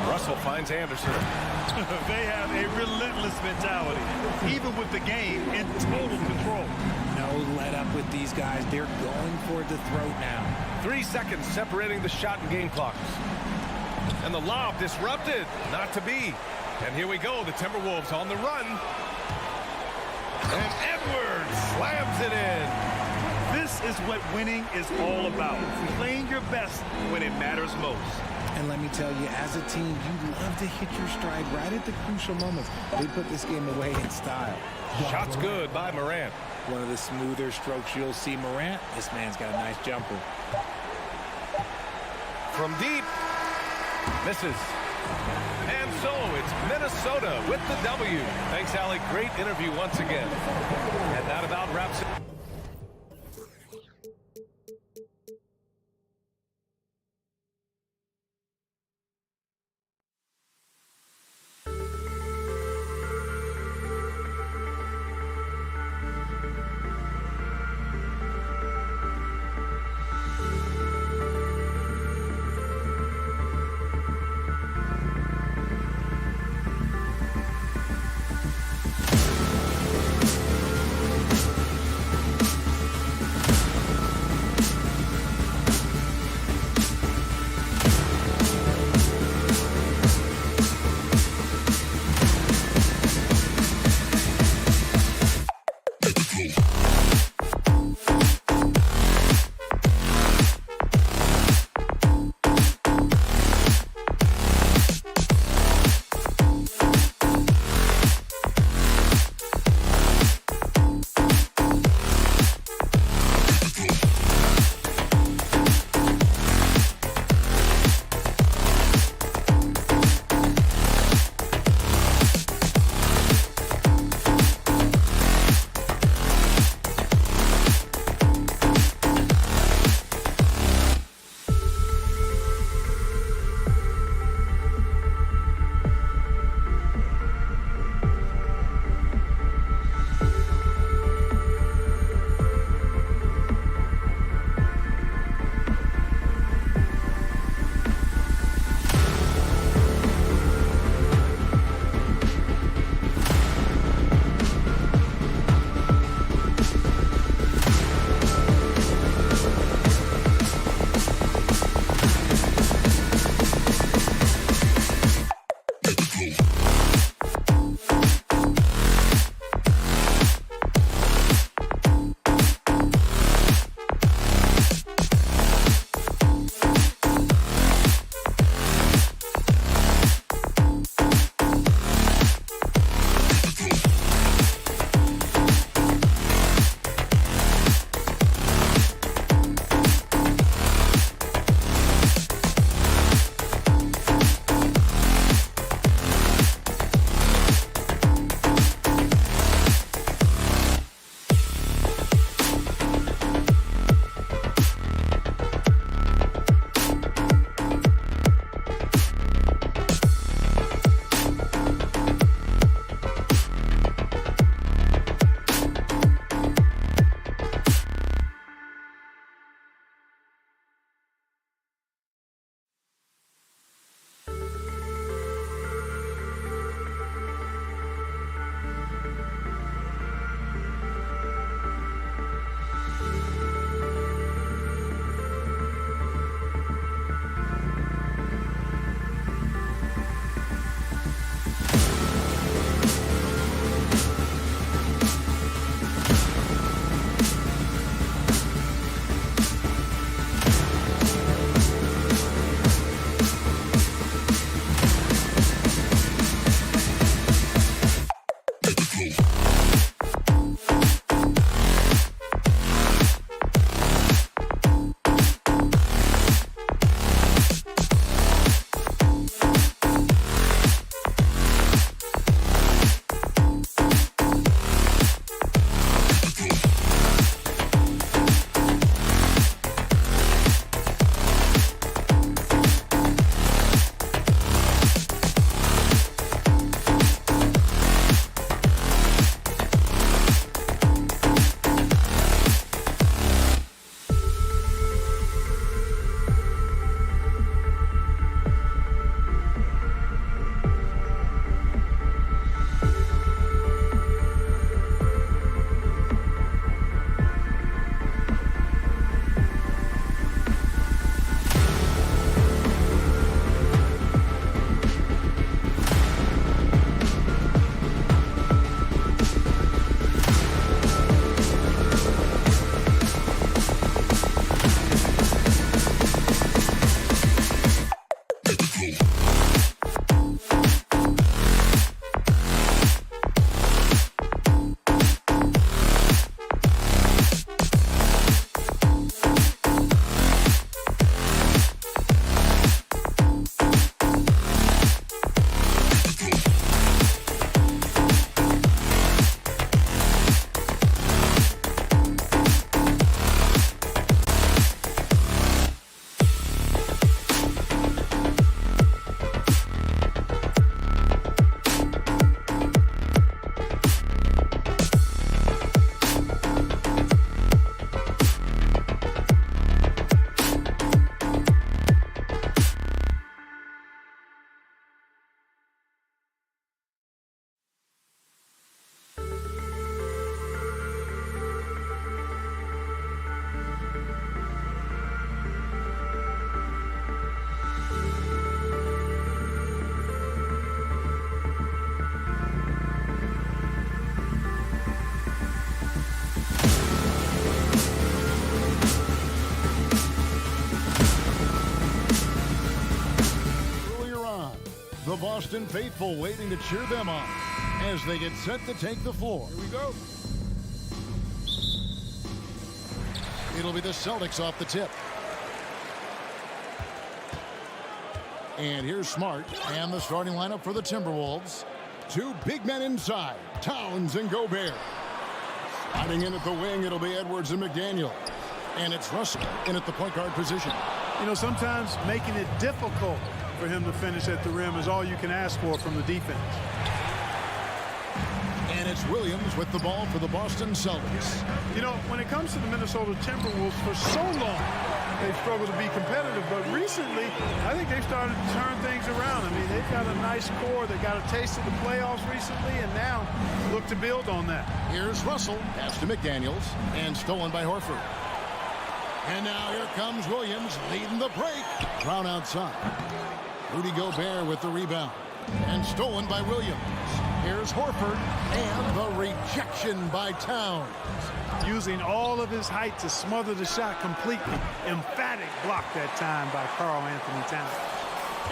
Russell finds Anderson. They have a relentless mentality, even with the game in total control. No let up with these guys. They're going for the throat now. 3 seconds separating the shot and game clocks. And the lob disrupted. Not to be. And here we go. The Timberwolves on the run. And Edwards slams it in. This is what winning is all about. Playing your best when it matters most. And let me tell you, as a team, you love to hit your stride right at the crucial moments. They put this game away in style. Shot's good by Morant. One of the smoother strokes you'll see Morant. This man's got a nice jumper. From deep. Misses. And so it's Minnesota with the W. Thanks, Allie. Great interview once again. And that about wraps it. the Boston faithful waiting to cheer them on as they get set to take the floor. Here we go. It'll be the Celtics off the tip. And here's Smart and the starting lineup for the Timberwolves. Two big men inside, Towns and Gobert. Sliding in at the wing, it'll be Edwards and McDaniel. And it's Russell in at the point guard position. You know, sometimes making it difficult for him to finish at the rim is all you can ask for from the defense. And it's Williams with the ball for the Boston Celtics. You know, when it comes to the Minnesota Timberwolves, for so long, they've struggled to be competitive. But recently, I think they've started to turn things around. I mean, they've got a nice core. They got a taste of the playoffs recently, and now look to build on that. Here's Russell. Pass to McDaniels. And stolen by Horford. And now here comes Williams leading the break. Brown outside. Rudy Gobert with the rebound. And stolen by Williams. Here's Horford. And the rejection by Towns. Using all of his height to smother the shot completely. Emphatic block that time by Karl Anthony Towns.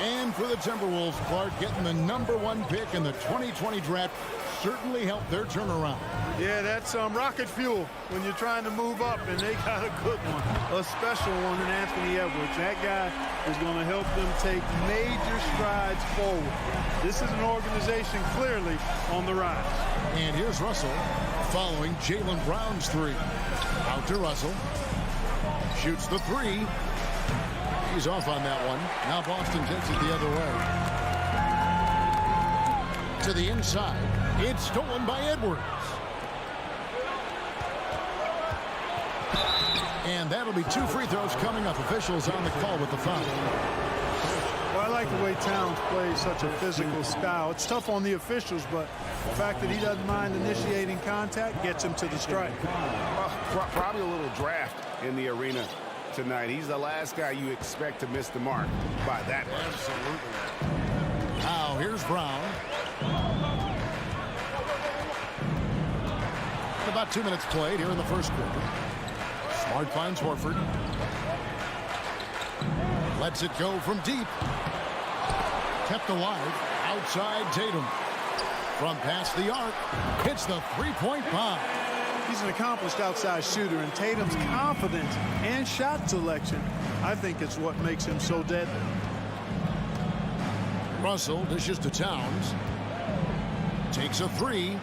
And for the Timberwolves, Clark, getting the #1 pick in the 2020 draft certainly helped their turnaround. Yeah, that's rocket fuel when you're trying to move up, and they got a good one, a special one in Anthony Edwards. That guy is going to help them take major strides forward. This is an organization clearly on the rise. And here's Russell following Jaylen Brown's three. Out to Russell. Shoots the three. He's off on that one. Now Boston takes it the other way. To the inside. It's stolen by Edwards. And that'll be 2 free throws coming up. Officials on the call with the foul. Well, I like the way Towns plays such a physical style. It's tough on the officials, but the fact that he doesn't mind initiating contact gets him to the strike. Probably a little draft in the arena tonight. He's the last guy you expect to miss the mark by that much. Absolutely. Now here's Brown. About 2 minutes played here in the first quarter. Smart finds Horford. Lets it go from deep. Kept alive. Outside Tatum. From past the arc. Hits the three-point bomb. He's an accomplished outside shooter, and Tatum's confidence and shot selection, I think, it's what makes him so deadly. Russell dishes to Towns. Takes a three.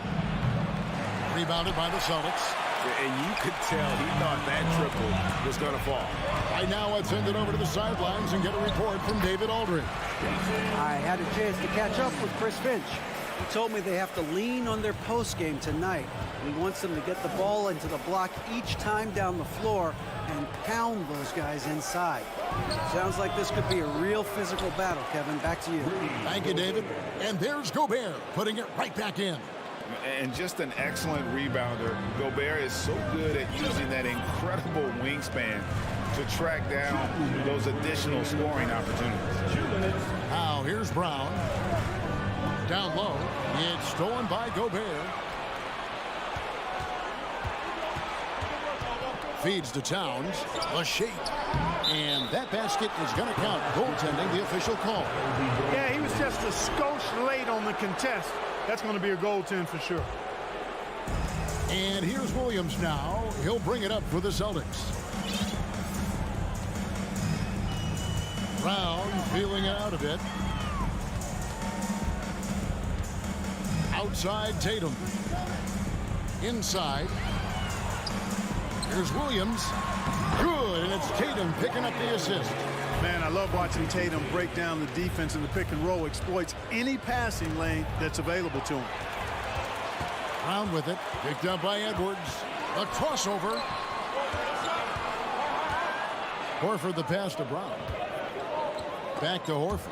Rebounded by the Celtics. And you could tell he thought that triple was going to fall. Right now, let's send it over to the sidelines and get a report from David Aldridge. I had a chance to catch up with Chris Finch. He told me they have to lean on their post game tonight. He wants them to get the ball into the block each time down the floor and pound those guys inside. Sounds like this could be a real physical battle, Kevin. Back to you. Thank you, David. And there's Gobert putting it right back in. And just an excellent rebounder. Gobert is so good at using that incredible wingspan to track down those additional scoring opportunities. Now here's Brown. Down low. It's stolen by Gobert. Feeds to Towns. A shake. And that basket is going to count. Goaltending, the official call. Yeah, he was just a skosh late on the contest. That's going to be a goaltend for sure. And here's Williams now. He'll bring it up for the Celtics. Brown feeling it out a bit. Outside Tatum. Inside. Here's Williams. Good, and it's Tatum picking up the assist. Man, I love watching Tatum break down the defense in the pick and roll, exploits any passing lane that's available to him. Brown with it, picked up by Edwards. A crossover. Horford the pass to Brown. Back to Horford.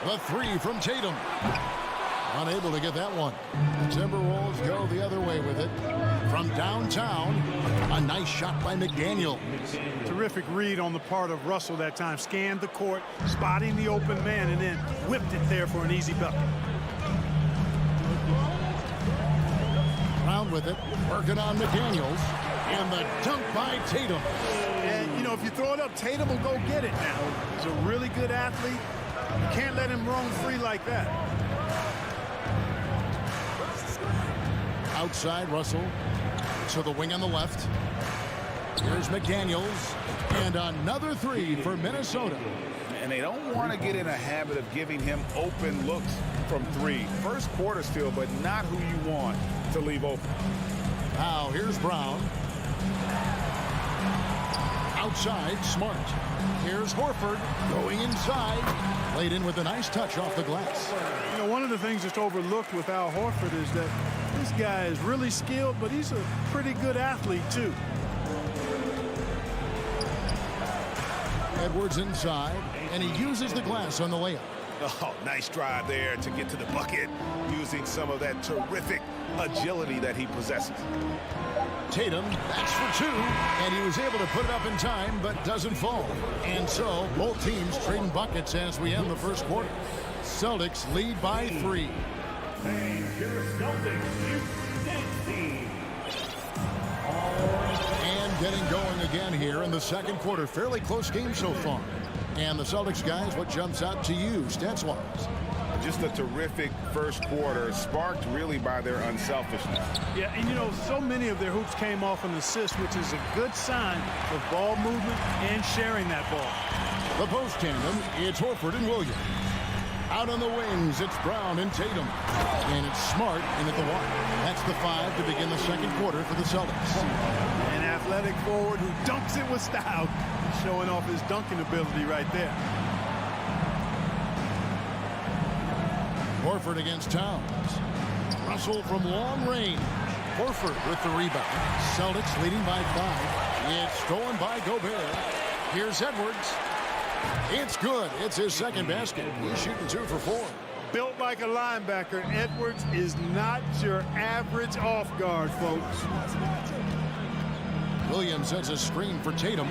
The three from Tatum. Unable to get that one. The Timberwolves go the other way with it. From downtown, a nice shot by McDaniel. Terrific read on the part of Russell that time. Scanned the court, spotting the open man, and then whipped it there for an easy bucket. Brown with it, working on McDaniels. And the dunk by Tatum. And, you know, if you throw it up, Tatum will go get it now. He's a really good athlete. You can't let him roam free like that. Outside, Russell to the wing on the left. Here's McDaniels. And another three for Minnesota. And they don't want to get in a habit of giving him open looks from three. First quarter still, but not who you want to leave open. Now here's Brown. Outside, Smart. Here's Horford going inside. Laid in with a nice touch off the glass. You know, one of the things that's overlooked with Al Horford is that this guy is really skilled, but he's a pretty good athlete, too. Edwards inside, and he uses the glass on the layup. Oh, nice drive there to get to the bucket using some of that terrific agility that he possesses. Tatum, that's for two, and he was able to put it up in time, but doesn't fall. And so, both teams trading buckets as we end the first quarter. Celtics lead by 3. And getting going again here in the second quarter. Fairly close game so far. And the Celtics guys, what jumps out to you, stats-wise? Just a terrific first quarter, sparked really by their unselfishness. Yeah, and you know, so many of their hoops came off an assist, which is a good sign of ball movement and sharing that ball. The post tandem, it's Horford and Williams. Out on the wings, it's Brown and Tatum. And it's Smart in at the one. That's the 5 to begin the second quarter for the Celtics. An athletic forward who dunks it with style, showing off his dunking ability right there. Horford against Towns. Russell from long range. Horford with the rebound. Celtics leading by 5. It's stolen by Gobert. Here's Edwards. It's good. It's his second basket. He's shooting 2 for 4. Built like a linebacker, Edwards is not your average off guard, folks. Williams sets a screen for Tatum.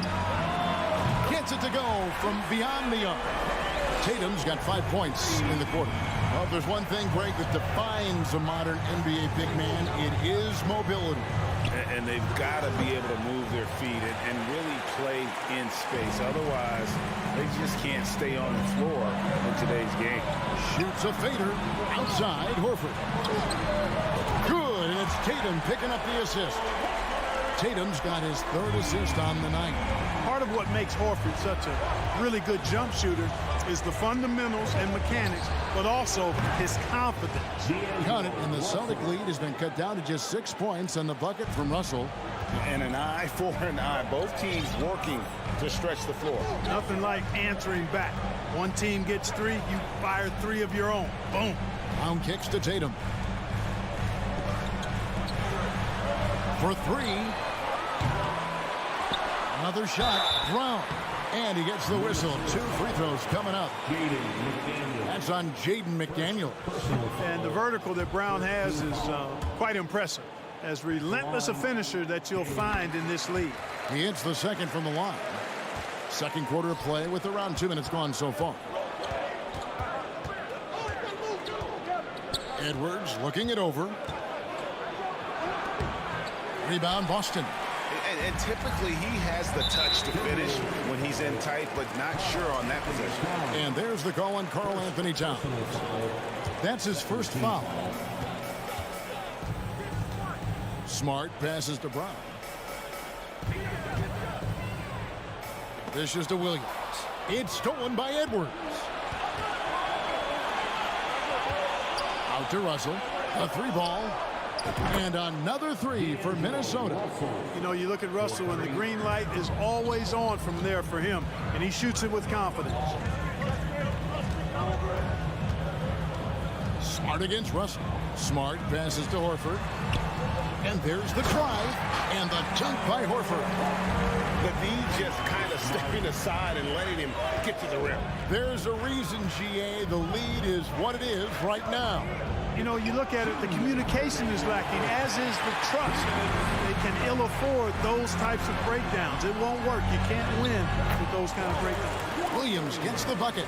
Gets it to go from beyond the arc. Tatum's got 5 points in the quarter. Well, if there's one thing, Greg, that defines a modern NBA big man, it is mobility. And they've got to be able to move their feet and really play in space. Otherwise, they just can't stay on the floor in today's game. Shoots a fader outside Horford. Good, and it's Tatum picking up the assist. Tatum's got his 3rd assist on the night. Part of what makes Horford such a really good jump shooter is the fundamentals and mechanics, but also his confidence. Got it, and the Celtic lead has been cut down to just 6 points on the bucket from Russell. And an eye for an eye. Both teams working to stretch the floor. Nothing like answering back. One team gets 3, you fire 3 of your own. Boom. Brown kicks to Tatum. For 3. Another shot. Brown. And he gets the whistle. 2 free throws coming up. That's on Jaden McDaniels. And the vertical that Brown has is quite impressive. As relentless a finisher that you'll find in this league. He hits the second from the line. Second quarter of play with around 2 minutes gone so far. Edwards looking it over. Rebound Boston. And typically he has the touch to finish when he's in tight, but not sure on that possession. And there's the call on Karl Anthony Towns. That's his first foul. Smart passes to Brown. This is to Williams. It's stolen by Edwards. Out to Russell. A 3 ball. And another 3 for Minnesota. You know, you look at Russell and the green light is always on from there for him. And he shoots it with confidence. Smart against Russell. Smart passes to Horford. And there's the drive. And the dunk by Horford. The knee just kind of stepping aside and letting him get to the rim. There's a reason, GA, the lead is what it is right now. You know, you look at it, the communication is lacking, as is the trust. They can ill afford those types of breakdowns. It won't work. You can't win with those kind of breakdowns. Williams gets the bucket.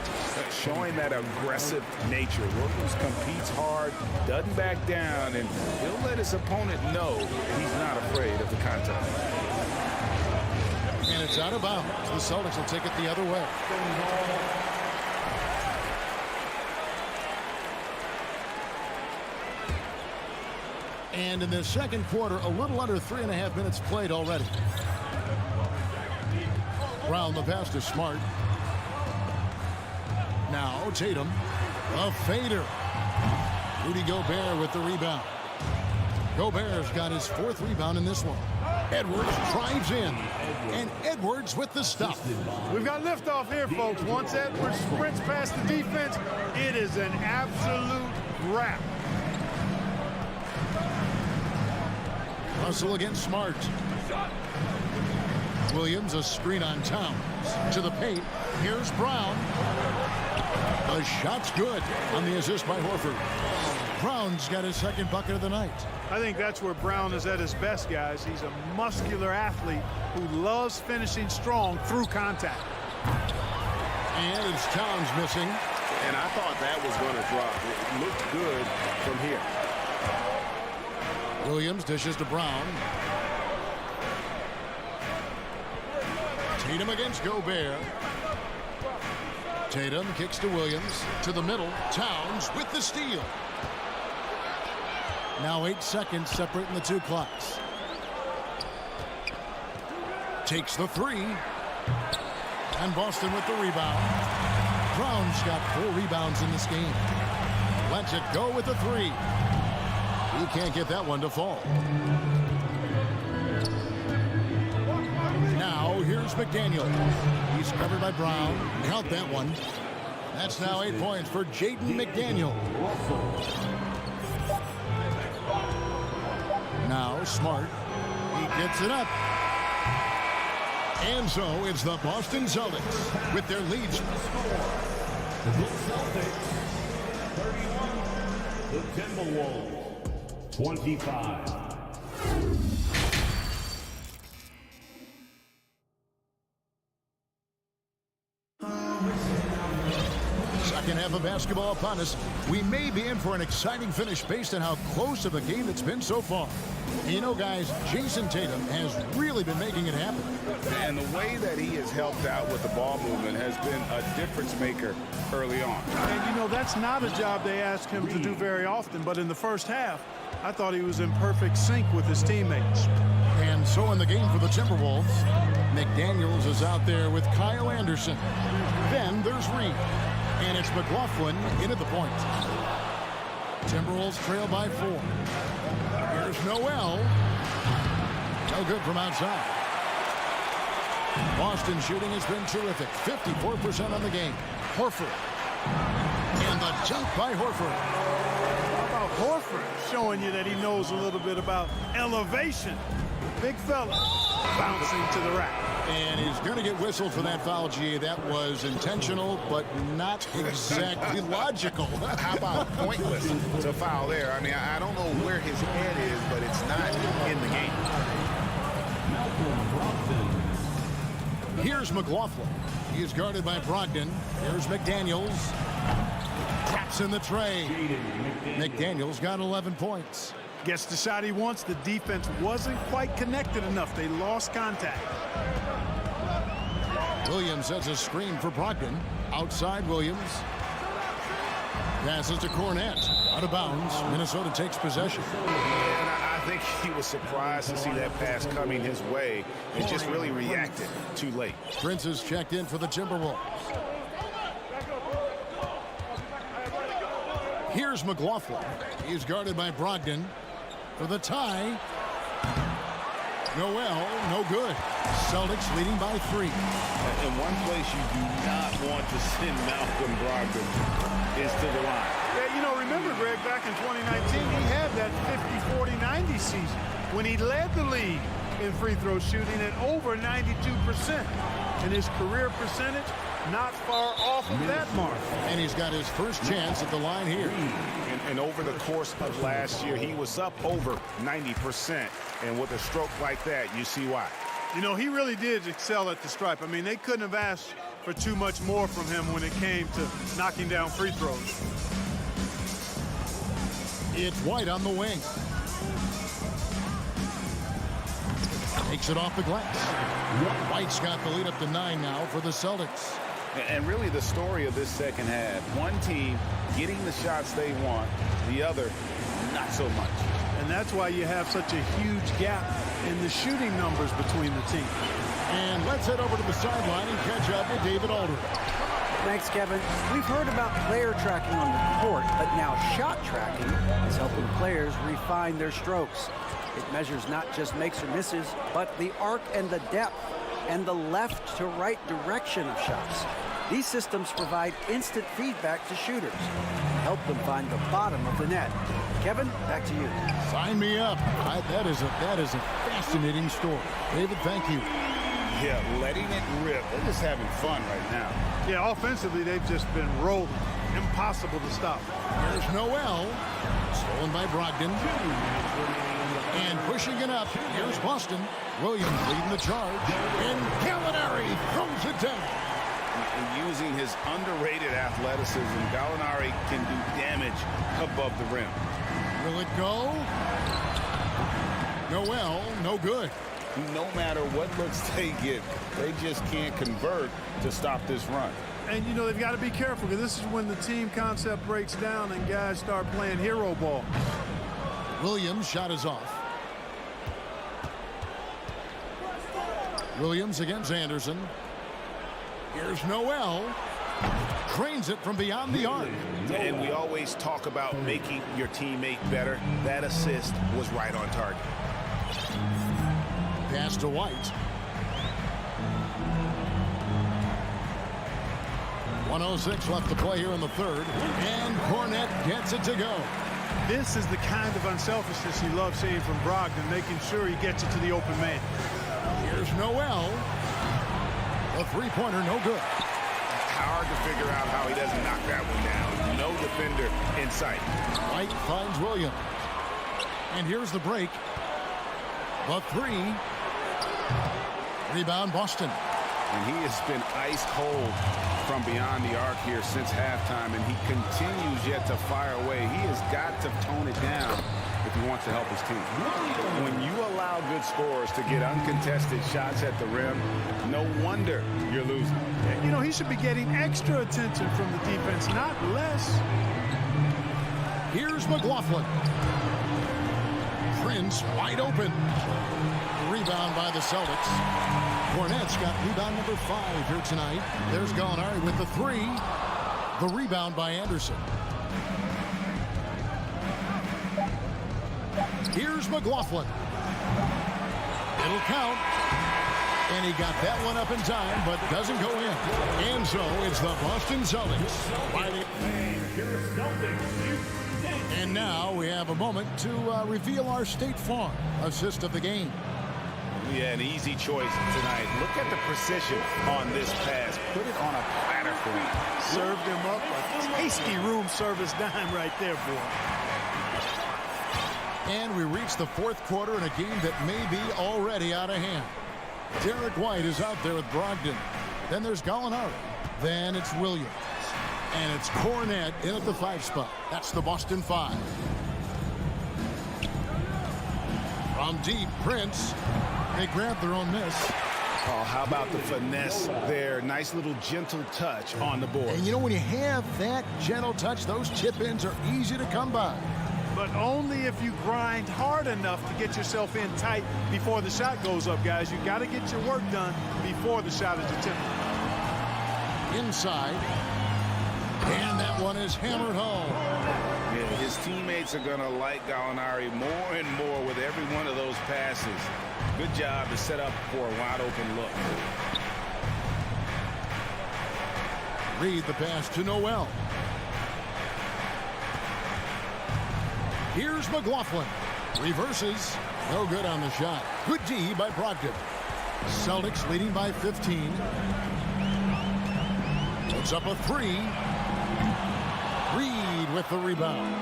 Showing that aggressive nature. Williams competes hard, doesn't back down, and he'll let his opponent know he's not afraid of the contact. And it's out of bounds. The Celtics will take it the other way. And in the second quarter, a little under 3.5 minutes played already. Brown, the pass to Smart. Now Tatum, a fader. Rudy Gobert with the rebound. Gobert's got his 4th rebound in this one. Edwards drives in, and Edwards with the stop. We've got liftoff here, folks. Once Edwards sprints past the defense, it is an absolute wrap. Russell against Smart. Williams, a screen on Towns. To the paint. Here's Brown. The shot's good on the assist by Horford. Brown's got his 2nd bucket of the night. I think that's where Brown is at his best, guys. He's a muscular athlete who loves finishing strong through contact. And it's Towns missing. And I thought that was going to drop. It looked good from here. Williams dishes to Brown. Tatum against Gobert. Tatum kicks to Williams. To the middle. Towns with the steal. Now 8 seconds separating the 2 clocks. Takes the 3. And Boston with the rebound. Brown's got 4 rebounds in this game. Lets it go with the 3. He can't get that one to fall. Now here's McDaniel. He's covered by Brown. Count that one. That's now 8 points for Jaden McDaniel. Now Smart. He gets it up. And so it's the Boston Celtics with their lead. The Celtics 31. The Timberwolves 25. Second half of basketball upon us. We may be in for an exciting finish based on how close of a game it's been so far. You know, guys, Jason Tatum has really been making it happen. And the way that he has helped out with the ball movement has been a difference maker early on. And, you know, that's not a job they ask him to do very often. But in the first half, I thought he was in perfect sync with his teammates. And so in the game for the Timberwolves, McDaniels is out there with Kyle Anderson. Then there's Reed. And it's McLaughlin in at the point. Timberwolves trail by 4. Here's Noel. No good from outside. Boston shooting has been terrific. 54% on the game. Horford. And the jump by Horford. How about Horford showing you that he knows a little bit about elevation? Big fella bouncing to the rack. And he's going to get whistled for that foul, G. That was intentional, but not exactly logical. How about pointless to foul there? I mean, I don't know where his head is, but it's not in the game. Here's McLaughlin. He is guarded by Brogdon. Here's McDaniels. Taps in the tray. McDaniels got 11 points. Gets the shot he wants. The defense wasn't quite connected enough. They lost contact. Williams has a screen for Brogdon. Outside Williams. Passes to Cornette. Out of bounds. Minnesota takes possession. And I think he was surprised to see that pass coming his way and just really reacted too late. Prince is checked in for the Timberwolves. Here's McLaughlin. He's guarded by Brogdon. For the tie. Noel, no good. Celtics leading by 3. In one place you do not want to send Malcolm Brogdon is to the line. Yeah, you know, remember, Greg, back in 2019, he had that 50-40-90 season when he led the league in free throw shooting at over 92%. And his career percentage not far off of that mark. And he's got his first chance at the line here. And over the course of last year, he was up over 90%. And with a stroke like that, you see why. You know, he really did excel at the stripe. I mean, they couldn't have asked for too much more from him when it came to knocking down free throws. It's White on the wing. Takes it off the glass. White's got the lead up to 9 now for the Celtics. And really the story of this second half, one team getting the shots they want, the other not so much. And that's why you have such a huge gap in the shooting numbers between the teams. And let's head over to the sideline and catch up with David Aldridge. Thanks, Kevin. We've heard about player tracking on the court, but now shot tracking is helping players refine their strokes. It measures not just makes or misses, but the arc and the depth and the left to right direction of shots. These systems provide instant feedback to shooters, help them find the bottom of the net. Kevin, back to you. Sign me up. That is a fascinating story. David, thank you. Yeah, letting it rip. They're just having fun right now. Yeah, offensively, they've just been rolling. Impossible to stop. There's Noel. Stolen by Brogdon. And pushing it up. Here's Boston. Williams leading the charge. And Gallinari throws it down. And using his underrated athleticism, Gallinari can do damage above the rim. Will it go? Noel, no good. No matter what looks they get, they just can't convert to stop this run. And, you know, they've got to be careful because this is when the team concept breaks down and guys start playing hero ball. Williams' shot is off. Williams against Anderson. Here's Noel. Cranes it from beyond the arc. And we always talk about making your teammate better. That assist was right on target. Pass to White. 1:06 left to play here in the third. And Cornette gets it to go. This is the kind of unselfishness you love seeing from Brogdon, making sure he gets it to the open man. Here's Noel. A three-pointer, no good. Hard to figure out how he doesn't knock that one down. No defender in sight. White finds Williams. And here's the break. The three. Rebound, Boston. And he has been ice cold from beyond the arc here since halftime, and he continues yet to fire away. He has got to tone it down if he wants to help his team. When you allow good scorers to get uncontested shots at the rim, no wonder you're losing. You know, he should be getting extra attention from the defense, not less. Here's McLaughlin. Prince wide open. Rebound by the Celtics. Cornette's got rebound number 5 here tonight. There's Gallinari with the 3. The rebound by Anderson. Here's McLaughlin. It'll count. And he got that one up in time, but doesn't go in. And so it's the Boston Celtics. And now we have a moment to reveal our State Farm assist of the game. Yeah, an easy choice tonight. Look at the precision on this pass. Put it on a platter for him. Served him up a tasty room service dime right there, boy. And we reach the fourth quarter in a game that may be already out of hand. Derek White is out there with Brogdon. Then there's Gallinari. Then it's Williams. And it's Cornette in at the 5 spot. That's the Boston 5. From deep, Prince. They grab their own miss. Oh, how about the finesse there? Nice little gentle touch on the board. And you know, when you have that gentle touch, those chip-ins are easy to come by. But only if you grind hard enough to get yourself in tight before the shot goes up, guys. You got to get your work done before the shot is attempted. Inside. And that one is hammered home. Yeah, his teammates are going to like Gallinari more and more with every one of those passes. Good job to set up for a wide open look. Reed the pass to Noel. Here's McLaughlin. Reverses. No good on the shot. Good D by Brogdon. Celtics leading by 15. Puts up a 3. Reed with the rebound.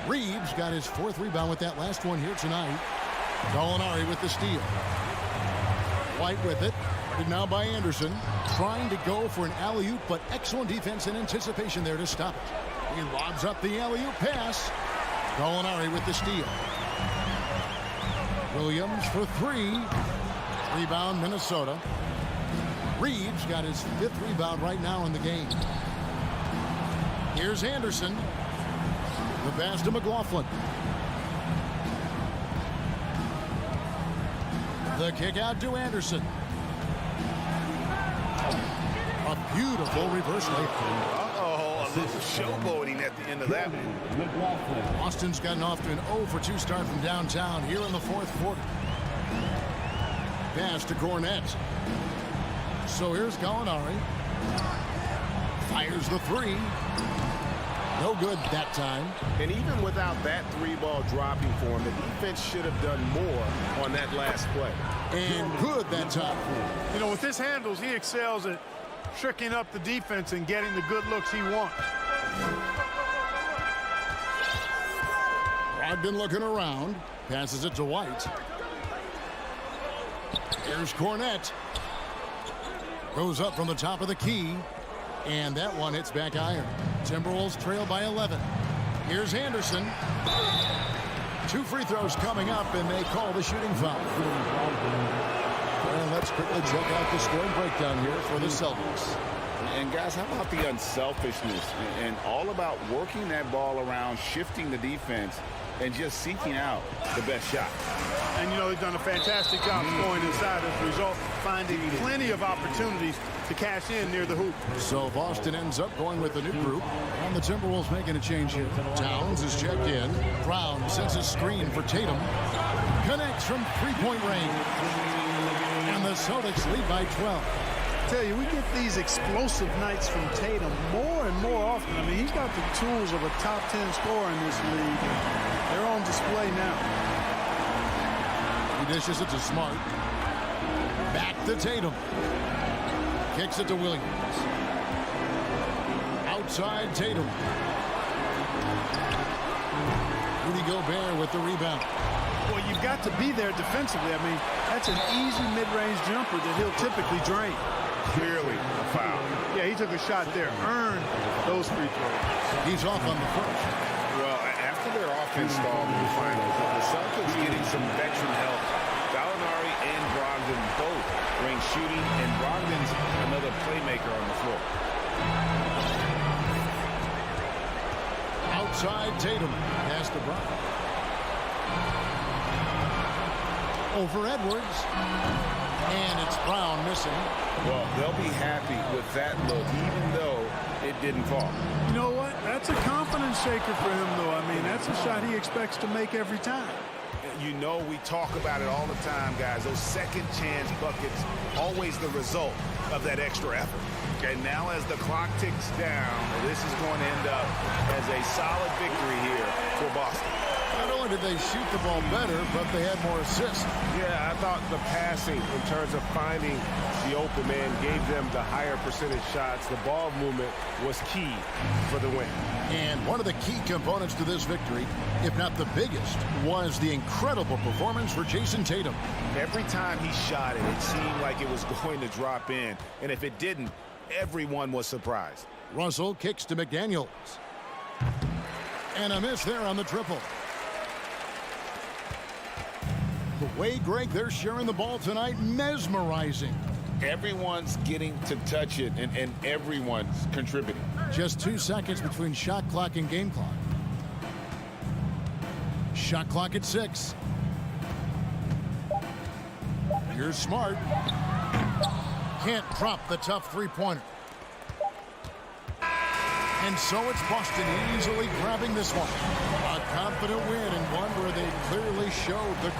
Reeves got his 4th rebound with that last one here tonight. Gallinari with the steal. White with it. And now by Anderson. Trying to go for an alley-oop, but excellent defense and anticipation there to stop it. He lobs up the alley-oop pass. Gallinari with the steal. Williams for three. Rebound, Minnesota. Reeves got his 5th rebound right now in the game. Here's Anderson. The pass to McLaughlin. The kick out to Anderson. A beautiful reverse layup. Uh-oh, a little showboating at the end of that one. Austin's gotten off to an 0 for 2 start from downtown here in the 4th quarter. Pass to Cornette. So here's Gallinari. Fires the three. No good that time. And even without that 3-ball dropping for him, the defense should have done more on that last play. And good that time. You know, with his handles, he excels at tricking up the defense and getting the good looks he wants. Brogdon looking around. Passes it to White. Here's Cornette. Goes up from the top of the key. And that one hits back iron. Timberwolves trail by 11. Here's Anderson. 2 free throws coming up, and they call the shooting foul. And let's quickly check out the scoring breakdown here for the Celtics. And guys, how about the unselfishness and all about working that ball around, shifting the defense, and just seeking out the best shot. And, you know, they've done a fantastic job scoring inside as a result, finding plenty of opportunities to cash in near the hoop. So Boston ends up going with a new group, and the Timberwolves making a change here. Towns is checked in. Brown sends a screen for Tatum. Connects from 3-point range. And the Celtics lead by 12. I tell you, we get these explosive nights from Tatum more and more often. I mean, he's got the tools of a top 10 scorer in this league. They're on display now. He dishes it to Smart. Back to Tatum. Kicks it to Williams. Outside Tatum. Rudy Gobert with the rebound. Well, you've got to be there defensively. I mean, that's an easy mid-range jumper that he'll typically drain. Clearly a foul. Yeah, he took a shot there. Earned those free throws. He's off on the first. Well, after their offense stalled in the finals, the Celtics getting some veteran help. Gallinari and Brogdon both bring shooting, and Brogdon's another playmaker on the floor. Outside Tatum. Pass to Brogdon. Over Edwards. And it's Brown missing. Well, they'll be happy with that look, even though it didn't fall. You know what? That's a confidence shaker for him, though. I mean, that's a shot he expects to make every time. You know, we talk about it all the time, guys. Those second chance buckets, always the result of that extra effort. And now as the clock ticks down, this is going to end up as a solid victory here for Boston. Not only did they shoot the ball better, but they had more assists. Yeah, I thought the passing in terms of finding the open man gave them the higher percentage shots. The ball movement was key for the win. And one of the key components to this victory, if not the biggest, was the incredible performance for Jason Tatum. Every time he shot it, it seemed like it was going to drop in. And if it didn't, everyone was surprised. Russell kicks to McDaniels. And a miss there on the triple. The way, Greg, they're sharing the ball tonight, mesmerizing. Everyone's getting to touch it, and everyone's contributing. Just 2 seconds between shot clock and game clock. Shot clock at 6. Here's Smart. Can't drop the tough three-pointer. And so it's Boston easily grabbing this one. A confident win, and one where they clearly showed the